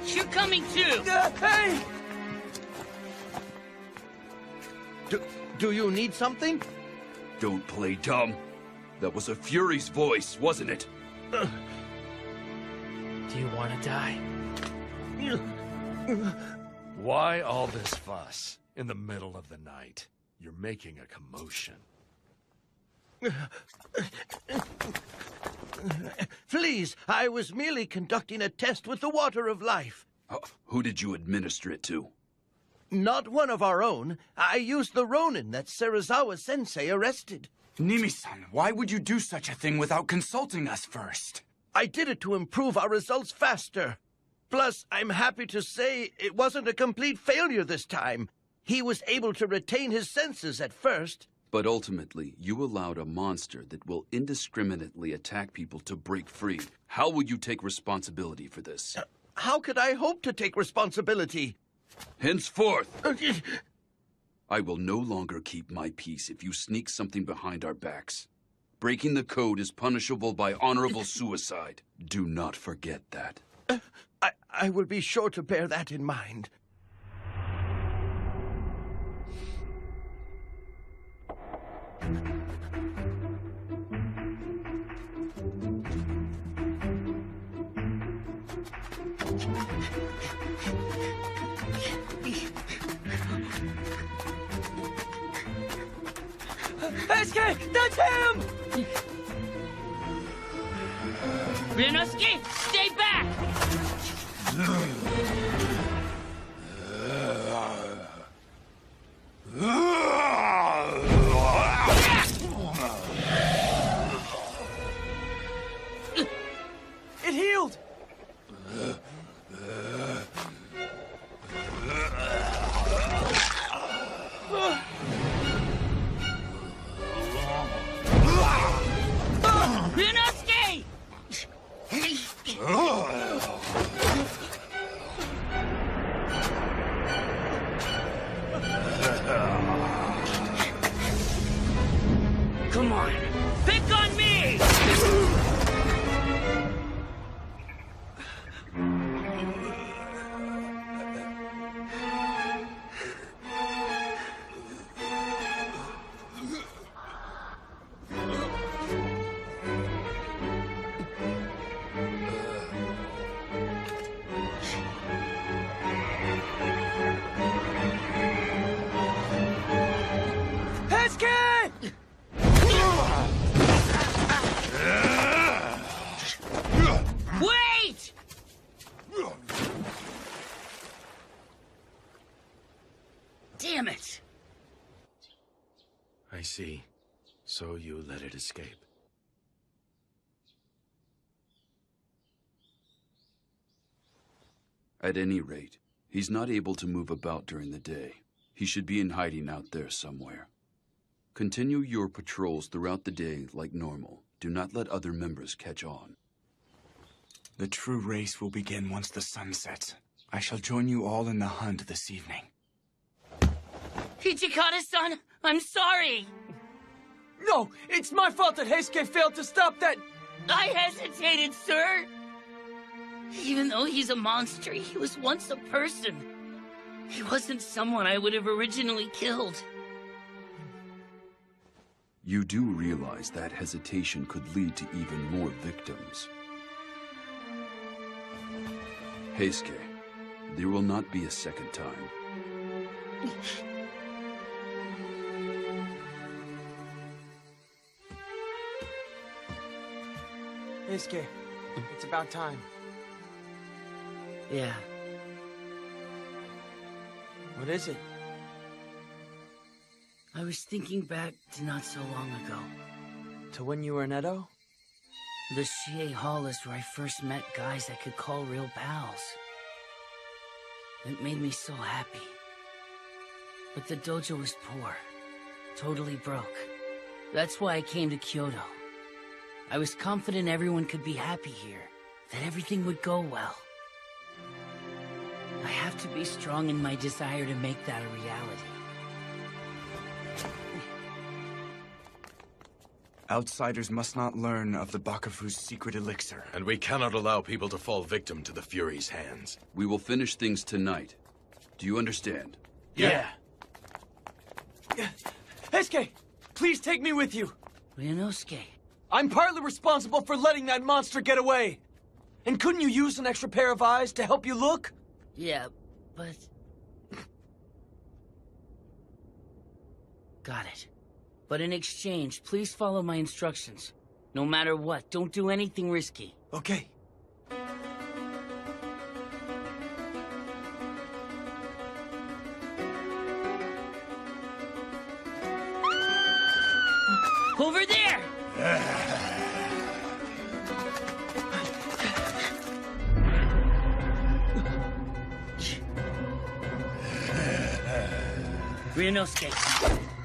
You're coming too! Hey! Do you need something? Don't play dumb. That was a Fury's voice, wasn't it? Do you want to die? Why all this fuss in the middle of the night? You're making a commotion. Please, I was merely conducting a test with the water of life. Who did you administer it to? Not one of our own. I used the Ronin that Serizawa-sensei arrested. Nimi-san, why would you do such a thing without consulting us first? I did it to improve our results faster. Plus, I'm happy to say it wasn't a complete failure this time. He was able to retain his senses at first. But ultimately, you allowed a monster that will indiscriminately attack people to break free. How will you take responsibility for this? How could I hope to take responsibility? Henceforth, I will no longer keep my peace if you sneak something behind our backs. Breaking the code is punishable by honorable suicide. Do not forget that. I will be sure to bear that in mind. SK, that's him! Ryunosuke, stay back! It healed! Ryunosuke! Come on, pick on me! Wait! Damn it! I see. So you let it escape. At any rate, he's not able to move about during the day. He should be in hiding out there somewhere. Continue your patrols throughout the day like normal. Do not let other members catch on. The true race will begin once the sun sets. I shall join you all in the hunt this evening. Hichikata-san, I'm sorry! No, it's my fault that Heisuke failed to stop that... I hesitated, sir! Even though he's a monster, he was once a person. He wasn't someone I would have originally killed. You do realize that hesitation could lead to even more victims. Heisuke, there will not be a second time. Heisuke, it's about time. Yeah. What is it? I was thinking back to not so long ago. To when you were in Edo? The Shie Hall is where I first met guys I could call real pals. It made me so happy. But the dojo was poor. Totally broke. That's why I came to Kyoto. I was confident everyone could be happy here. That everything would go well. I have to be strong in my desire to make that a reality. Outsiders must not learn of the Bakufu's secret elixir. And we cannot allow people to fall victim to the Fury's hands. We will finish things tonight. Do you understand? Yeah. Heisuke, please take me with you. Ryunosuke. I'm partly responsible for letting that monster get away. And couldn't you use an extra pair of eyes to help you look? Yeah, but... Got it. But in exchange, please follow my instructions. No matter what, don't do anything risky. Okay. Over there! Ryunosuke,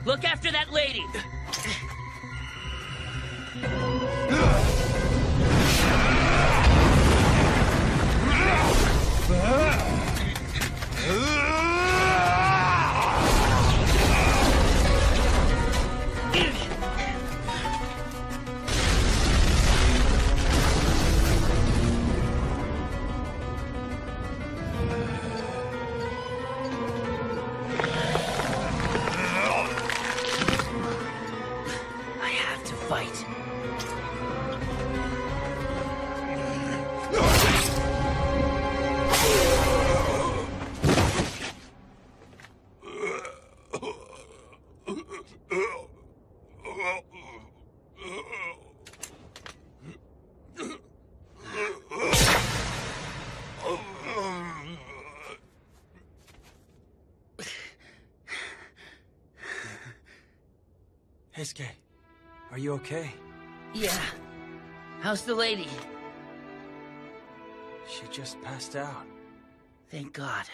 look after that lady! I have to fight. Heisuke, are you okay? Yeah. How's the lady? She just passed out. Thank God.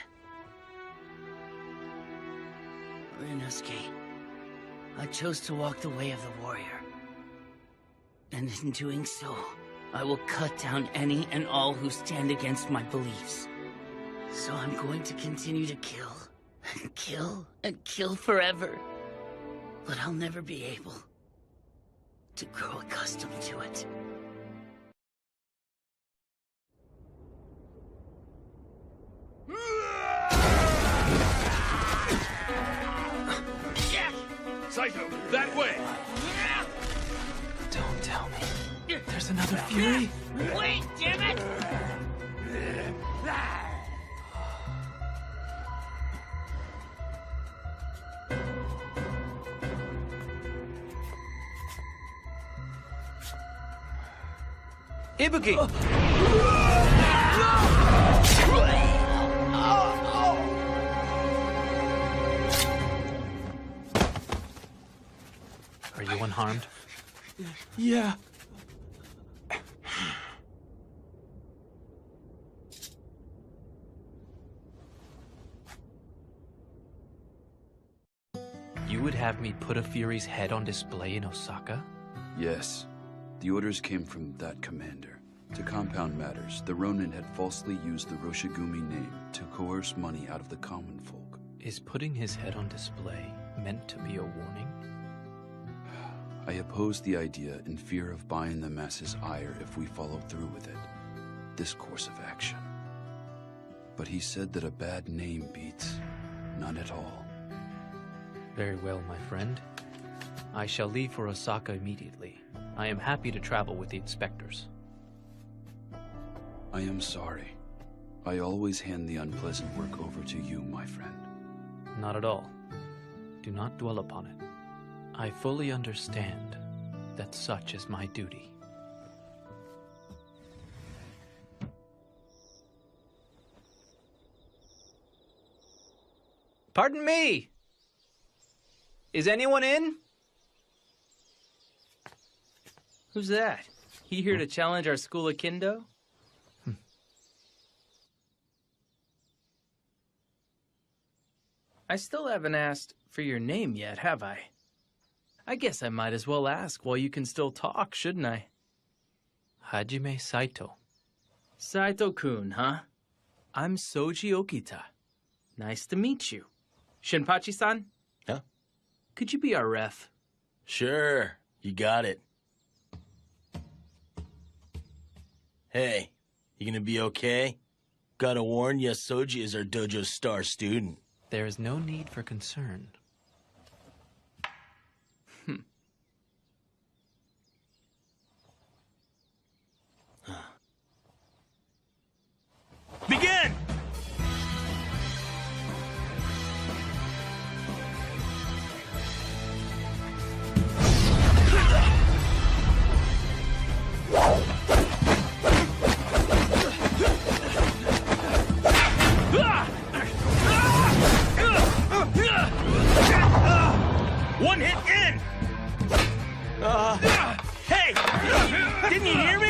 Ryunosuke, I chose to walk the way of the warrior. And in doing so, I will cut down any and all who stand against my beliefs. So I'm going to continue to kill, and kill, and kill forever. But I'll never be able to grow accustomed to it. Saito, that way! Don't tell me. There's another Fury? Wait, damn it! Ibuki! Are you unharmed? Yeah. You would have me put a Fury's head on display in Osaka? Yes. The orders came from that commander. To compound matters, the Ronin had falsely used the Roshigumi name to coerce money out of the common folk. Is putting his head on display meant to be a warning? I opposed the idea in fear of buying the masses' ire if we followed through with it. This course of action. But he said that a bad name beats none at all. Very well, my friend. I shall leave for Osaka immediately. I am happy to travel with the inspectors. I am sorry. I always hand the unpleasant work over to you, my friend. Not at all. Do not dwell upon it. I fully understand that such is my duty. Pardon me! Is anyone in? Who's that? He here to challenge our school of Kendo? I still haven't asked for your name yet, have I? I guess I might as well ask while you can still talk, shouldn't I? Hajime Saito. Saito-kun, huh? I'm Soji Okita. Nice to meet you. Shinpachi-san? Huh? Could you be our ref? Sure, you got it. Hey, you gonna be okay? Gotta warn you, Soji is our dojo's star student. There is no need for concern. Begin! Didn't you hear me?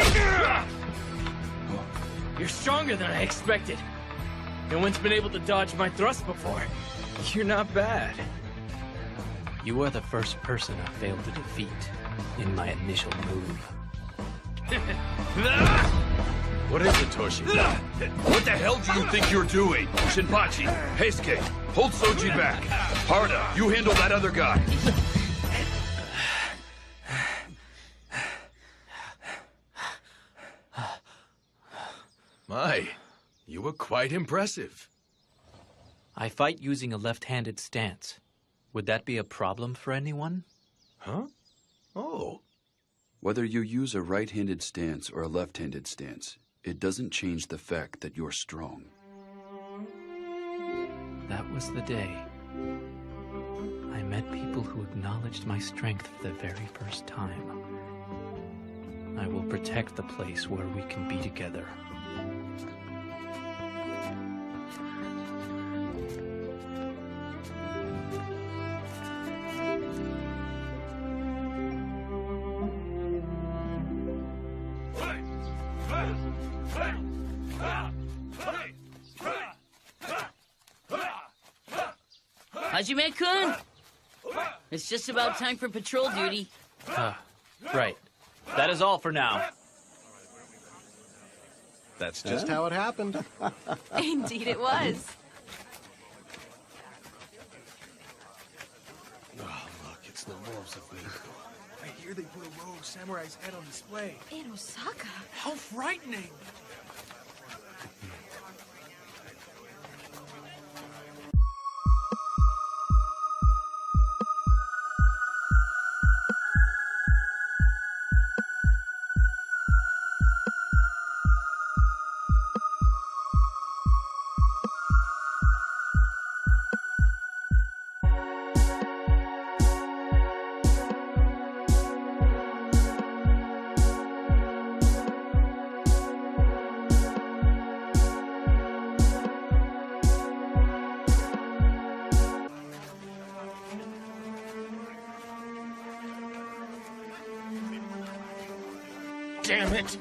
You're stronger than I expected. No one's been able to dodge my thrust before. You're not bad. You are the first person I failed to defeat in my initial move. What is it, Toshi? What the hell do you think you're doing? Shinpachi, Heisuke, hold Soji back. Harda, you handle that other guy. My, you were quite impressive. I fight using a left-handed stance. Would that be a problem for anyone? Huh? Oh. Whether you use a right-handed stance or a left-handed stance, it doesn't change the fact that you're strong. That was the day I met people who acknowledged my strength for the very first time. I will protect the place where we can be together. Hajime-kun! It's just about time for patrol duty. Right. That is all for now. That's just how it happened. Indeed it was. Oh, look, it's the wolves of me. I hear they put a rogue samurai's head on display. In Osaka? How frightening! Damn it!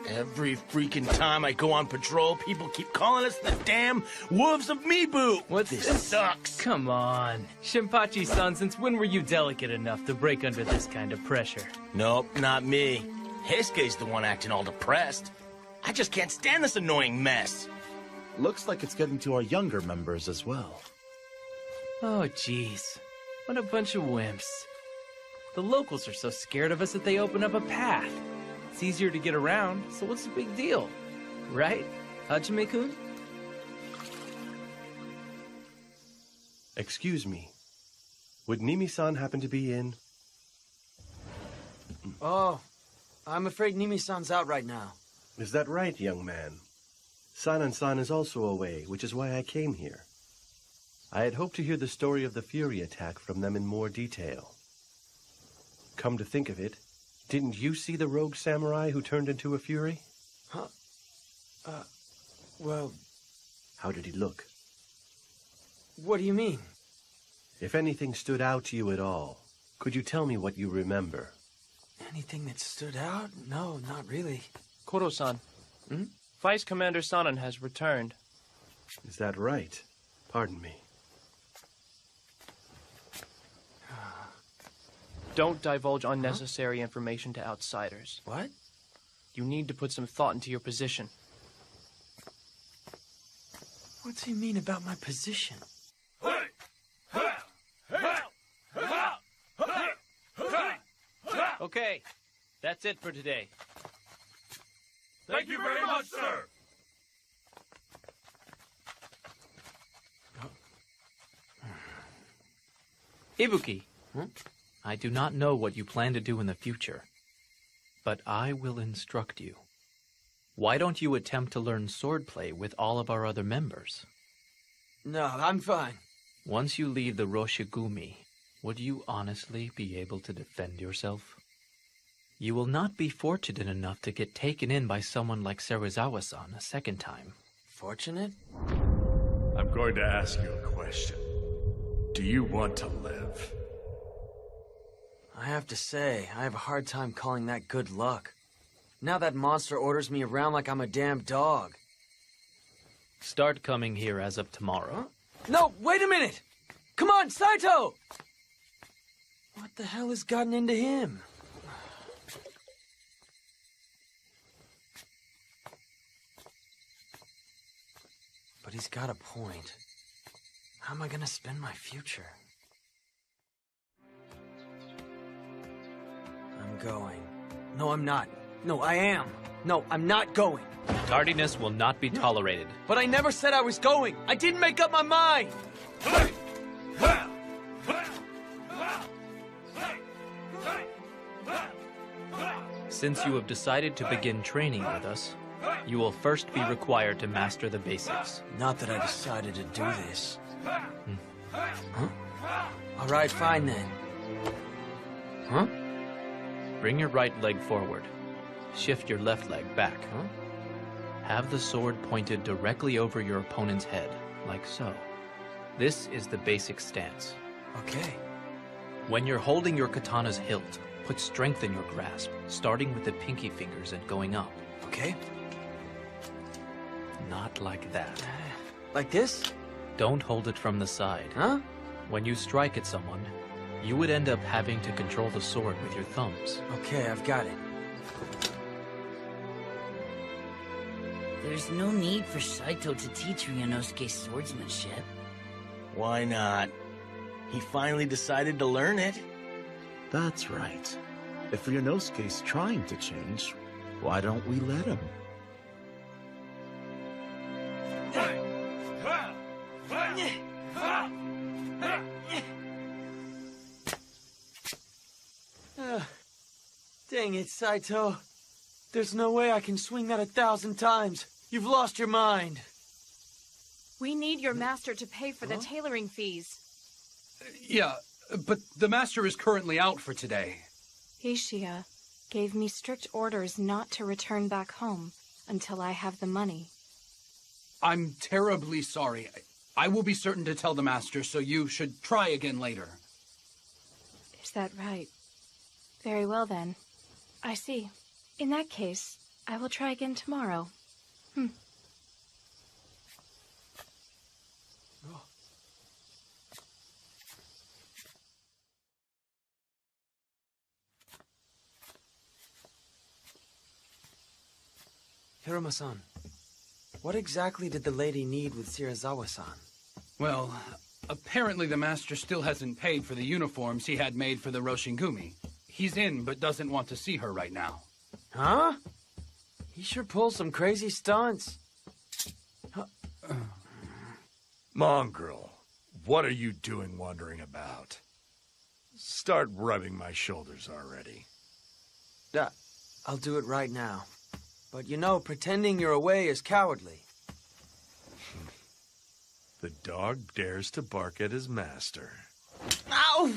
Every freaking time I go on patrol, people keep calling us the damn Wolves of Mibu! What's this? Sucks! Come on. Shinpachi-san, since when were you delicate enough to break under this kind of pressure? Nope, not me. Heisuke's the one acting all depressed. I just can't stand this annoying mess. Looks like it's getting to our younger members as well. Oh, jeez. What a bunch of wimps. The locals are so scared of us that they open up a path. It's easier to get around, so what's the big deal? Right, Hajime-kun? Excuse me. Would Nimi-san happen to be in? Oh, I'm afraid Nimi-san's out right now. Is that right, young man? Sanan-san is also away, which is why I came here. I had hoped to hear the story of the Fury attack from them in more detail. Come to think of it, didn't you see the rogue samurai who turned into a Fury? Huh? Well... How did he look? What do you mean? If anything stood out to you at all, could you tell me what you remember? Anything that stood out? No, not really. Koro-san, Vice Commander Sanan has returned. Is that right? Pardon me. Don't divulge unnecessary information to outsiders. What? You need to put some thought into your position. What's he mean about my position? Okay, that's it for today. Thank you very much, sir. Ibuki, I do not know what you plan to do in the future, but I will instruct you. Why don't you attempt to learn swordplay with all of our other members? No, I'm fine. Once you leave the Roshigumi, would you honestly be able to defend yourself? You will not be fortunate enough to get taken in by someone like Serizawa-san a second time. Fortunate? I'm going to ask you a question. Do you want to live? I have to say, I have a hard time calling that good luck. Now that monster orders me around like I'm a damn dog. Start coming here as of tomorrow. Huh? No, wait a minute! Come on, Saito! What the hell has gotten into him? But he's got a point. How am I gonna spend my future? I'm going. No, I'm not. No, I am. No, I'm not going. Tardiness will not be tolerated. But I never said I was going. I didn't make up my mind. Since you have decided to begin training with us, you will first be required to master the basics. Not that I decided to do this. Huh? All right, fine then. Huh? Bring your right leg forward. Shift your left leg back. Have the sword pointed directly over your opponent's head, like so. This is the basic stance. Okay. When you're holding your katana's hilt, put strength in your grasp, starting with the pinky fingers and going up. Okay. Not like that. Like this? Don't hold it from the side. Huh? When you strike at someone, you would end up having to control the sword with your thumbs. Okay, I've got it. There's no need for Saito to teach Ryunosuke swordsmanship. Why not? He finally decided to learn it. That's right. If Ryunosuke's trying to change, why don't we let him? Dang it, Saito. There's no way I can swing that 1,000 times. You've lost your mind. We need your master to pay for the tailoring fees. Yeah, but the master is currently out for today. Ishia gave me strict orders not to return back home until I have the money. I'm terribly sorry. I will be certain to tell the master, so you should try again later. Is that right? Very well then. I see. In that case, I will try again tomorrow. Hiruma-san, what exactly did the lady need with Shirazawa-san? Well, apparently the master still hasn't paid for the uniforms he had made for the Roshigumi. He's in, but doesn't want to see her right now. Huh? He sure pulls some crazy stunts. Mongrel, what are you doing wandering about? Start rubbing my shoulders already. I'll do it right now. But you know, pretending you're away is cowardly. The dog dares to bark at his master. Ow!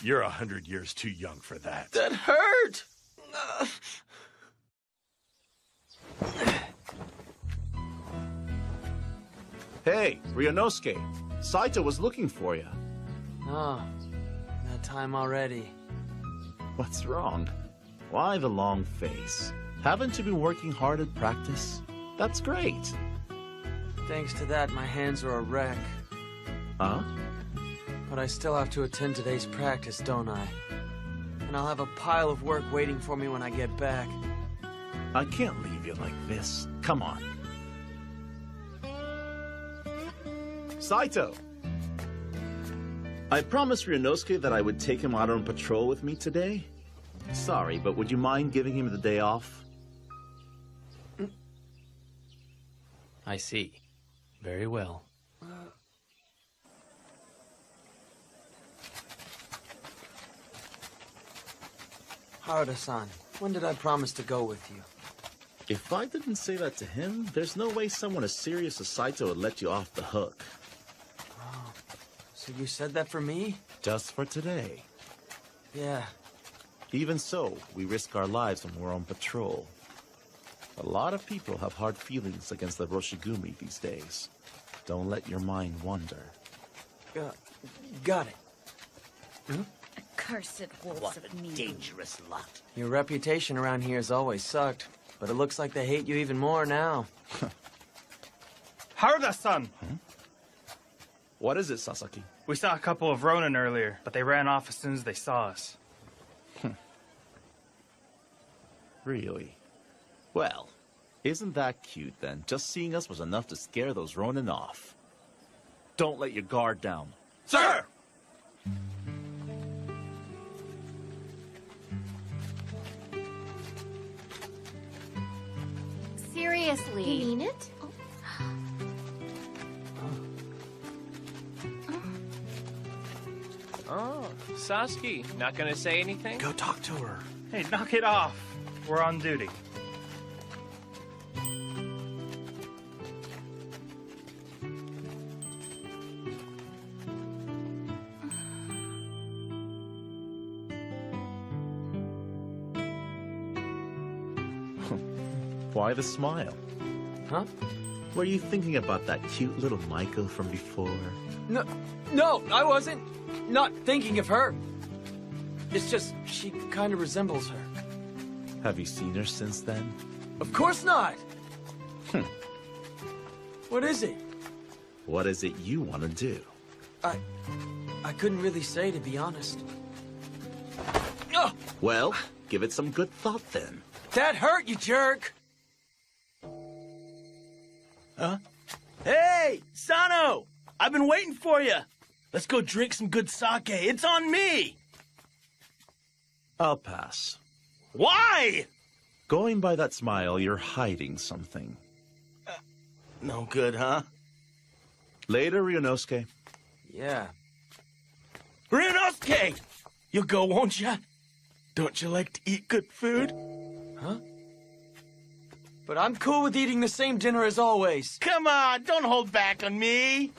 You're 100 years too young for that. That hurt! Hey, Ryunosuke. Saito was looking for you. Oh, that time already. What's wrong? Why the long face? Haven't you been working hard at practice? That's great. Thanks to that, my hands are a wreck. Huh? But I still have to attend today's practice, don't I? And I'll have a pile of work waiting for me when I get back. I can't leave you like this. Come on. Saito! I promised Ryunosuke that I would take him out on patrol with me today. Sorry, but would you mind giving him the day off? I see. Very well. Harada-san, when did I promise to go with you? If I didn't say that to him, there's no way someone as serious as Saito would let you off the hook. Oh, so you said that for me? Just for today. Yeah. Even so, we risk our lives when we're on patrol. A lot of people have hard feelings against the Roshigumi these days. Don't let your mind wander. Got it. Cursed wolves What of a me. dangerous lot. Your reputation around here has always sucked, but it looks like they hate you even more now. Haruda-san! What is it, Sasaki? We saw a couple of Ronin earlier, but they ran off as soon as they saw us. Really? Well, isn't that cute then? Just seeing us was enough to scare those Ronin off. Don't let your guard down. Sir! Seriously. You mean it? Oh, Sasuke, not gonna say anything? Go talk to her. Hey, knock it off. We're on duty. Why the smile? Huh? Were you thinking about that cute little Michael from before? No, I wasn't. Not thinking of her. It's just, she kind of resembles her. Have you seen her since then? Of course not! What is it? What is it you want to do? I couldn't really say, to be honest. Well, give it some good thought then. That hurt, you jerk! Huh? Hey, Sano! I've been waiting for you! Let's go drink some good sake. It's on me! I'll pass. Why? Going by that smile, you're hiding something. No good, huh? Later, Ryunosuke. Yeah. Ryunosuke! You'll go, won't you? Don't you like to eat good food? Huh? But I'm cool with eating the same dinner as always. Come on, don't hold back on me.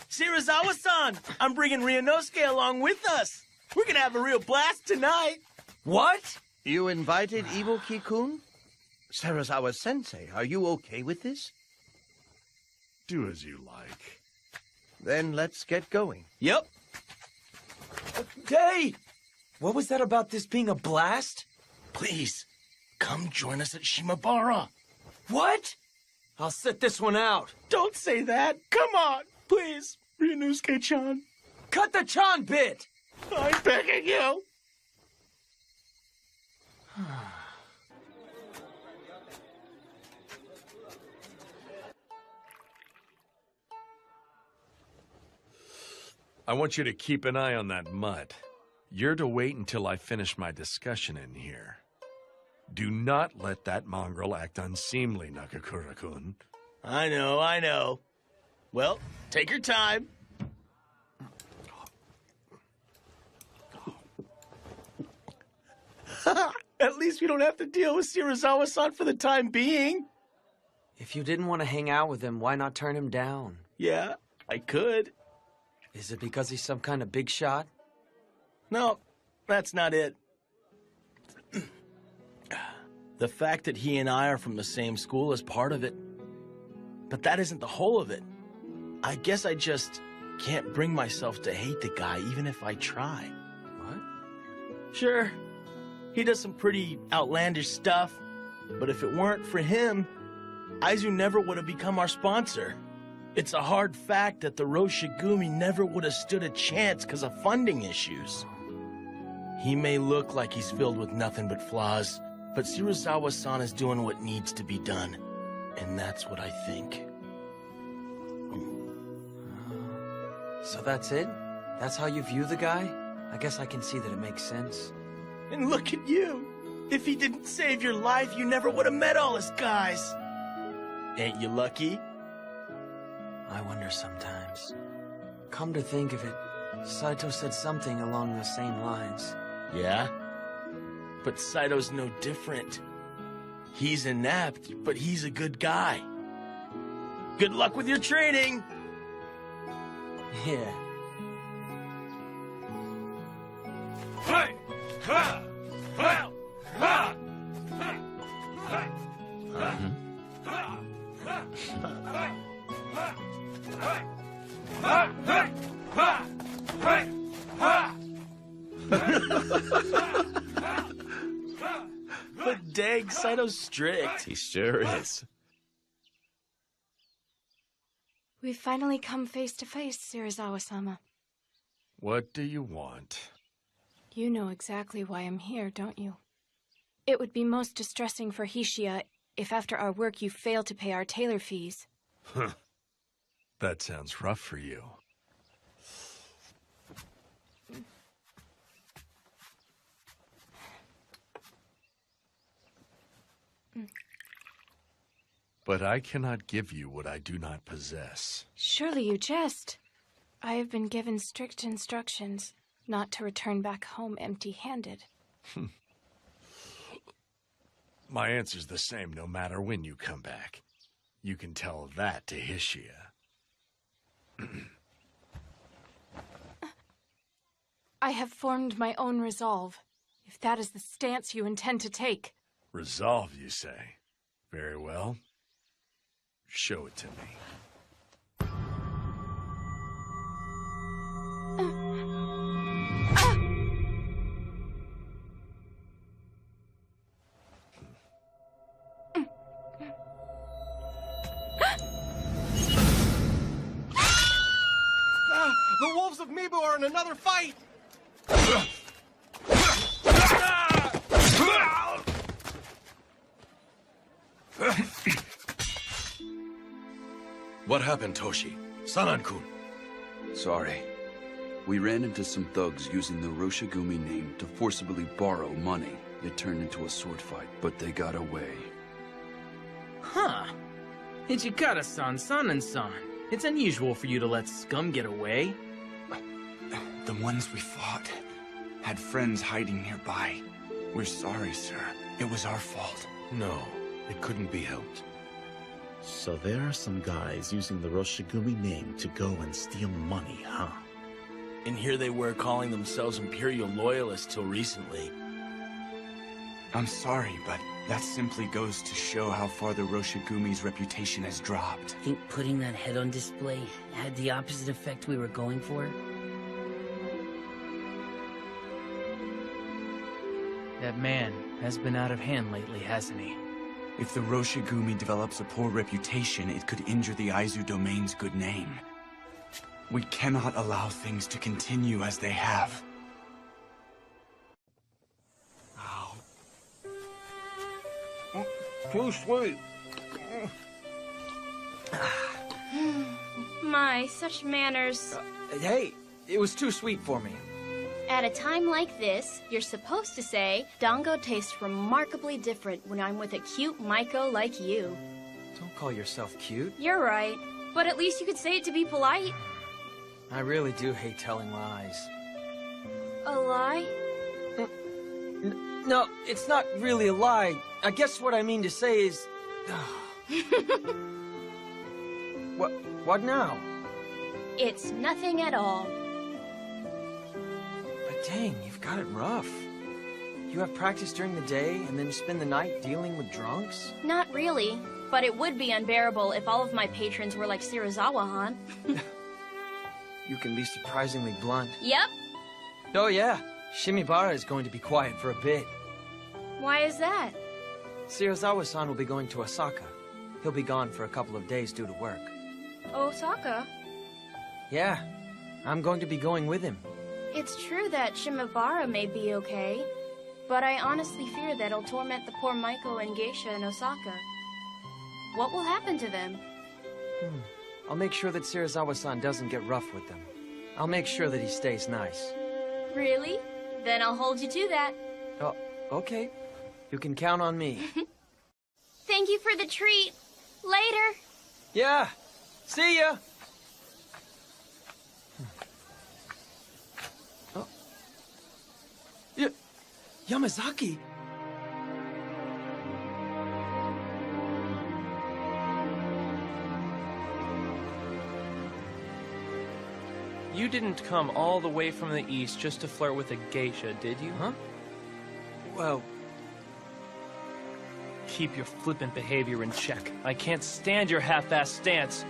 Shirazawa-san, I'm bringing Ryunosuke along with us. We're gonna have a real blast tonight. What? You invited Ibuki-kun? Serizawa-sensei, are you okay with this? Do as you like. Then let's get going. Yep. Hey! What was that about this being a blast? Please, come join us at Shimabara. What? I'll sit this one out. Don't say that. Come on, please, Ryunosuke-chan. Cut the Chan bit! I'm begging you. I want you to keep an eye on that mutt. You're to wait until I finish my discussion in here. Do not let that mongrel act unseemly, Nakakura-kun. I know. Well, take your time. At least we don't have to deal with Shirazawa-san for the time being. If you didn't want to hang out with him, why not turn him down? Yeah, I could. Is it because he's some kind of big shot? No, that's not it. The fact that he and I are from the same school is part of it. But that isn't the whole of it. I guess I just can't bring myself to hate the guy even if I try. What? Sure, he does some pretty outlandish stuff, but if it weren't for him, Aizu never would have become our sponsor. It's a hard fact that the Roshigumi never would have stood a chance because of funding issues. He may look like he's filled with nothing but flaws, but Shirazawa-san is doing what needs to be done. And that's what I think. So that's it? That's how you view the guy? I guess I can see that it makes sense. And look at you! If he didn't save your life, you never would have met all his guys! Ain't you lucky? I wonder sometimes. Come to think of it, Saito said something along the same lines. Yeah? But Saito's no different. He's inept, but he's a good guy. Good luck with your training! Yeah. Hey! Ha! Ha! Ha! dang, Saito's strict. He sure is. We've finally come face to face, Serizawa-sama. What do you want? You know exactly why I'm here, don't you? It would be most distressing for Hishiya if after our work you fail to pay our tailor fees. Huh. That sounds rough for you. But I cannot give you what I do not possess. Surely you jest. I have been given strict instructions not to return back home empty-handed. My answer's the same no matter when you come back. You can tell that to Hishiya. I have formed my own resolve, if that is the stance you intend to take. Resolve, you say? Very well. Show it to me. The Wolves of Mibu are in another fight! What happened, Toshi? Sanan-kun. Sorry. We ran into some thugs using the Roshigumi name to forcibly borrow money. It turned into a sword fight, but they got away. Huh. Ichikata-san, Sanan-san. It's unusual for you to let scum get away. The ones we fought had friends hiding nearby. We're sorry, sir. It was our fault. No, it couldn't be helped. So there are some guys using the Roshigumi name to go and steal money, huh? And here they were calling themselves Imperial Loyalists till recently. I'm sorry, but that simply goes to show how far the Roshigumi's reputation has dropped. Think putting that head on display had the opposite effect we were going for? That man has been out of hand lately, hasn't he? If the Roshigumi develops a poor reputation, it could injure the Aizu domain's good name. We cannot allow things to continue as they have. Too sweet. My, such manners. Hey, it was too sweet for me. At a time like this, you're supposed to say, Dango tastes remarkably different when I'm with a cute Maiko like you. Don't call yourself cute. You're right, but at least you could say it to be polite. I really do hate telling lies. A lie? No, it's not really a lie. I guess what I mean to say is... What now? It's nothing at all. But dang, you've got it rough. You have practice during the day and then spend the night dealing with drunks? Not really, but it would be unbearable if all of my patrons were like Serizawa-han. You can be surprisingly blunt. Yep. Oh yeah, Shimibara is going to be quiet for a bit. Why is that? Serizawa-san will be going to Osaka. He'll be gone for a couple of days due to work. Osaka? Yeah, I'm going to be going with him. It's true that Shimabara may be okay, but I honestly fear that it'll torment the poor Maiko and Geisha in Osaka. What will happen to them? I'll make sure that Serizawa-san doesn't get rough with them. I'll make sure that he stays nice. Really? Then I'll hold you to that. Oh, okay. You can count on me. Thank you for the treat. Later. Yeah. See ya. Oh. Yamazaki. You didn't come all the way from the east just to flirt with a geisha, did you? Huh? Well... Keep your flippant behavior in check. I can't stand your half-assed stance.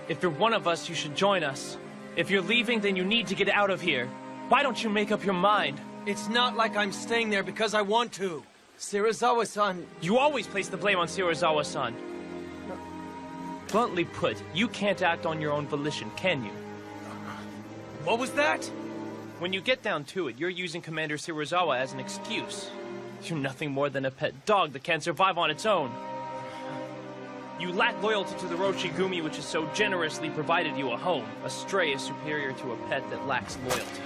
If you're one of us, you should join us. If you're leaving, then you need to get out of here. Why don't you make up your mind? It's not like I'm staying there because I want to. Shirazawa-san... You always place the blame on Shirazawa-san. Bluntly put, you can't act on your own volition, can you? What was that? When you get down to it, you're using Commander Shirazawa as an excuse. You're nothing more than a pet dog that can't survive on its own. You lack loyalty to the Roshigumi, which has so generously provided you a home. A stray is superior to a pet that lacks loyalty.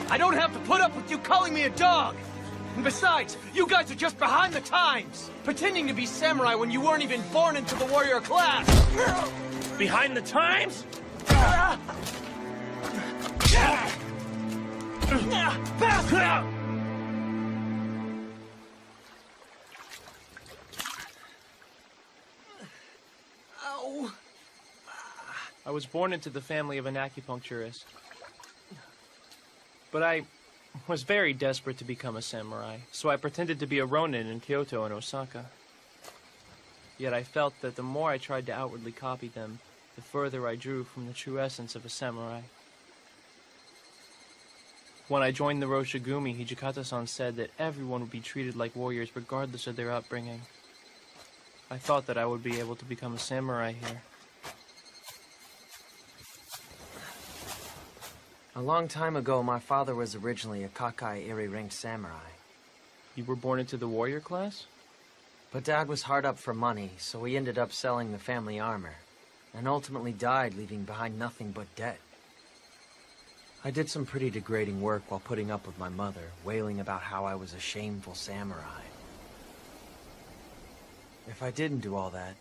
I don't have to put up with you calling me a dog! And besides, you guys are just behind the times! Pretending to be samurai when you weren't even born into the warrior class! Behind the times? Ow. I was born into the family of an acupuncturist. But I was very desperate to become a samurai, so I pretended to be a ronin in Kyoto and Osaka. Yet I felt that the more I tried to outwardly copy them, the further I drew from the true essence of a samurai. When I joined the Roshigumi, Hijikata-san said that everyone would be treated like warriors regardless of their upbringing. I thought that I would be able to become a samurai here. A long time ago, my father was originally a Kakai Iri-ranked samurai. You were born into the warrior class? But Dad was hard up for money, so he ended up selling the family armor, and ultimately died, leaving behind nothing but debt. I did some pretty degrading work while putting up with my mother, wailing about how I was a shameful samurai. If I didn't do all that,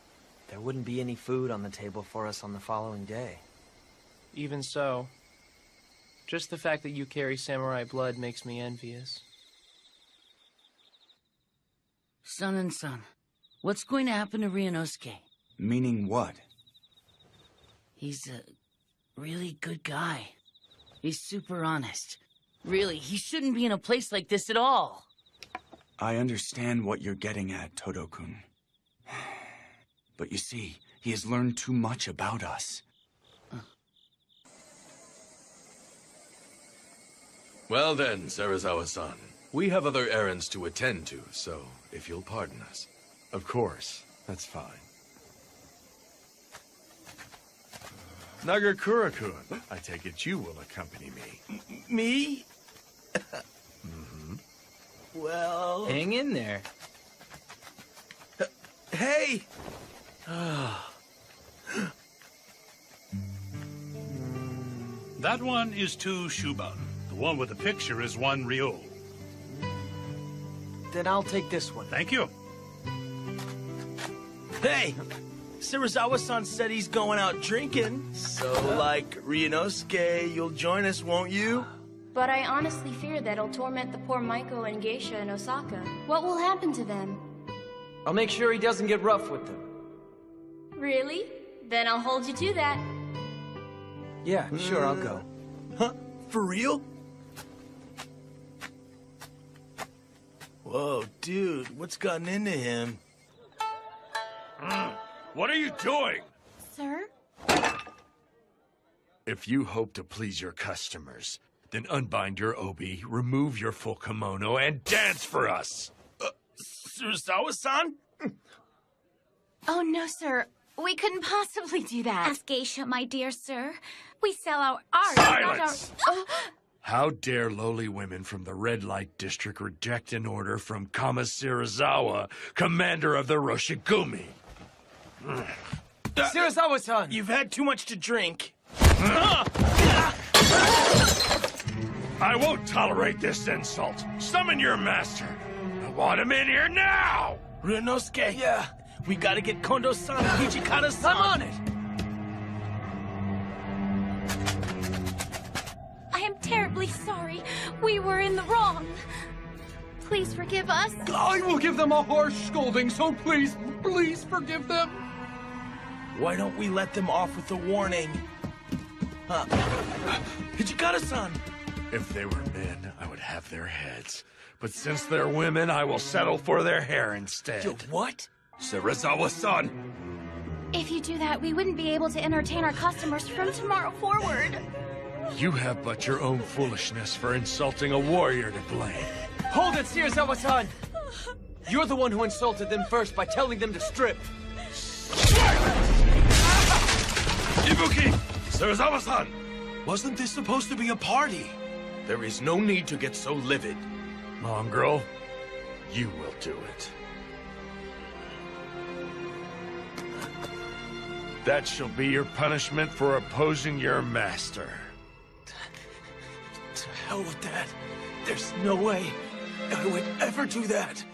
there wouldn't be any food on the table for us on the following day. Even so, just the fact that you carry samurai blood makes me envious. Son, what's going to happen to Ryunosuke? Meaning what? He's a really good guy. He's super honest. Really, he shouldn't be in a place like this at all. I understand what you're getting at, Todo-kun. But you see, he has learned too much about us. Well then, Serizawa-san, we have other errands to attend to, so if you'll pardon us. Of course, that's fine. Nagakura-kun, I take it you will accompany me. Me? Mm-hmm. Well... Hang in there. Hey! That one is 2 Shuban. The one with the picture is 1 Ryo. Then I'll take this one. Thank you. Hey! Serizawa-san said he's going out drinking. So, like, Ryunosuke, you'll join us, won't you? But I honestly fear that it'll torment the poor Maiko and Geisha in Osaka. What will happen to them? I'll make sure he doesn't get rough with them. Really? Then I'll hold you to that. Yeah, sure, I'll go. Huh? For real? Whoa, dude, what's gotten into him? What are you doing? Sir? If you hope to please your customers, then unbind your obi, remove your full kimono, and dance for us! Serizawa-san? Oh, no, sir. We couldn't possibly do that. Ask Geisha, my dear sir. We sell our art, Silence! not our... How dare lowly women from the Red Light District reject an order from Kama Shirazawa, commander of the Roshigumi? Shirazawa-san! You've had too much to drink. I won't tolerate this insult. Summon your master. I want him in here now! Ryunosuke, yeah. We gotta get Kondo-san and Hijikata-san. I'm on it! I am terribly sorry. We were in the wrong. Please forgive us. I will give them a harsh scolding, so please, please forgive them. Why don't we let them off with a warning? Hijikata-san! If they were men, I would have their heads. But since they're women, I will settle for their hair instead. Yo, what? Serizawa-san! If you do that, we wouldn't be able to entertain our customers from tomorrow forward. You have but your own foolishness for insulting a warrior to blame. Hold it, Serizawa-san! You're the one who insulted them first by telling them to strip. Ibuki! Serizawa-san! Wasn't this supposed to be a party? There is no need to get so livid. Mongrel, you will do it. That shall be your punishment for opposing your master. To hell with that. There's no way I would ever do that.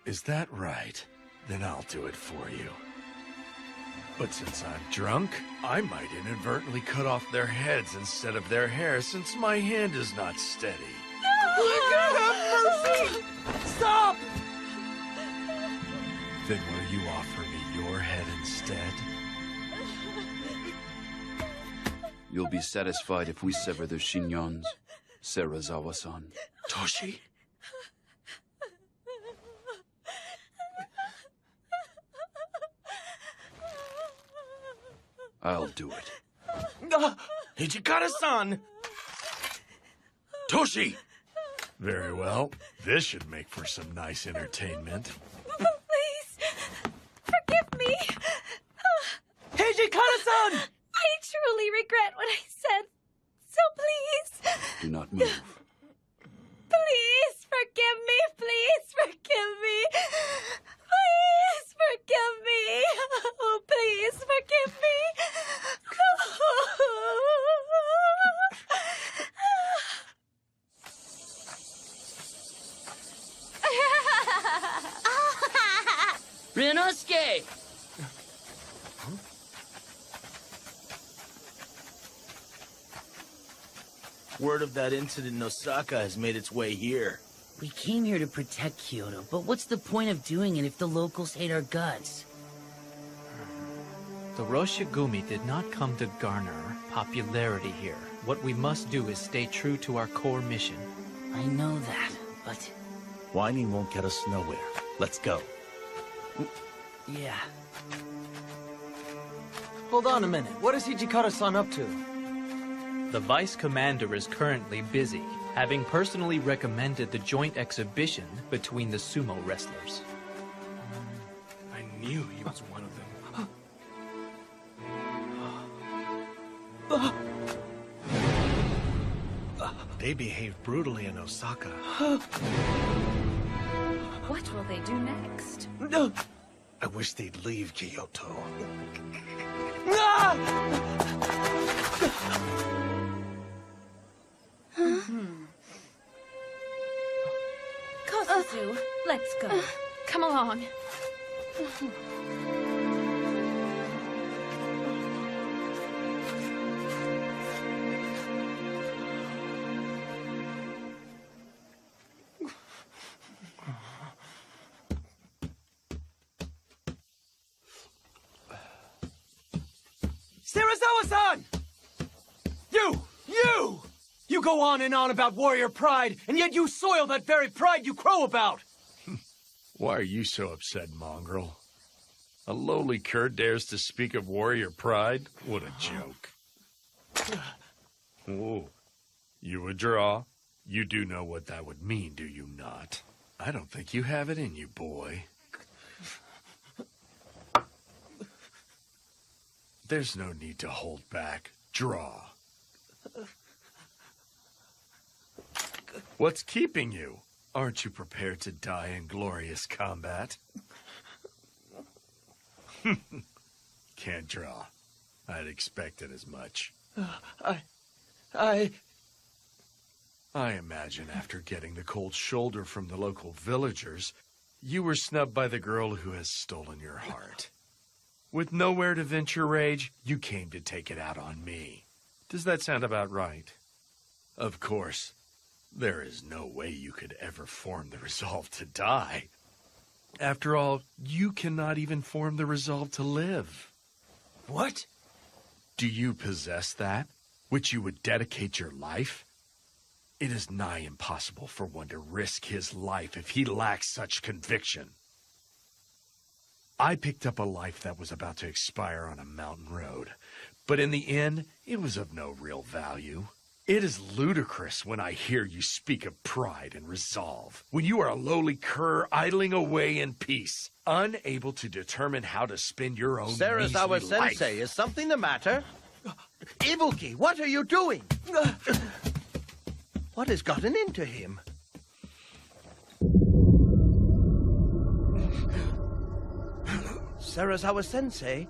Is that right? Then I'll do it for you. But since I'm drunk, I might inadvertently cut off their heads instead of their hair since my hand is not steady. Have mercy! Stop! Then will you offer me your head instead? You'll be satisfied if we sever their shinyons, Serizawa-san. Toshi? I'll do it. Hijikata-san! Toshi! Very well. This should make for some nice entertainment. Please, forgive me. Hijikata-san! I truly regret what I said. So please, Do not move. please forgive me. Please forgive me. Please forgive me. Oh, please forgive me. Ryunosuke! Word of that incident in Osaka has made its way here. We came here to protect Kyoto, but what's the point of doing it if the locals hate our guts? The Roshigumi did not come to garner popularity here. What we must do is stay true to our core mission. I know that, but... Whining won't get us nowhere. Let's go. Yeah. Hold on a minute. What is Hijikata-san up to? The Vice Commander is currently busy, having personally recommended the joint exhibition between the sumo wrestlers. I knew he was one of them. They behaved brutally in Osaka. What will they do next? I wish they'd leave Kyoto. Kosuzu, let's go. Come along. Serizawa-san! You! You go on and on about warrior pride, and yet you soil that very pride you crow about! Why are you so upset, Mongrel? A lowly cur dares to speak of warrior pride? What a joke. Oh, you would draw? You do know what that would mean, do you not? I don't think you have it in you, boy. There's no need to hold back. Draw. What's keeping you? Aren't you prepared to die in glorious combat? Can't draw. I'd expected as much. I imagine after getting the cold shoulder from the local villagers, you were snubbed by the girl who has stolen your heart. With nowhere to vent your rage, you came to take it out on me. Does that sound about right? Of course, there is no way you could ever form the resolve to die. After all, you cannot even form the resolve to live. What? Do you possess that, which you would dedicate your life? It is nigh impossible for one to risk his life if he lacks such conviction. I picked up a life that was about to expire on a mountain road, But in the end, it was of no real value. It is ludicrous when I hear you speak of pride and resolve, when you are a lowly cur idling away in peace, unable to determine how to spend your own Sarazawa measly life. Sensei, is something the matter? Ibuki, what are you doing? What has gotten into him? Sarazawa Sensei?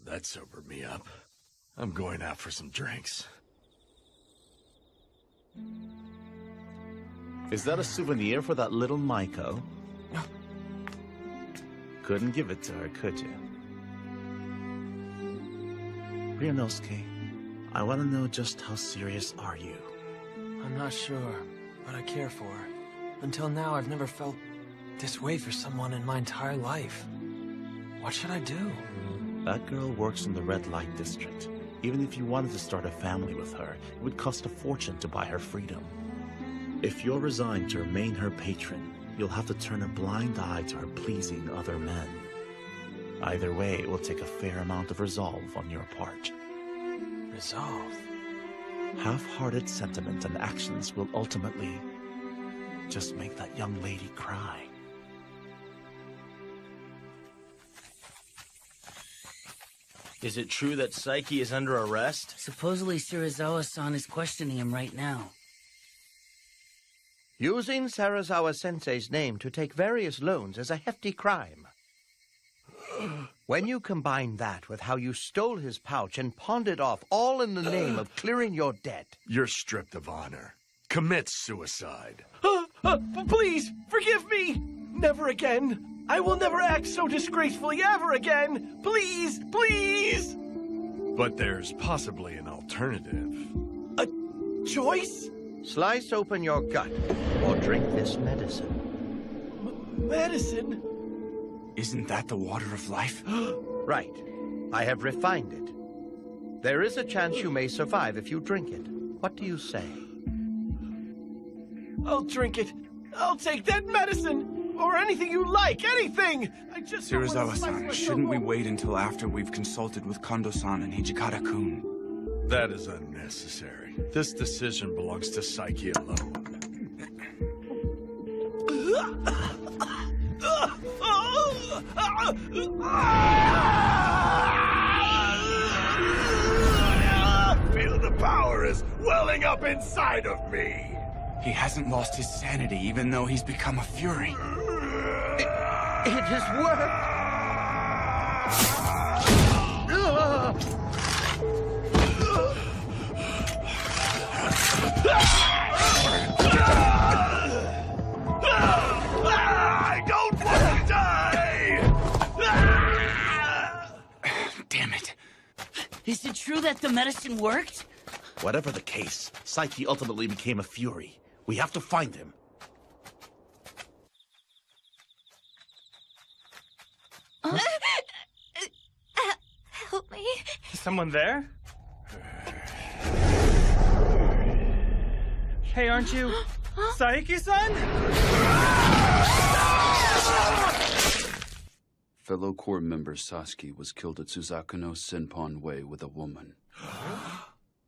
That sobered me up. I'm going out for some drinks. Is that a souvenir for that little Maiko? Couldn't give it to her, could you? Ryunosuke, I want to know just how serious are you? I'm not sure, but I care for her. Until now, I've never felt this way for someone in my entire life. What should I do? That girl works in the red light district. Even if you wanted to start a family with her, it would cost a fortune to buy her freedom. If you're resigned to remain her patron, you'll have to turn a blind eye to her pleasing other men. Either way, it will take a fair amount of resolve on your part. Resolve? Half-hearted sentiment and actions will ultimately just make that young lady cry. Is it true that Saiki is under arrest? Supposedly Sarazawa-san is questioning him right now. Using Sarazawa Sensei's name to take various loans is a hefty crime. When you combine that with how you stole his pouch and pawned it off, all in the name of clearing your debt. You're stripped of honor. Commit suicide. Please, forgive me! Never again! I will never act so disgracefully ever again! Please, please! But there's possibly an alternative. A choice? Slice open your gut or drink this medicine. Medicine? Isn't that the water of life? Right. I have refined it. There is a chance you may survive if you drink it. What do you say? I'll drink it. I'll take that medicine! Or anything you like, anything! I just Sarazawa-san, shouldn't we wait until after we've consulted with Kondo-san and Hijikata-kun? That is unnecessary. This decision belongs to Saiki alone. Feel the power is welling up inside of me. He hasn't lost his sanity, even though he's become a fury. It has worked! I don't want to die! Damn it. Is it true that the medicine worked? Whatever the case, Saiki ultimately became a fury. We have to find him. Help me. Is someone there? Hey, aren't you Saiki-san? Fellow Corps member Sasuke was killed at Suzakuno Senpon Way with a woman.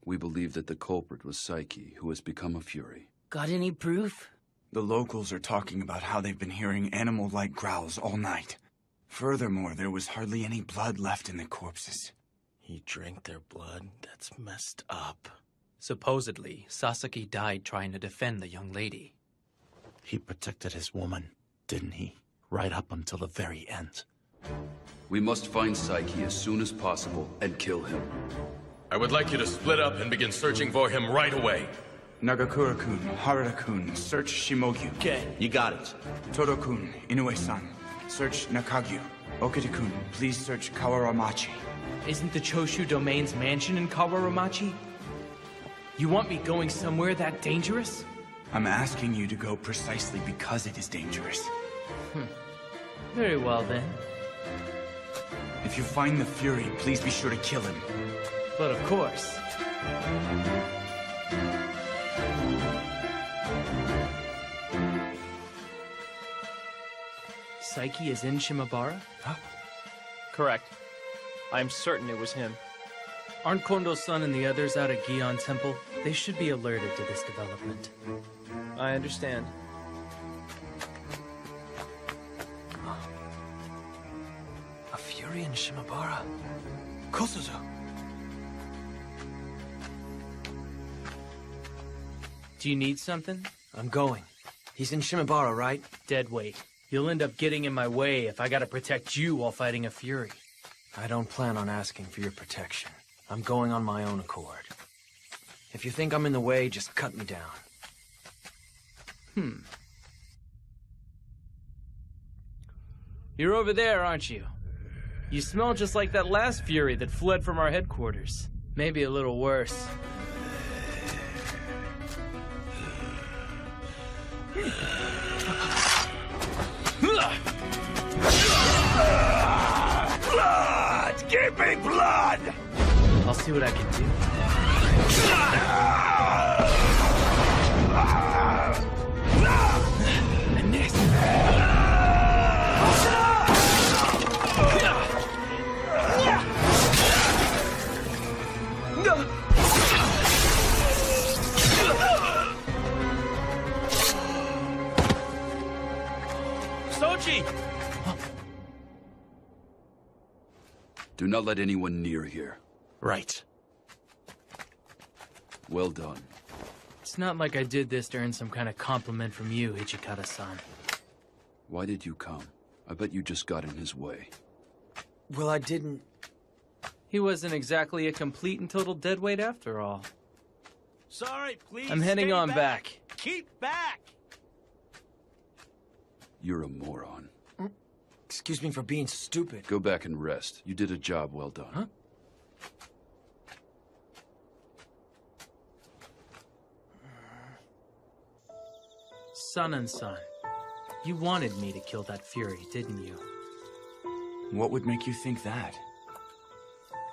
We believe that the culprit was Saiki, who has become a fury. Got any proof? The locals are talking about how they've been hearing animal-like growls all night. Furthermore, there was hardly any blood left in the corpses. He drank their blood? That's messed up. Supposedly, Sasaki died trying to defend the young lady. He protected his woman, didn't he? Right up until the very end. We must find Saiki as soon as possible and kill him. I would like you to split up and begin searching for him right away. Nagakura-kun, Harada-kun, search Shimogyu. Okay, you got it. Todo-kun, Inoue-san, search Nakagyu. Okita-kun, please search Kawaramachi. Isn't the Choshu Domain's mansion in Kawaramachi? You want me going somewhere that dangerous? I'm asking you to go precisely because it is dangerous. Very well, then. If you find the Fury, please be sure to kill him. But of course. Saiki is in Shimabara? Correct. I'm certain it was him. Aren't Kondo-san and the others out at Gion Temple? They should be alerted to this development. I understand. A Fury in Shimabara. Kosuzu. Do you need something? I'm going. He's in Shimabara, right? Dead weight. You'll end up getting in my way if I gotta protect you while fighting a Fury. I don't plan on asking for your protection. I'm going on my own accord. If you think I'm in the way, just cut me down. You're over there, aren't you? You smell just like that last Fury that fled from our headquarters. Maybe a little worse. Blood! Give me blood! I'll see what I can do. And this. Soji! Do not let anyone near here. Right. Well done. It's not like I did this to earn some kind of compliment from you, Ichikata-san. Why did you come? I bet you just got in his way. Well, I didn't... He wasn't exactly a complete and total deadweight after all. Sorry, please. I'm heading on back. Keep back! You're a moron. Excuse me for being stupid. Go back and rest. You did a job well done. Huh? Son, you wanted me to kill that Fury, didn't you? What would make you think that?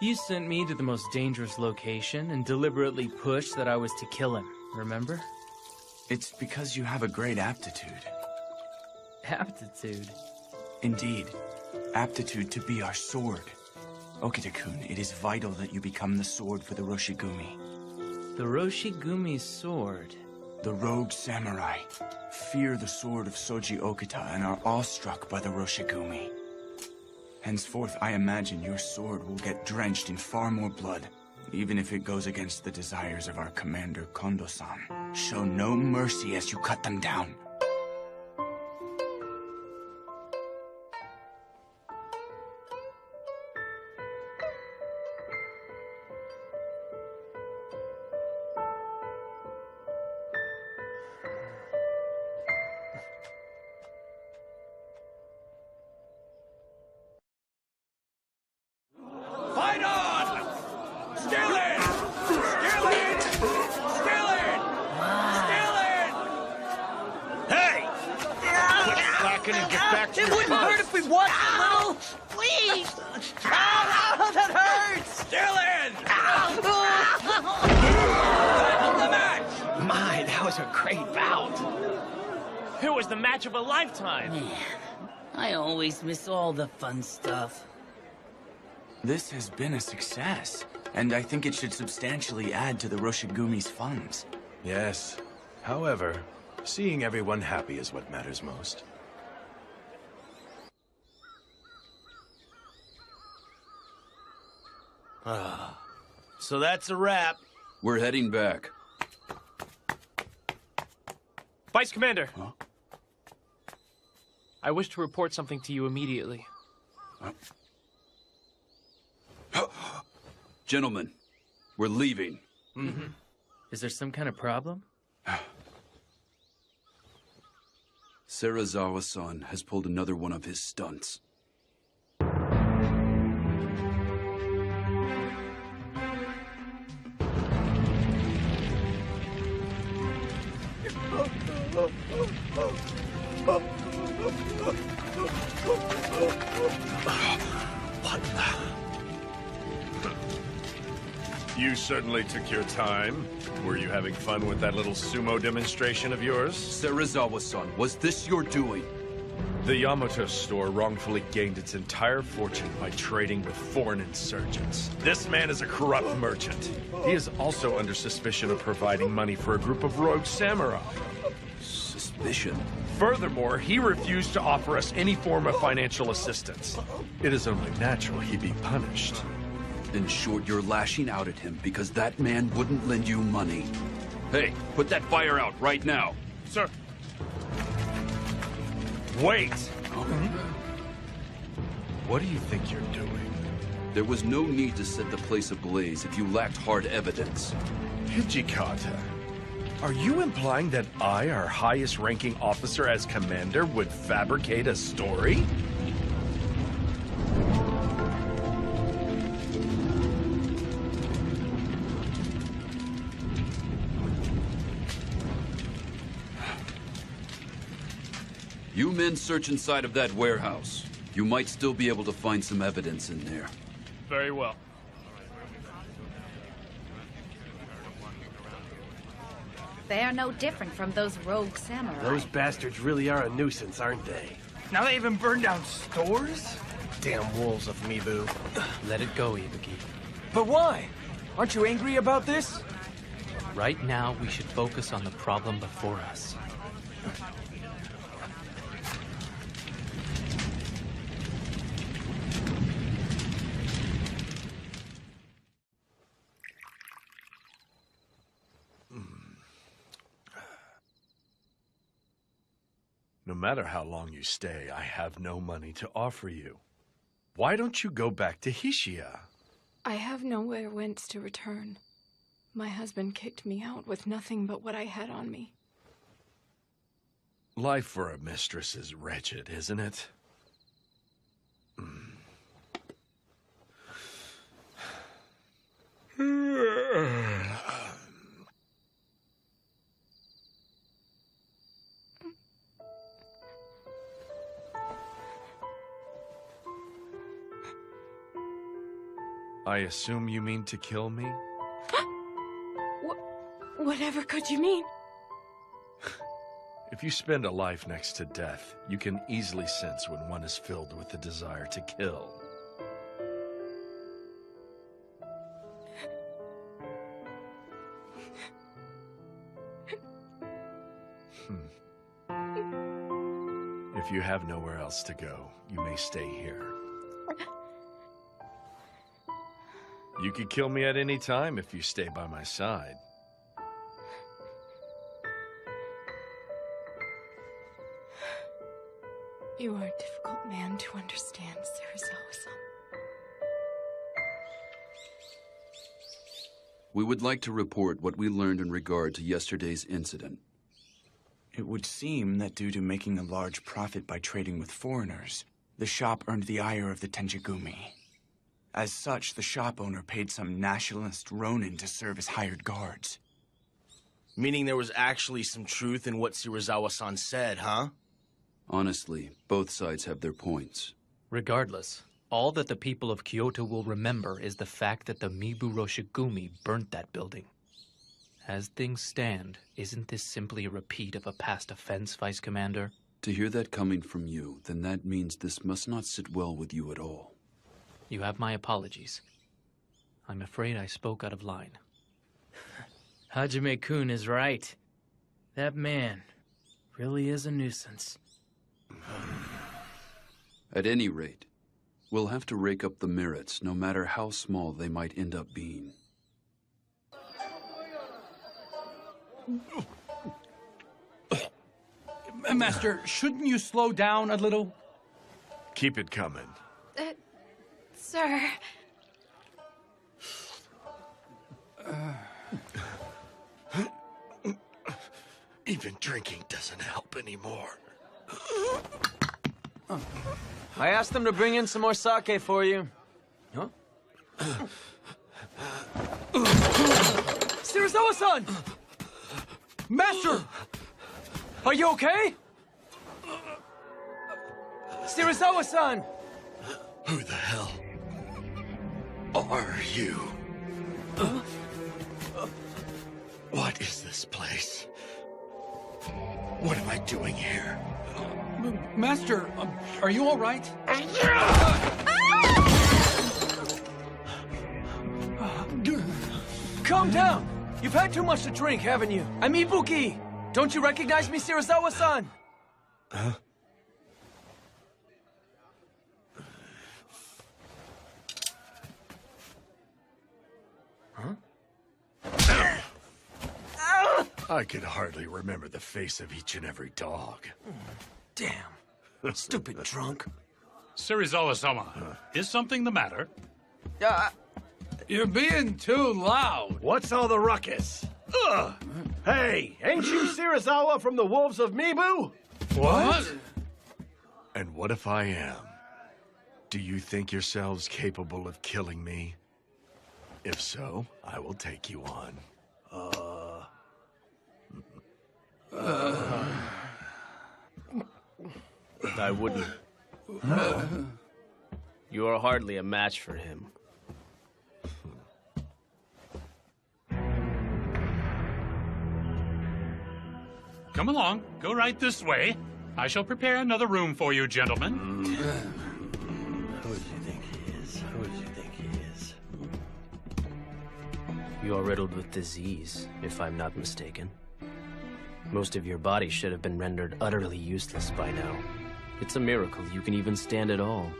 You sent me to the most dangerous location and deliberately pushed that I was to kill him, remember? It's because you have a great aptitude. Aptitude? Indeed. Aptitude to be our sword. Okita-kun, it is vital that you become the sword for the Roshigumi. The Roshigumi's sword? The rogue samurai fear the sword of Soji Okita and are awestruck by the Roshigumi. Henceforth, I imagine your sword will get drenched in far more blood, even if it goes against the desires of our commander Kondo-san. Show no mercy as you cut them down. Fight on! Still in! Still in! Still in! Still in! Hey! Quit slacking and get back to your It wouldn't post. hurt if we watched a little. Please! Ow, that hurts! Still in! The match! My, that was a great bout. It was the match of a lifetime. Man, I always miss all the fun stuff. This has been a success, and I think it should substantially add to the Roshigumi's funds. Yes. However, seeing everyone happy is what matters most. So that's a wrap. We're heading back. Vice Commander! Huh? I wish to report something to you immediately. Gentlemen, we're leaving. Mm-hmm. Is there some kind of problem? Serizawa-san has pulled another one of his stunts. What? You certainly took your time. Were you having fun with that little sumo demonstration of yours? Serizawa-san, was this your doing? The Yamato store wrongfully gained its entire fortune by trading with foreign insurgents. This man is a corrupt merchant. He is also under suspicion of providing money for a group of rogue samurai. Suspicion? Furthermore, he refused to offer us any form of financial assistance. It is only natural he be punished. In short, you're lashing out at him because that man wouldn't lend you money. Hey, put that fire out right now. Sir. Wait! What do you think you're doing? There was no need to set the place ablaze if you lacked hard evidence. Hijikata, are you implying that I, our highest-ranking officer as commander, would fabricate a story? You men search inside of that warehouse. You might still be able to find some evidence in there. Very well. They are no different from those rogue samurai. Those bastards really are a nuisance, aren't they? Now they even burn down stores? Damn wolves of Mibu. Let it go, Ibuki. But why? Aren't you angry about this? Right now, we should focus on the problem before us. No matter how long you stay, I have no money to offer you. Why don't you go back to Hishia? I have nowhere whence to return. My husband kicked me out with nothing but what I had on me. Life for a mistress is wretched, isn't it? I assume you mean to kill me? Whatever could you mean? If you spend a life next to death, you can easily sense when one is filled with the desire to kill. If you have nowhere else to go, you may stay here. You could kill me at any time if you stay by my side. You are a difficult man to understand, Serizawa-san. We would like to report what we learned in regard to yesterday's incident. It would seem that due to making a large profit by trading with foreigners, the shop earned the ire of the Tenjigumi. As such, the shop owner paid some nationalist ronin to serve as hired guards. Meaning there was actually some truth in what Serizawa-san said, huh? Honestly, both sides have their points. Regardless, all that the people of Kyoto will remember is the fact that the Mibu Roshigumi burnt that building. As things stand, isn't this simply a repeat of a past offense, Vice Commander? To hear that coming from you, then that means this must not sit well with you at all. You have my apologies. I'm afraid I spoke out of line. Hajime-kun is right. That man really is a nuisance. At any rate, we'll have to rake up the merits, no matter how small they might end up being. Master, shouldn't you slow down a little? Keep it coming. Sir. Even drinking doesn't help anymore. I asked them to bring in some more sake for you. Huh? Serizawa-san! Master! Are you okay? Serizawa-san! Who the hell are you? What is this place? What am I doing here? Master, are you all right? Calm down! You've had too much to drink, haven't you? I'm Ibuki! Don't you recognize me, Shirazawa-san? Huh? I could hardly remember the face of each and every dog. Damn. Stupid drunk. Serizawa-sama, is something the matter? You're being too loud. What's all the ruckus? Ugh! Hey, ain't you Serizawa from the Wolves of Mibu? What? And what if I am? Do you think yourselves capable of killing me? If so, I will take you on. I wouldn't. You are hardly a match for him. Come along, go right this way. I shall prepare another room for you, gentlemen. Who do you think he is? Who do you think he is? You are riddled with disease, if I'm not mistaken. Most of your body should have been rendered utterly useless by now. It's a miracle you can even stand at all.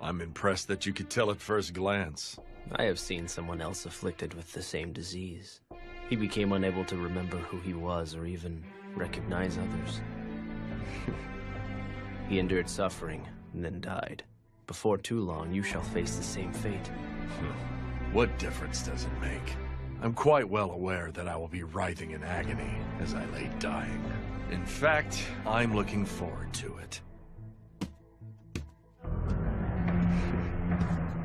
I'm impressed that you could tell at first glance. I have seen someone else afflicted with the same disease. He became unable to remember who he was or even recognize others. He endured suffering and then died. Before too long, you shall face the same fate. What difference does it make? I'm quite well aware that I will be writhing in agony as I lay dying. In fact, I'm looking forward to it.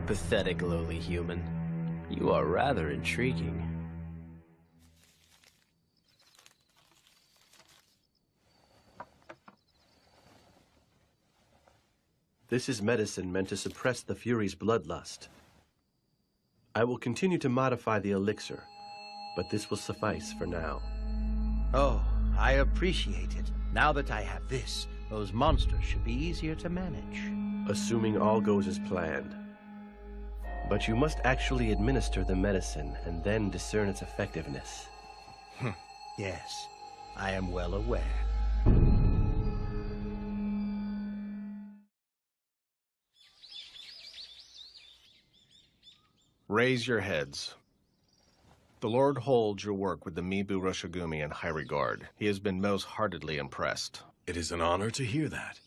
Pathetic lowly human. You are rather intriguing. This is medicine meant to suppress the Fury's bloodlust. I will continue to modify the elixir, but this will suffice for now. Oh, I appreciate it. Now that I have this, those monsters should be easier to manage. Assuming all goes as planned. But you must actually administer the medicine and then discern its effectiveness. Yes, I am well aware. Raise your heads. The Lord holds your work with the Mibu Roshigumi in high regard. He has been most heartedly impressed. It is an honor to hear that.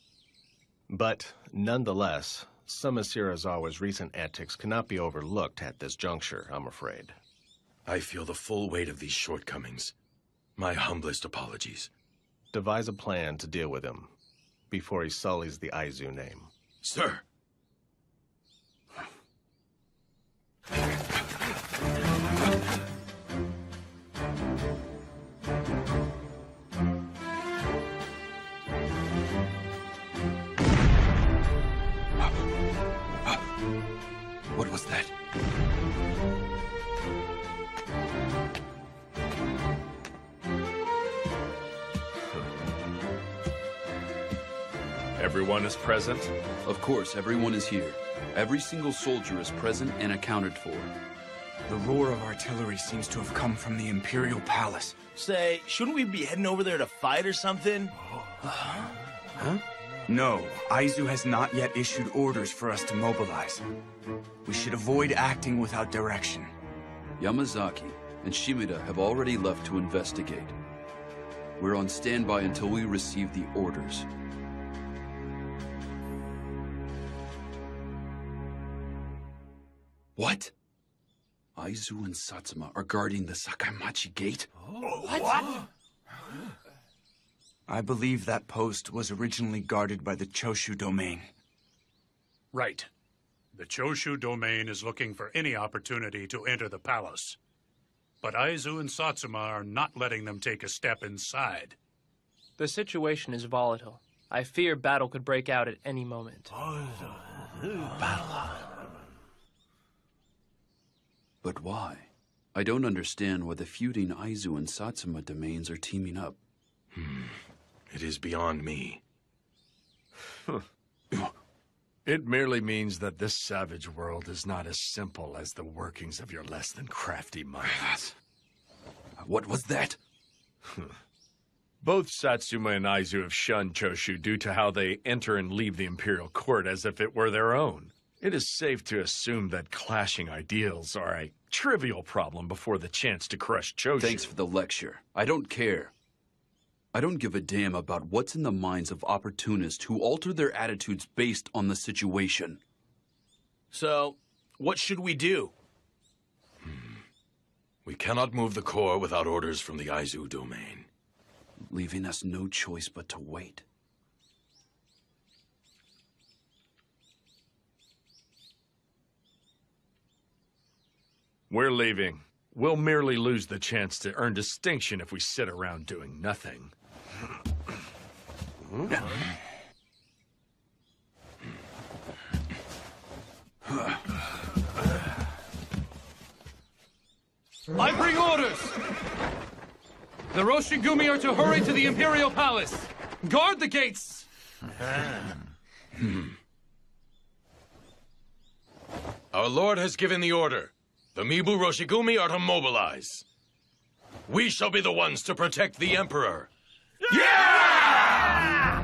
But, nonetheless, some of Serizawa's recent antics cannot be overlooked at this juncture, I'm afraid. I feel the full weight of these shortcomings. My humblest apologies. Devise a plan to deal with him before he sullies the Aizu name. Sir! What was that? Everyone is present? Of course, everyone is here. Every single soldier is present and accounted for. The roar of artillery seems to have come from the Imperial Palace. Say, shouldn't we be heading over there to fight or something? Huh? No, Aizu has not yet issued orders for us to mobilize. We should avoid acting without direction. Yamazaki and Shimida have already left to investigate. We're on standby until we receive the orders. What? Aizu and Satsuma are guarding the Sakaimachi Gate? What? I believe that post was originally guarded by the Choshu domain. Right. The Choshu domain is looking for any opportunity to enter the palace. But Aizu and Satsuma are not letting them take a step inside. The situation is volatile. I fear battle could break out at any moment. But why? I don't understand why the feuding Aizu and Satsuma domains are teaming up. It is beyond me. It merely means that this savage world is not as simple as the workings of your less than crafty minds. What was that? Both Satsuma and Aizu have shunned Choshu due to how they enter and leave the Imperial Court as if it were their own. It is safe to assume that clashing ideals are a trivial problem before the chance to crush Choshu. Thanks for the lecture. I don't care. I don't give a damn about what's in the minds of opportunists who alter their attitudes based on the situation. So, what should we do? We cannot move the core without orders from the Aizu domain. Leaving us no choice but to wait. We're leaving. We'll merely lose the chance to earn distinction if we sit around doing nothing. I bring orders! The Roshigumi are to hurry to the Imperial Palace! Guard the gates! Our Lord has given the order. The Mibu Roshigumi are to mobilize. We shall be the ones to protect the Emperor. Yeah!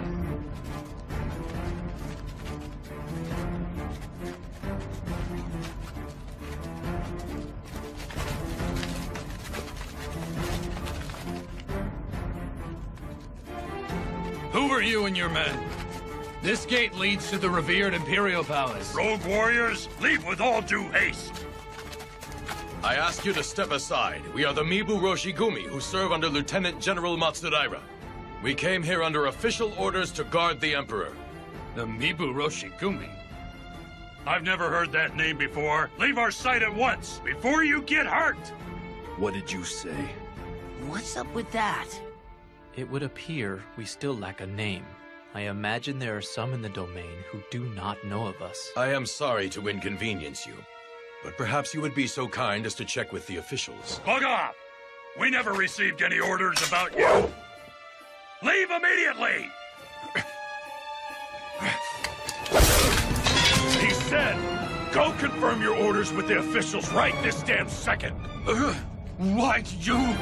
Who are you and your men? This gate leads to the revered Imperial Palace. Rogue warriors, leave with all due haste. I ask you to step aside. We are the Mibu Roshigumi, who serve under Lieutenant General Matsudaira. We came here under official orders to guard the Emperor. The Mibu Roshigumi? I've never heard that name before. Leave our sight at once, before you get hurt! What did you say? What's up with that? It would appear we still lack a name. I imagine there are some in the domain who do not know of us. I am sorry to inconvenience you, but perhaps you would be so kind as to check with the officials. Bug off! We never received any orders about you! Leave immediately! He said, go confirm your orders with the officials right this damn second. Why did you?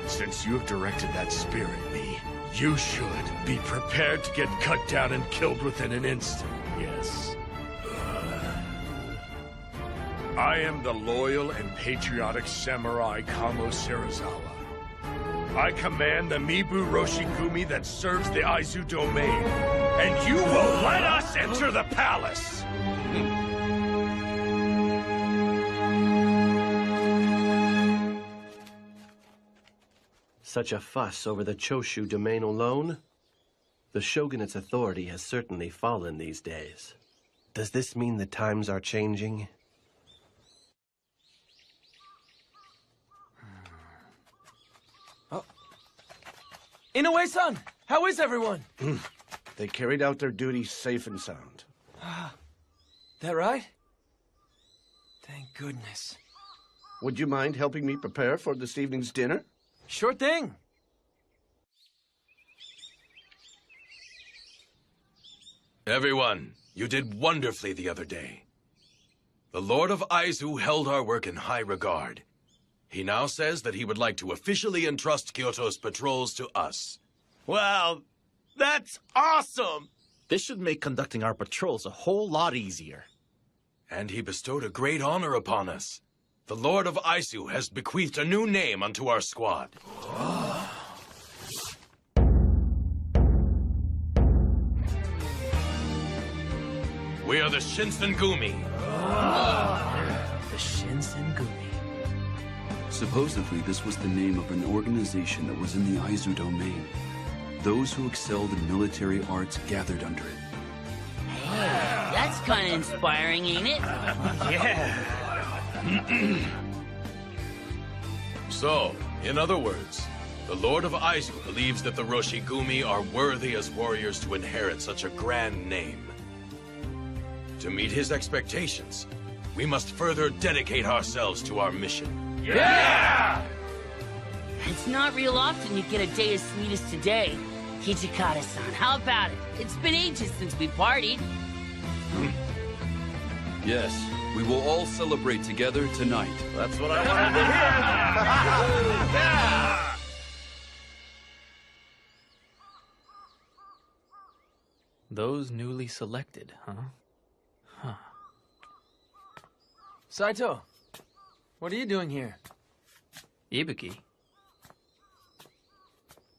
Since you have directed that spear at me, you should be prepared to get cut down and killed within an instant, yes. I am the loyal and patriotic samurai Kamo Serizawa. I command the Mibu Roshigumi that serves the Aizu domain, and you will let us enter the palace! Such a fuss over the Choshu domain alone? The shogunate's authority has certainly fallen these days. Does this mean the times are changing? Inoue-san, how is everyone? They carried out their duties safe and sound. That right? Thank goodness. Would you mind helping me prepare for this evening's dinner? Sure thing. Everyone, you did wonderfully the other day. The Lord of Aizu held our work in high regard. He now says that he would like to officially entrust Kyoto's patrols to us. Wow, that's awesome! This should make conducting our patrols a whole lot easier. And he bestowed a great honor upon us. The Lord of Aizu has bequeathed a new name unto our squad. We are the Shinsengumi. The Shinsengumi. Supposedly, this was the name of an organization that was in the Aizu domain. Those who excelled in military arts gathered under it. Hey, that's kind of inspiring, ain't it? Yeah. So, in other words, the Lord of Aizu believes that the Roshigumi are worthy as warriors to inherit such a grand name. To meet his expectations, we must further dedicate ourselves to our mission. Yeah! It's not real often you get a day as sweet as today. Hijikata-san, how about it? It's been ages since we partied. Yes, we will all celebrate together tonight. That's what I wanted to hear! Yeah! Those newly selected, huh? Huh. Saito, what are you doing here? Ibuki?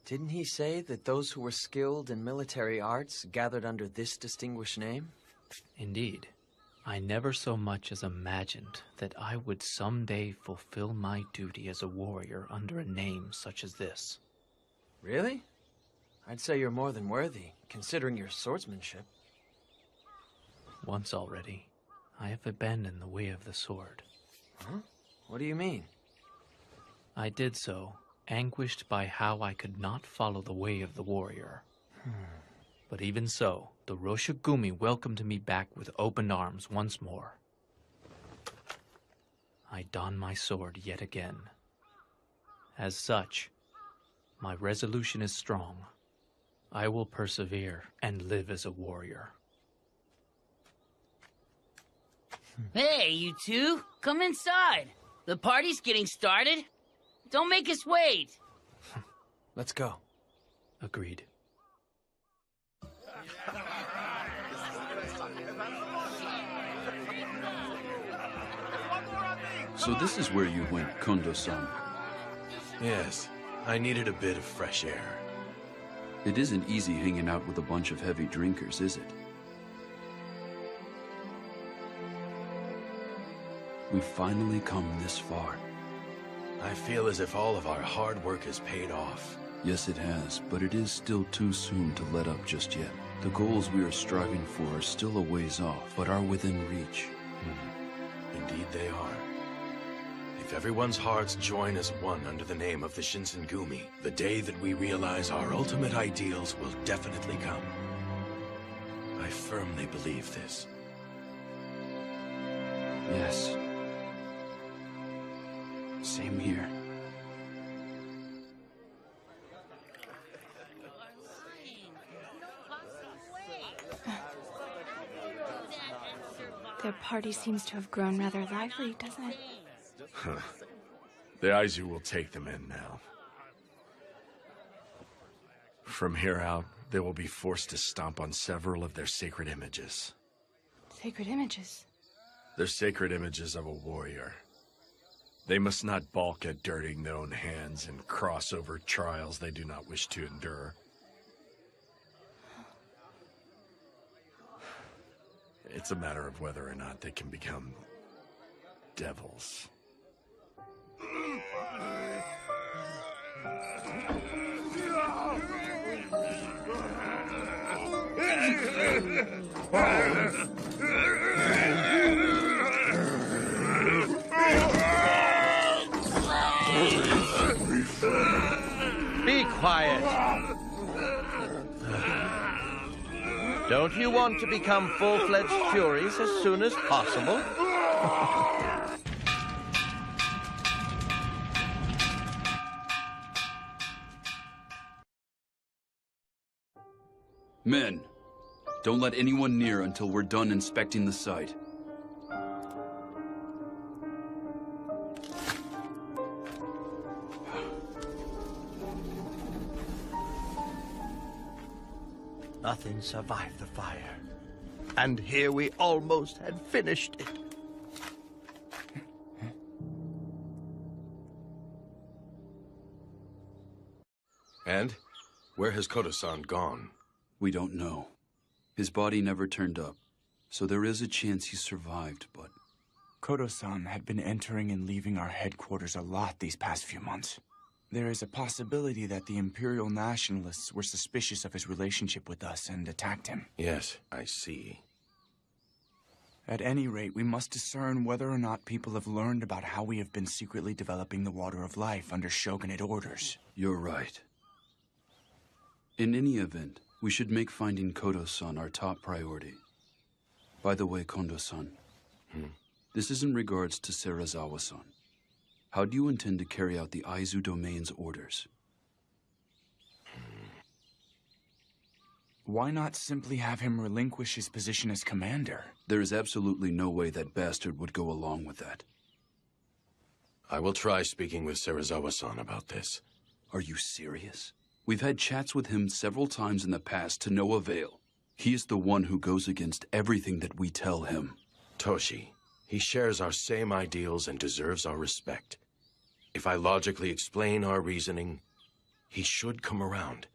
Didn't he say that those who were skilled in military arts gathered under this distinguished name? Indeed. I never so much as imagined that I would someday fulfill my duty as a warrior under a name such as this. Really? I'd say you're more than worthy, considering your swordsmanship. Once already, I have abandoned the way of the sword. Huh? What do you mean? I did so, anguished by how I could not follow the way of the warrior. But even so, the Roshigumi welcomed me back with open arms once more. I don my sword yet again. As such, my resolution is strong. I will persevere and live as a warrior. Hey, you two, come inside. The party's getting started. Don't make us wait. Let's go. Agreed. So this is where you went, Kondo-san. Yes, I needed a bit of fresh air. It isn't easy hanging out with a bunch of heavy drinkers, is it? We've finally come this far. I feel as if all of our hard work has paid off. Yes, it has, but it is still too soon to let up just yet. The goals we are striving for are still a ways off, but are within reach. Indeed they are. If everyone's hearts join as one under the name of the Shinsengumi, the day that we realize our ultimate ideals will definitely come. I firmly believe this. Yes. Same here. Their party seems to have grown rather lively, doesn't it? Huh. The Aizu will take them in now. From here out, they will be forced to stomp on several of their sacred images. Sacred images. They're sacred images of a warrior. They must not balk at dirtying their own hands and cross over trials they do not wish to endure. It's a matter of whether or not they can become devils. Be quiet. Don't you want to become full-fledged Furies as soon as possible? Men, don't let anyone near until we're done inspecting the site. Nothing survived the fire. And here we almost had finished it. And? Where has Kodo-san gone? We don't know. His body never turned up, so there is a chance he survived, but... Kodo-san had been entering and leaving our headquarters a lot these past few months. There is a possibility that the Imperial Nationalists were suspicious of his relationship with us and attacked him. Yes, I see. At any rate, we must discern whether or not people have learned about how we have been secretly developing the Water of Life under shogunate orders. You're right. In any event, we should make finding Kodo-san our top priority. By the way, Kondo-san, this is in regards to Serizawa-san. How do you intend to carry out the Aizu Domain's orders? Why not simply have him relinquish his position as commander? There is absolutely no way that bastard would go along with that. I will try speaking with Serizawa-san about this. Are you serious? We've had chats with him several times in the past to no avail. He is the one who goes against everything that we tell him. Toshi, he shares our same ideals and deserves our respect. If I logically explain our reasoning, he should come around.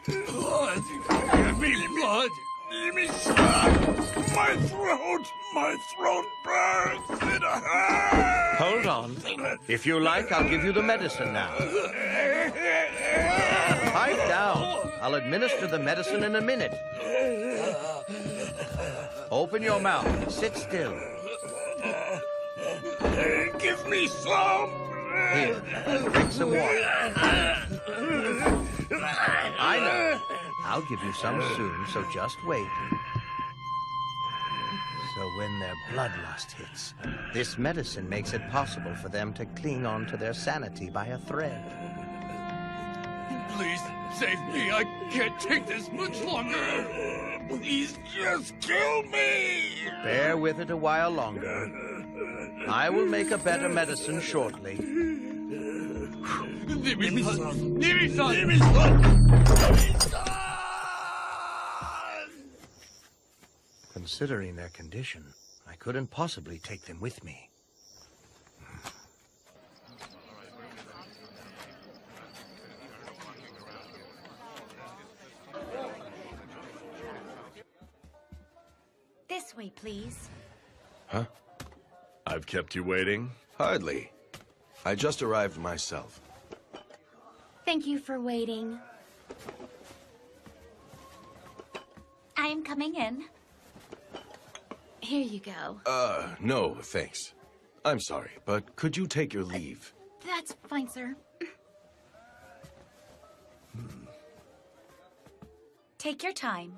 Blood! Give me blood! Give me blood! My throat! My throat burns! It hurts! Hold on. If you like, I'll give you the medicine now. Pipe down. I'll administer the medicine in a minute. Open your mouth. Sit still. Give me some! Here, drink some water. I know. I'll give you some soon, so just wait. So when their bloodlust hits, this medicine makes it possible for them to cling on to their sanity by a thread. Please, save me. I can't take this much longer. Please just kill me. Bear with it a while longer. I will make a better medicine shortly. Nimi-san! Considering their condition, I couldn't possibly take them with me. This way, please. Huh? I've kept you waiting? Hardly. I just arrived myself. Thank you for waiting. I am coming in. Here you go. No, thanks. I'm sorry, but could you take your leave? That's fine, sir. Take your time.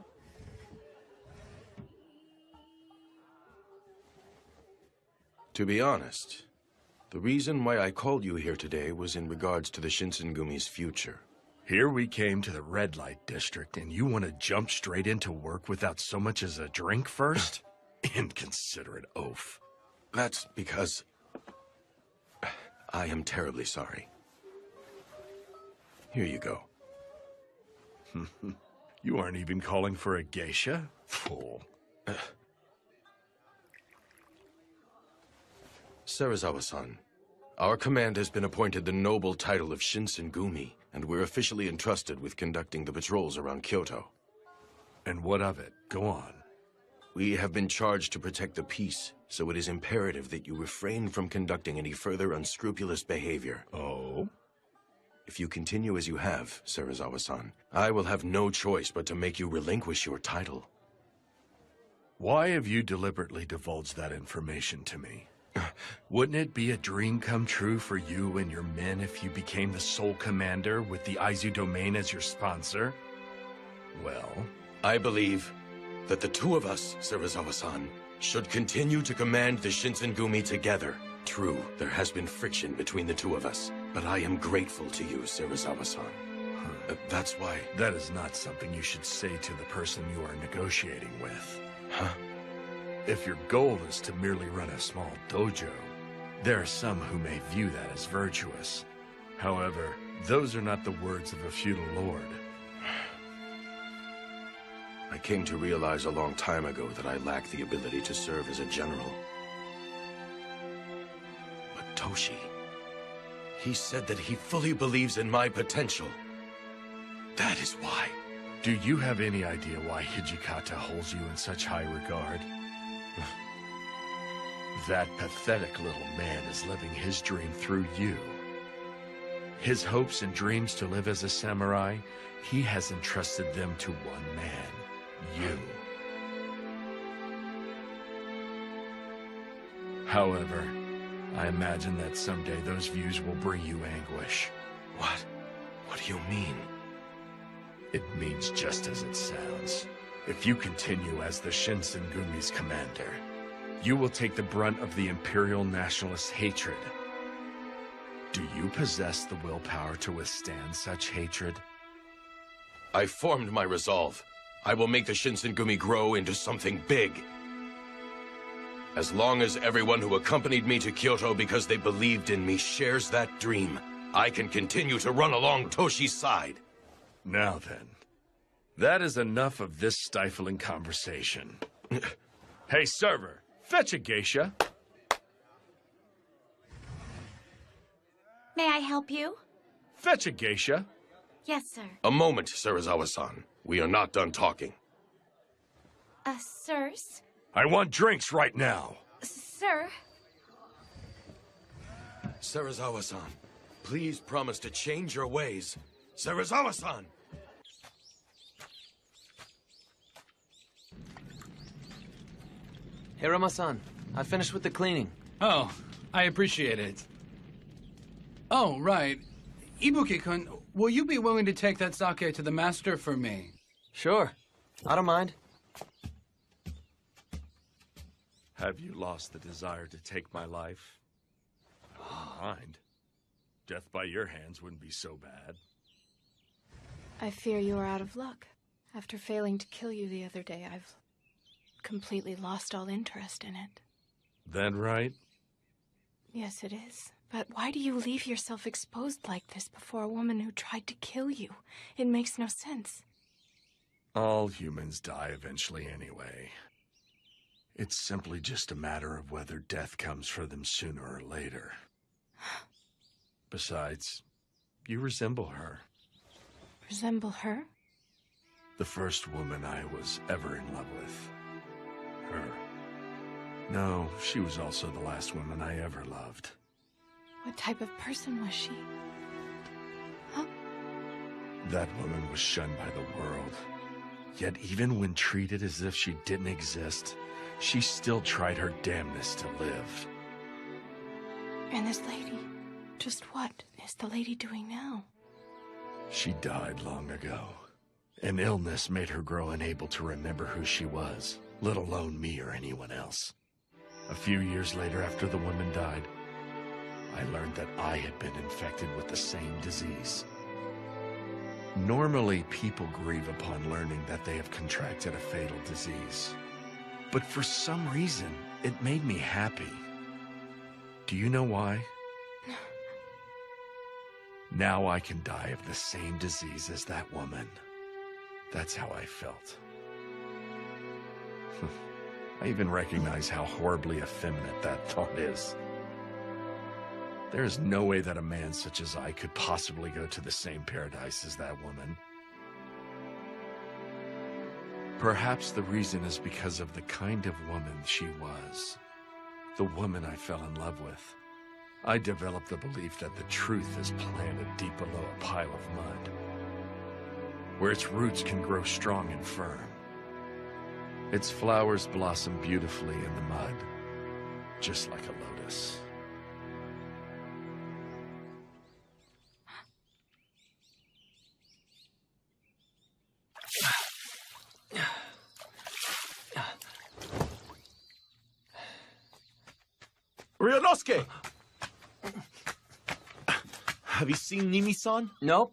To be honest, the reason why I called you here today was in regards to the Shinsengumi's future. Here we came to the red light district, and you want to jump straight into work without so much as a drink first? Inconsiderate oaf. That's because I am terribly sorry. Here you go. You aren't even calling for a geisha? Fool. Serizawa-san, our command has been appointed the noble title of Shinsengumi, and we're officially entrusted with conducting the patrols around Kyoto. And what of it? Go on. We have been charged to protect the peace, so it is imperative that you refrain from conducting any further unscrupulous behavior. Oh? If you continue as you have, Serizawa-san, I will have no choice but to make you relinquish your title. Why have you deliberately divulged that information to me? Wouldn't it be a dream come true for you and your men if you became the sole commander with the Aizu domain as your sponsor? Well, I believe that the two of us, Serizawa-san, should continue to command the Shinsengumi together. True, there has been friction between the two of us, but I am grateful to you, Serizawa-san. That's why... That is not something you should say to the person you are negotiating with. Huh? If your goal is to merely run a small dojo, there are some who may view that as virtuous. However, those are not the words of a feudal lord. I came to realize a long time ago that I lack the ability to serve as a general. But Toshi, he said that he fully believes in my potential. That is why. Do you have any idea why Hijikata holds you in such high regard? That pathetic little man is living his dream through you. His hopes and dreams to live as a samurai, he has entrusted them to one man, you. However, I imagine that someday those views will bring you anguish. What? What do you mean? It means just as it sounds. If you continue as the Shinsengumi's commander, you will take the brunt of the Imperial Nationalist hatred. Do you possess the willpower to withstand such hatred? I formed my resolve. I will make the Shinsengumi grow into something big. As long as everyone who accompanied me to Kyoto because they believed in me shares that dream, I can continue to run along Toshi's side. Now then, that is enough of this stifling conversation. Hey, server, fetch a geisha. May I help you? Fetch a geisha. Yes, sir. A moment, Serizawa-san. We are not done talking. Sirs? I want drinks right now. Sir? Serizawa-san, please promise to change your ways. Serizawa-san! Hirama-san, I finished with the cleaning. Oh, I appreciate it. Oh, right. Ibuki-kun, will you be willing to take that sake to the master for me? Sure. I don't mind. Have you lost the desire to take my life? I don't mind. Death by your hands wouldn't be so bad. I fear you are out of luck. After failing to kill you the other day, I've completely lost all interest in it. That right? Yes, it is. But why do you leave yourself exposed like this before a woman who tried to kill you? It makes no sense. All humans die eventually anyway. It's simply just a matter of whether death comes for them sooner or later. Besides, you resemble her. Resemble her? The first woman I was ever in love with. Her. No, she was also the last woman I ever loved. What type of person was she? Huh? That woman was shunned by the world. Yet even when treated as if she didn't exist, she still tried her damnedest to live. And this lady? Just what is the lady doing now? She died long ago. An illness made her grow unable to remember who she was, let alone me or anyone else. A few years later, after the woman died, I learned that I had been infected with the same disease. Normally, people grieve upon learning that they have contracted a fatal disease. But for some reason, it made me happy. Do you know why? Now I can die of the same disease as that woman. That's how I felt. I even recognize how horribly effeminate that thought is. There is no way that a man such as I could possibly go to the same paradise as that woman. Perhaps the reason is because of the kind of woman she was. The woman I fell in love with. I developed the belief that the truth is planted deep below a pile of mud, where its roots can grow strong and firm. Its flowers blossom beautifully in the mud, just like a lotus. Ryunosuke! Have you seen Nimi-san? Nope.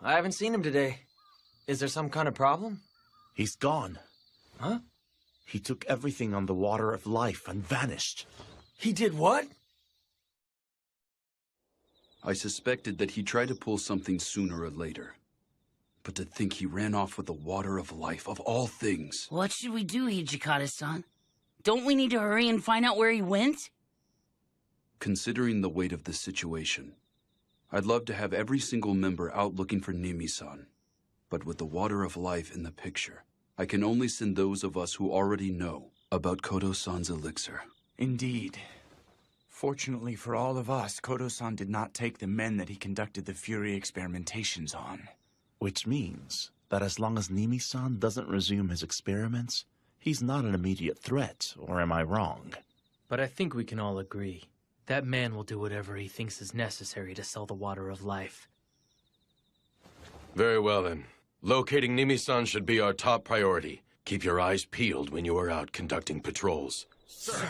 I haven't seen him today. Is there some kind of problem? He's gone. Huh? He took everything on the Water of Life and vanished. He did what? I suspected that he tried to pull something sooner or later. But to think he ran off with the Water of Life, of all things. What should we do, Hijikata-san? Don't we need to hurry and find out where he went? Considering the weight of the situation, I'd love to have every single member out looking for Nimi-san. But with the Water of Life in the picture, I can only send those of us who already know about Kodo-san's elixir. Indeed. Fortunately for all of us, Kodo-san did not take the men that he conducted the Fury experimentations on. Which means that as long as Nimi-san doesn't resume his experiments, he's not an immediate threat, or am I wrong? But I think we can all agree. That man will do whatever he thinks is necessary to sell the Water of Life. Very well, then. Locating Nimi-san should be our top priority. Keep your eyes peeled when you are out conducting patrols. Sir.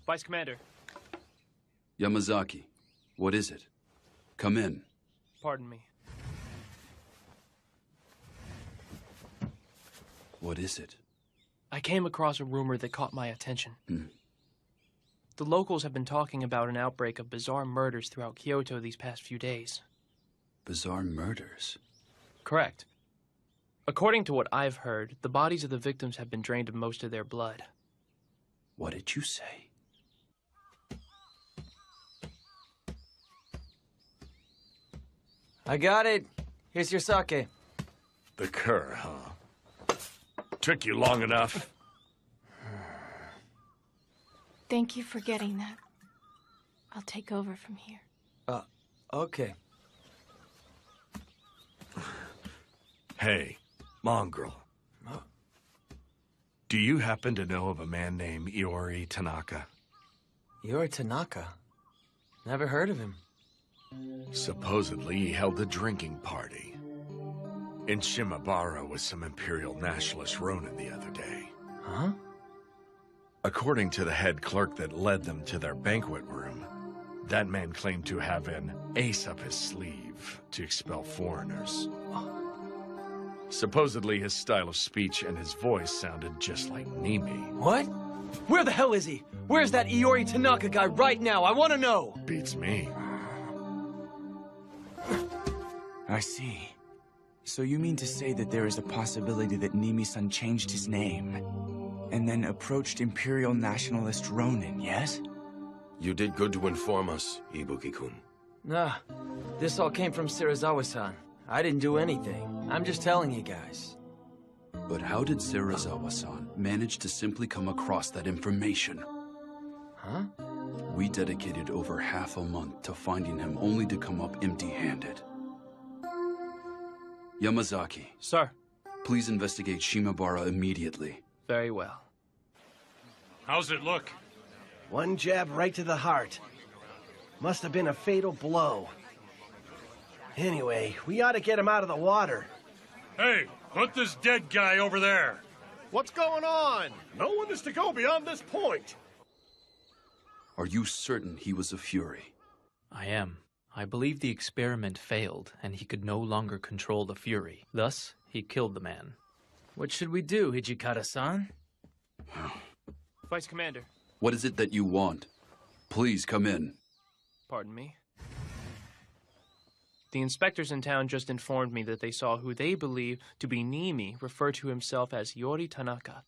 Vice Commander. Yamazaki, what is it? Come in. Pardon me. What is it? I came across a rumor that caught my attention. Hmm. The locals have been talking about an outbreak of bizarre murders throughout Kyoto these past few days. Bizarre murders? Correct. According to what I've heard, the bodies of the victims have been drained of most of their blood. What did you say? I got it. Here's your sake. The cur, huh? Took you long enough. Thank you for getting that. I'll take over from here. Okay. Hey, mongrel. Do you happen to know of a man named Iori Tanaka? Iori Tanaka? Never heard of him. Supposedly, he held a drinking party in Shimabara with some Imperial Nationalist Ronin the other day. Huh? According to the head clerk that led them to their banquet room, that man claimed to have an ace up his sleeve to expel foreigners. Supposedly, his style of speech and his voice sounded just like Nimi. What? Where the hell is he? Where's that Iori Tanaka guy right now? I want to know! Beats me. I see. So you mean to say that there is a possibility that Nimi-san changed his name and then approached Imperial Nationalist Ronin, yes? You did good to inform us, Ibuki-kun. Nah, this all came from Serizawa-san. I didn't do anything. I'm just telling you guys. But how did Serizawa-san manage to simply come across that information? Huh? We dedicated over half a month to finding him only to come up empty-handed. Yamazaki. Sir. Please investigate Shimabara immediately. Very well. How's it look? One jab right to the heart. Must have been a fatal blow. Anyway, we ought to get him out of the water. Hey, put this dead guy over there. What's going on? No one is to go beyond this point. Are you certain he was a Fury? I am. I believe the experiment failed, and he could no longer control the Fury. Thus, he killed the man. What should we do, Hijikata-san? Vice Commander. What is it that you want? Please come in. Pardon me. The inspectors in town just informed me that they saw who they believe to be Nimi refer to himself as Iori Tanaka.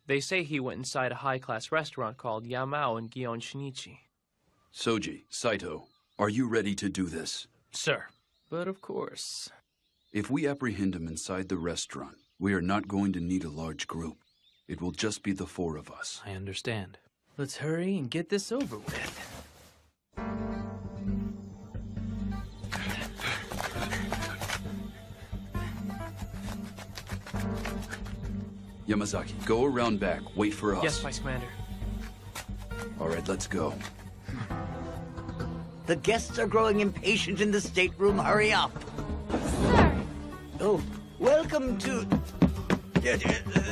They say he went inside a high-class restaurant called Yamao in Gion Shinichi. Soji, Saito, are you ready to do this? Sir. But of course. If we apprehend him inside the restaurant, we are not going to need a large group. It will just be the four of us. I understand. Let's hurry and get this over with. Yamazaki, go around back. Wait for us. Yes, Vice Commander. All right, let's go. The guests are growing impatient in the stateroom. Hurry up. Sir! Oh, welcome to...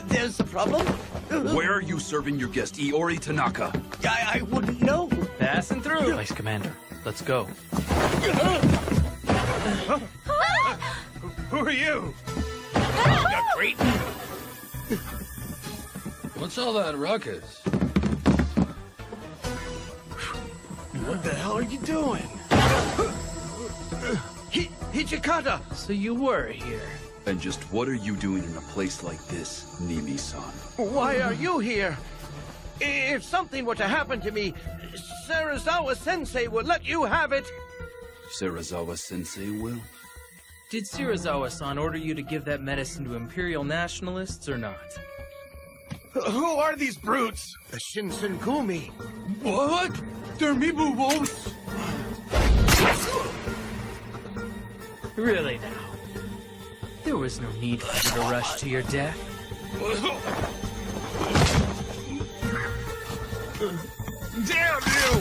There's a problem? Where are you serving your guest, Iori Tanaka? I wouldn't know. Passing through. Vice Commander, let's go. Who are you? You cretin. What's all that ruckus? What the hell are you doing? Hijikata! So you were here. And just what are you doing in a place like this, Nimi-san? Why are you here? If something were to happen to me, Serizawa-sensei would let you have it. Serizawa-sensei will. Did Serizawa-san order you to give that medicine to Imperial nationalists or not? Who are these brutes? The Shinsengumi. What? They're Mibu wolves? Really now? There was no need for you to rush to your death. Damn you!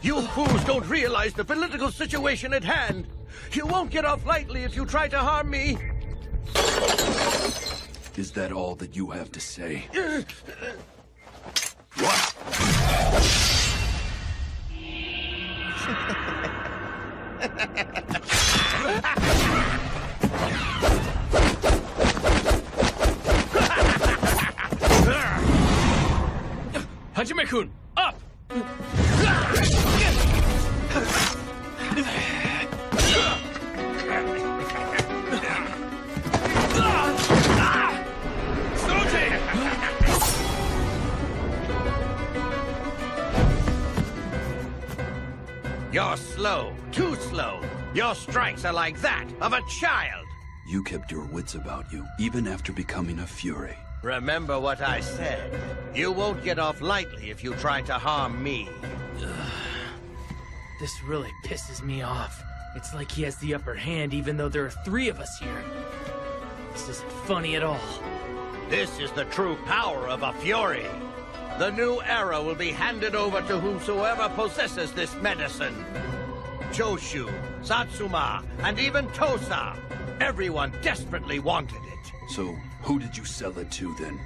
You fools don't realize the political situation at hand. You won't get off lightly if you try to harm me. Is that all that you have to say? Hajime-kun, up! You're slow, too slow. Your strikes are like that of a child. You kept your wits about you, even after becoming a Fury. Remember what I said. You won't get off lightly if you try to harm me. This really pisses me off. It's like he has the upper hand even though there are 3 of us here. This isn't funny at all. This is the true power of a Fury. The new era will be handed over to whomsoever possesses this medicine. Choshu, Satsuma, and even Tosa. Everyone desperately wanted it. So, who did you sell it to then?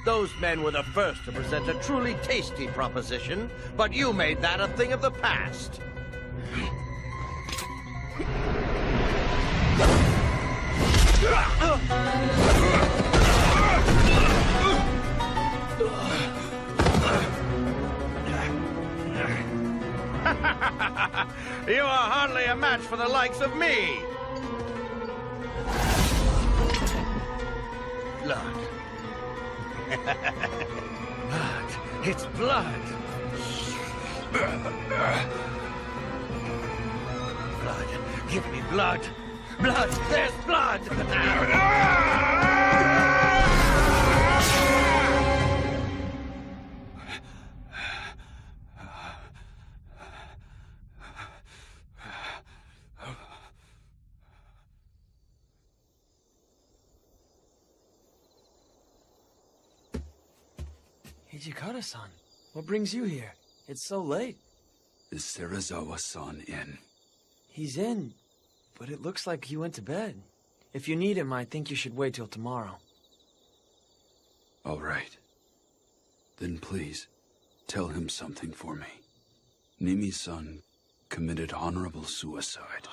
Those men were the first to present a truly tasty proposition, but you made that a thing of the past. You are hardly a match for the likes of me. Blood. Blood. It's blood. Blood. Give me blood. Blood. There's blood. Hijikata-san, what brings you here? It's so late. Is Serizawa-san in? He's in, but it looks like he went to bed. If you need him, I think you should wait till tomorrow. All right. Then please, tell him something for me. Nimi-san committed honorable suicide.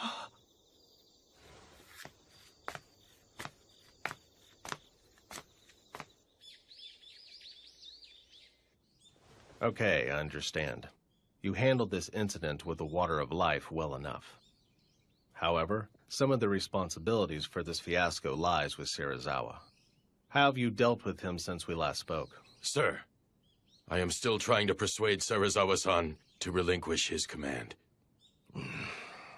Okay, I understand. You handled this incident with the Water of Life well enough. However, some of the responsibilities for this fiasco lies with Serizawa. How have you dealt with him since we last spoke? Sir, I am still trying to persuade Serizawa-san to relinquish his command.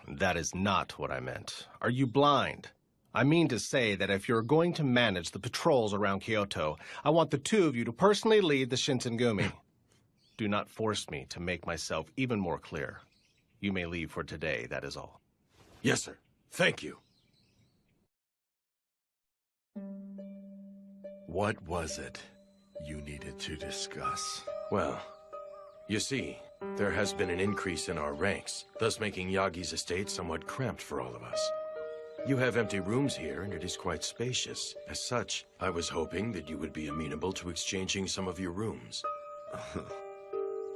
That is not what I meant. Are you blind? I mean to say that if you're going to manage the patrols around Kyoto, I want the 2 of you to personally lead the Shinsengumi. Do not force me to make myself even more clear. You may leave for today, that is all. Yes, sir. Thank you. What was it you needed to discuss? Well, you see, there has been an increase in our ranks, thus making Yagi's estate somewhat cramped for all of us. You have empty rooms here, and it is quite spacious. As such, I was hoping that you would be amenable to exchanging some of your rooms.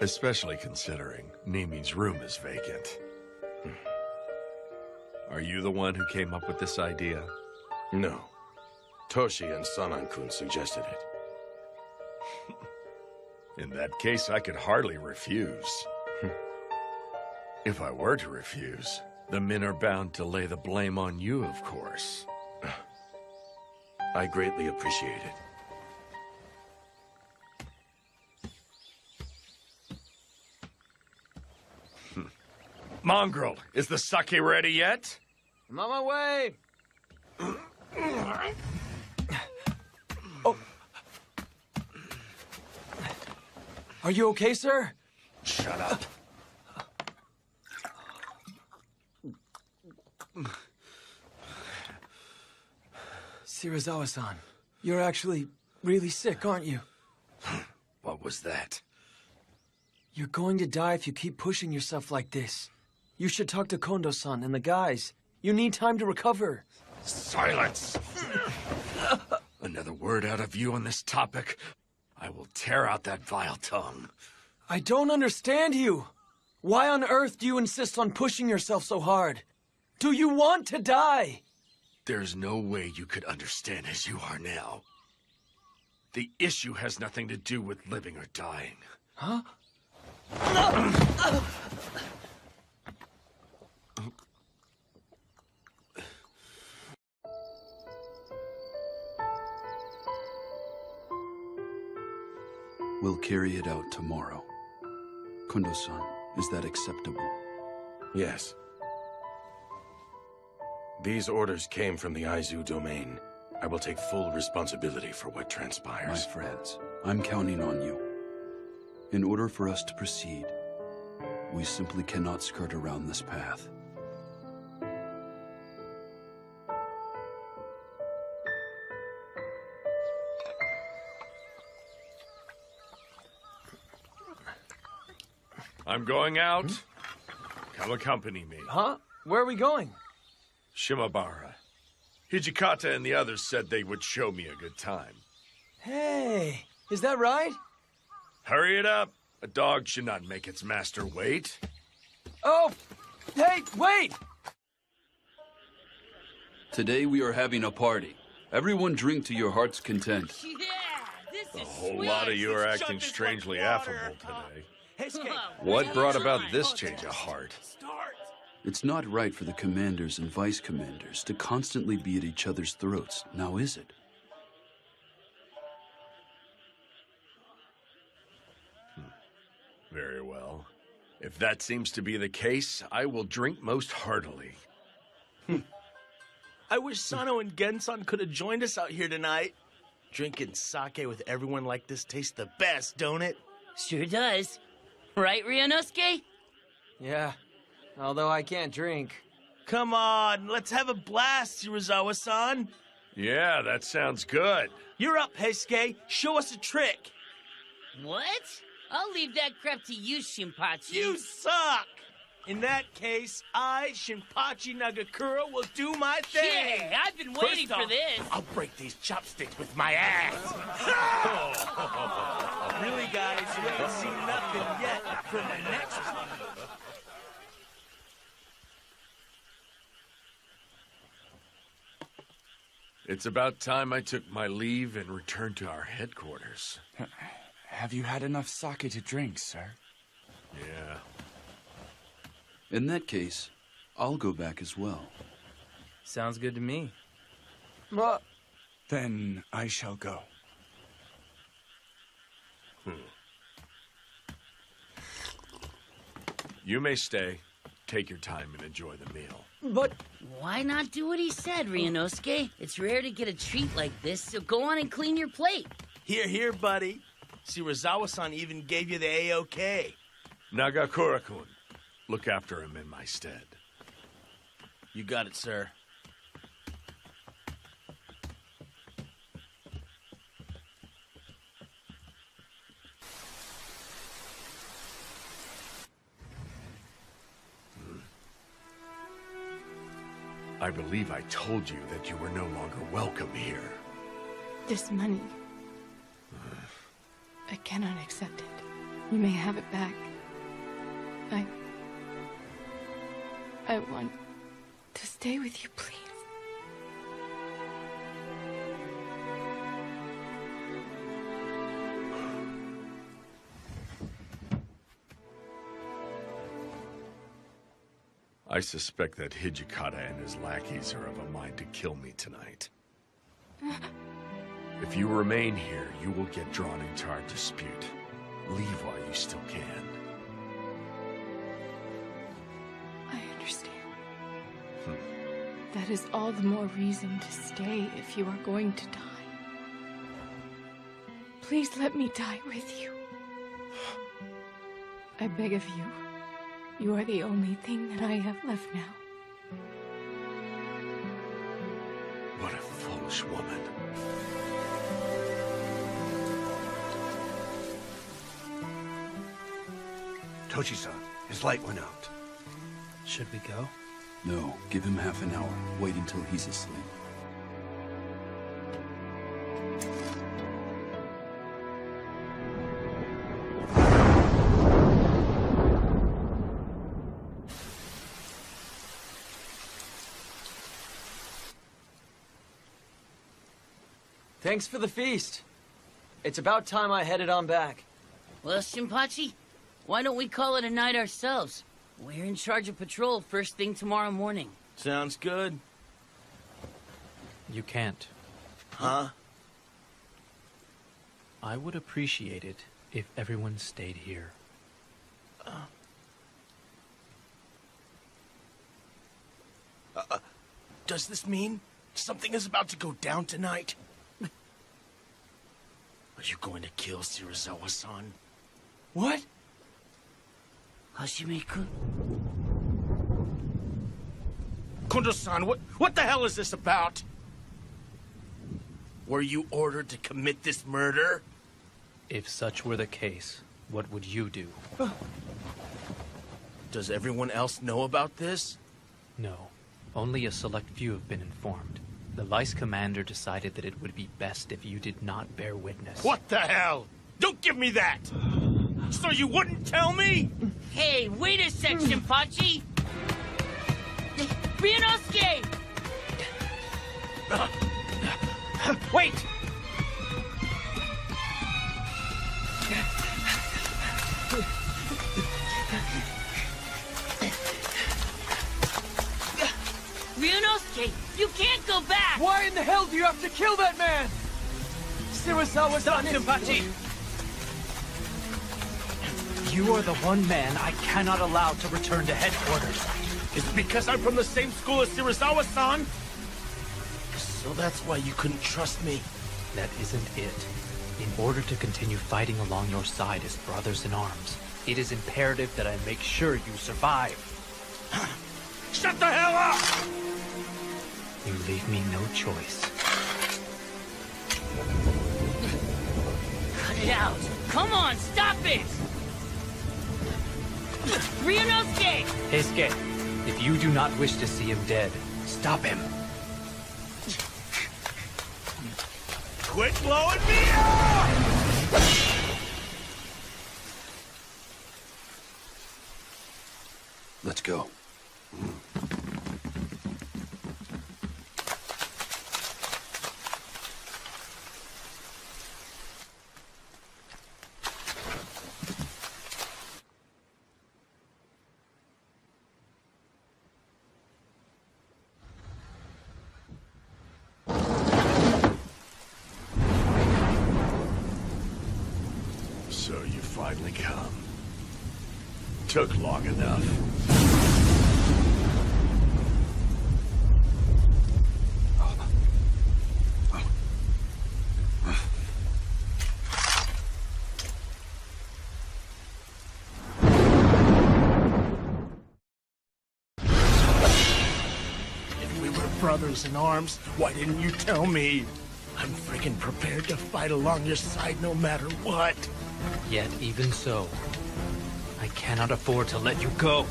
Especially considering Nimi's room is vacant. Are you the one who came up with this idea? No. Toshi and Sanan-kun suggested it. In that case, I could hardly refuse. If I were to refuse, the men are bound to lay the blame on you, of course. I greatly appreciate it. Mongrel, is the sake ready yet? I'm on my way. Oh. Are you okay, sir? Shut up. Shirazawa-san, you're actually really sick, aren't you? What was that? You're going to die if you keep pushing yourself like this. You should talk to Kondo-san and the guys. You need time to recover. Silence! Another word out of you on this topic, I will tear out that vile tongue. I don't understand you. Why on earth do you insist on pushing yourself so hard? Do you want to die? There's no way you could understand as you are now. The issue has nothing to do with living or dying. Huh? We'll carry it out tomorrow. Kondo-san, is that acceptable? Yes. These orders came from the Aizu domain. I will take full responsibility for what transpires. My friends, I'm counting on you. In order for us to proceed, we simply cannot skirt around this path. I'm going out. Come accompany me. Huh? Where are we going? Shimabara. Hijikata and the others said they would show me a good time. Hey, is that right? Hurry it up. A dog should not make its master wait. Oh! Hey, wait! Today we are having a party. Everyone drink to your heart's content. A whole lot of you are acting strangely affable today. What brought about this change of heart? It's not right for the commanders and vice commanders to constantly be at each other's throats, now is it? Very well. If that seems to be the case, I will drink most heartily. I wish Sano and Gensan could have joined us out here tonight. Drinking sake with everyone like this tastes the best, don't it? Sure does. Right, Ryunosuke? Yeah, although I can't drink. Come on, let's have a blast, Shirazawa-san. Yeah, that sounds good. You're up, Heisuke. Show us a trick. What? I'll leave that crap to you, Shinpachi. You suck! In that case, I, Shinpachi Nagakura, will do my thing. Yeah, I've been waiting for this. I'll break these chopsticks with my ass. Really, guys, you ain't seen nothing yet from the next one. It's about time I took my leave and returned to our headquarters. Have you had enough sake to drink, sir? Yeah. In that case, I'll go back as well. Sounds good to me. Then I shall go. You may stay. Take your time and enjoy the meal. But why not do what he said, Ryunosuke? It's rare to get a treat like this, so go on and clean your plate. Here, here, buddy. Shirazawa-san even gave you the A-OK. Nagakura-kun, look after him in my stead. You got it, sir. I believe I told you that you were no longer welcome here. This money. I cannot accept it. You may have it back. I want to stay with you, please. I suspect that Hijikata and his lackeys are of a mind to kill me tonight. If you remain here, you will get drawn into our dispute. Leave while you still can. That is all the more reason to stay if you are going to die. Please let me die with you. I beg of you. You are the only thing that I have left now. What a foolish woman. Tochi-san, his light went out. Should we go? No, give him half an hour. Wait until he's asleep. Thanks for the feast. It's about time I headed on back. Well, Shinpachi, why don't we call it a night ourselves? We're in charge of patrol first thing tomorrow morning. Sounds good. You can't. Huh? I would appreciate it if everyone stayed here. Does this mean something is about to go down tonight? Are you going to kill Serizawa-san? What? Hashime-kun? Kondo-san, what the hell is this about? Were you ordered to commit this murder? If such were the case, what would you do? Does everyone else know about this? No. Only a select few have been informed. The vice commander decided that it would be best if you did not bear witness. What the hell? Don't give me that! So you wouldn't tell me? Hey, wait a sec, Shinpachi! Ryunosuke! Wait! Ryunosuke, you can't go back! Why in the hell do you have to kill that man? Serizawa-san, Shinpachi! You are the one man I cannot allow to return to headquarters. Is it because I'm from the same school as Serizawa-san? So that's why you couldn't trust me. That isn't it. In order to continue fighting along your side as brothers in arms, it is imperative that I make sure you survive. Shut the hell up! You leave me no choice. Cut it out! Come on, stop it! Ryunosuke! Heisuke, if you do not wish to see him dead, stop him. Quit blowing me up! Let's go. So you finally come. Took long enough. If we were brothers in arms, why didn't you tell me? I'm freaking prepared to fight along your side no matter what. Yet even so, I cannot afford to let you go.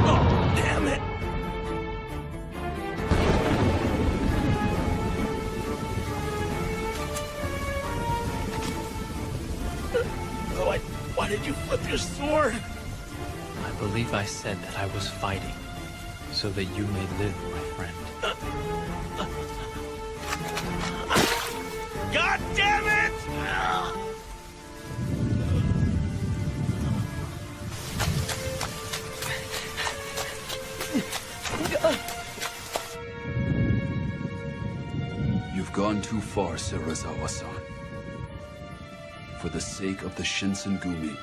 Oh, damn it! Why did you flip your sword? I believe I said that I was fighting, so that you may live, my friend. God damn it! You've gone too far, Serizawa-san. For the sake of the Shinsengumi,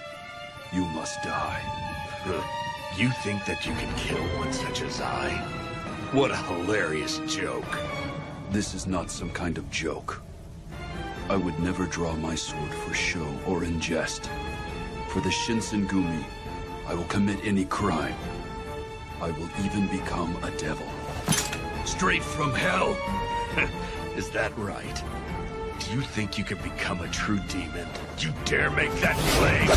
You must die. You think that you can kill one such as I? What a hilarious joke. This is not some kind of joke. I would never draw my sword for show or in jest. For the Shinsengumi, I will commit any crime. I will even become a devil. Straight from hell? Is that right? Do you think you can become a true demon? You dare make that claim?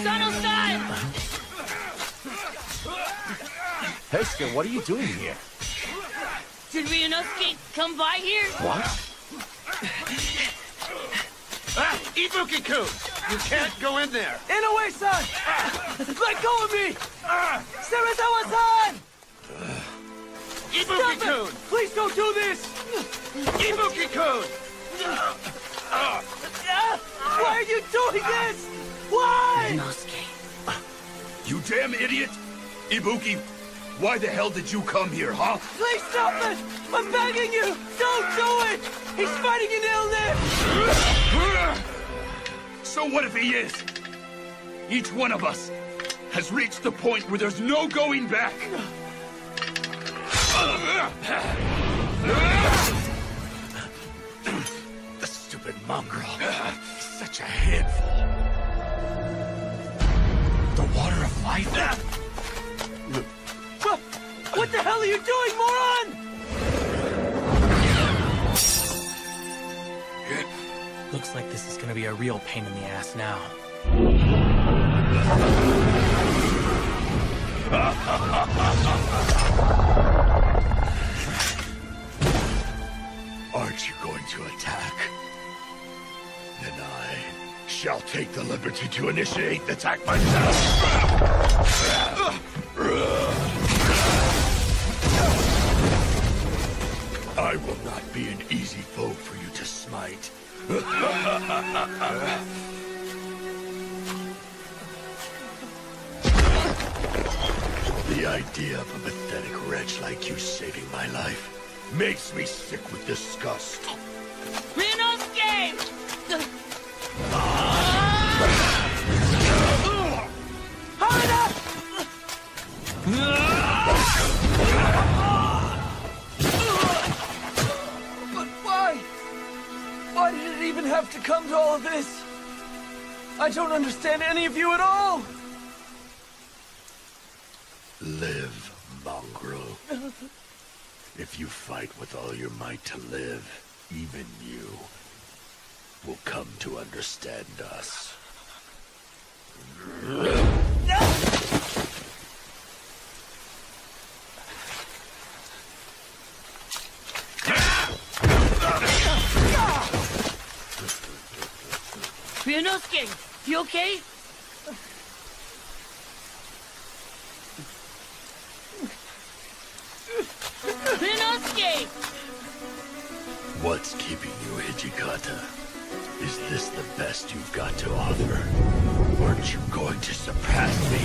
Sano-san! Heisuke, what are you doing here? Did Ryunosuke come by here? What? Ibuki-kun! You can't go in there! Inoue-san! Let go of me! Serizawa-san! Ibuki-kun! Please don't do this! Ibuki-kun! Why are you doing this? Why? Ryunosuke. You damn idiot! Ibuki, why the hell did you come here, huh? Please stop it! I'm begging you! Don't do it! He's fighting an illness! So what if he is? Each one of us has reached the point where there's no going back. The stupid mongrel. Such a handful. The water of life? What the hell are you doing, moron? Looks like this is gonna be a real pain in the ass now. Aren't you going to attack? Then I shall take the liberty to initiate the attack myself. I will not be an easy foe for you to smite. The idea of a pathetic wretch like you saving my life makes me sick with disgust. Ryunosuke! But why? Why did it even have to come to all of this? I don't understand any of you at all! Live, mongrel. If you fight with all your might to live, even you will come to understand us. Ryunosuke, you okay? Ryunosuke! What's keeping you, Hijikata? Is this the best you've got to offer? Aren't you going to surpass me?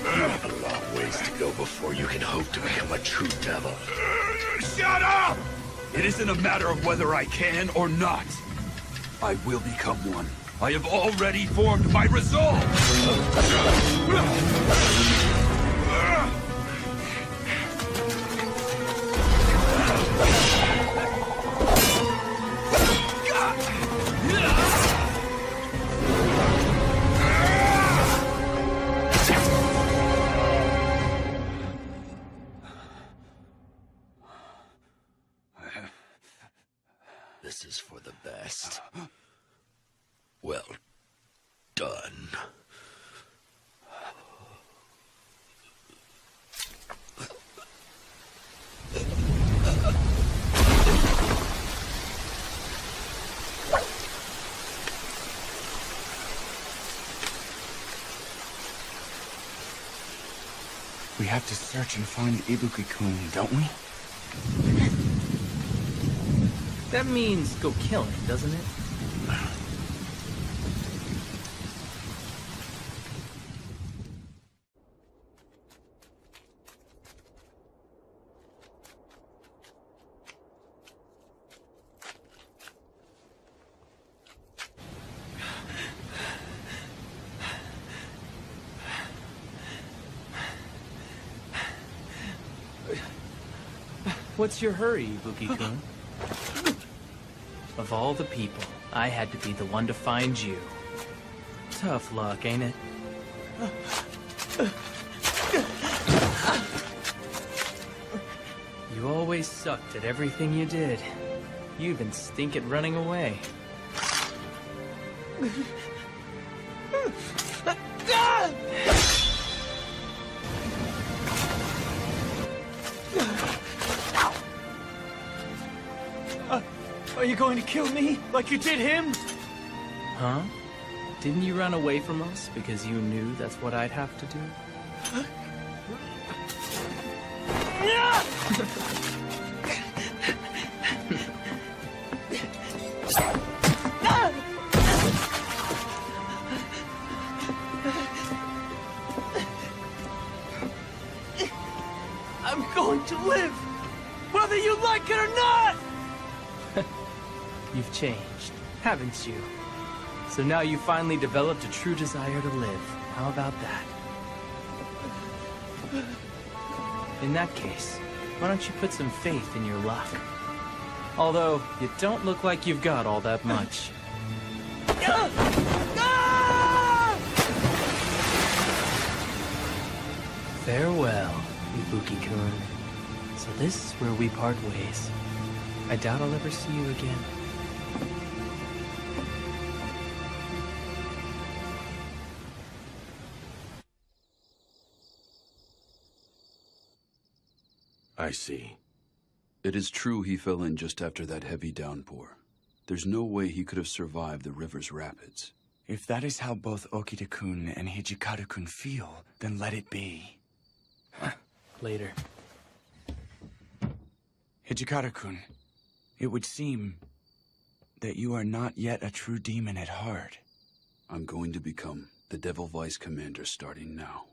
You have a long ways to go before you can hope to become a true devil. Shut up! It isn't a matter of whether I can or not. I will become one. I have already formed my resolve! This is for the best. Well done. We have to search and find Ibuki-kun, don't we? That means go kill him, doesn't it? What's your hurry, Ibuki-kun? Of all the people, I had to be the one to find you. Tough luck, ain't it? You always sucked at everything you did. You even stink at running away. Are you going to kill me like you did him? Huh? Didn't you run away from us because you knew that's what I'd have to do? I'm going to live, whether you like it or not! You've changed, haven't you? So now you finally developed a true desire to live. How about that? In that case, why don't you put some faith in your luck? Although, you don't look like you've got all that much. Farewell, Ibuki-kun. So this is where we part ways. I doubt I'll ever see you again. I see. It is true he fell in just after that heavy downpour. There's no way he could have survived the river's rapids. If that is how both Okita-kun and Hijikata-kun feel, then let it be. Later. Hijikata-kun, it would seem that you are not yet a true demon at heart. I'm going to become the Devil Vice Commander starting now.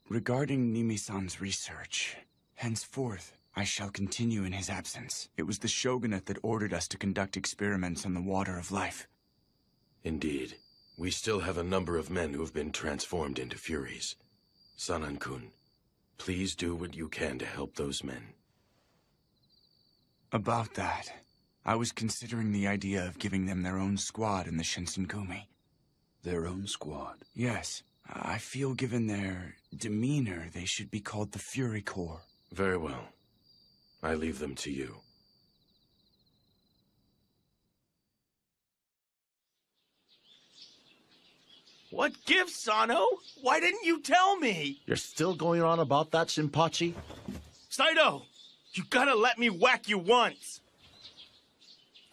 Regarding Nimi-san's research, henceforth, I shall continue in his absence. It was the Shogunate that ordered us to conduct experiments on the Water of Life. Indeed. We still have a number of men who have been transformed into Furies. Sanan-kun, please do what you can to help those men. About that, I was considering the idea of giving them their own squad in the Shinsengumi. Their own squad? Yes. I feel given their demeanor, they should be called the Fury Corps. Very well. I leave them to you. What gift, Sano? Why didn't you tell me? You're still going on about that, Shinpachi? Saito, you gotta let me whack you once.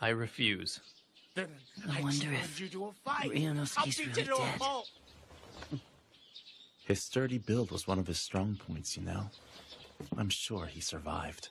I refuse. I wonder if Ryunosuke's really dead. His sturdy build was one of his strong points, you know. I'm sure he survived.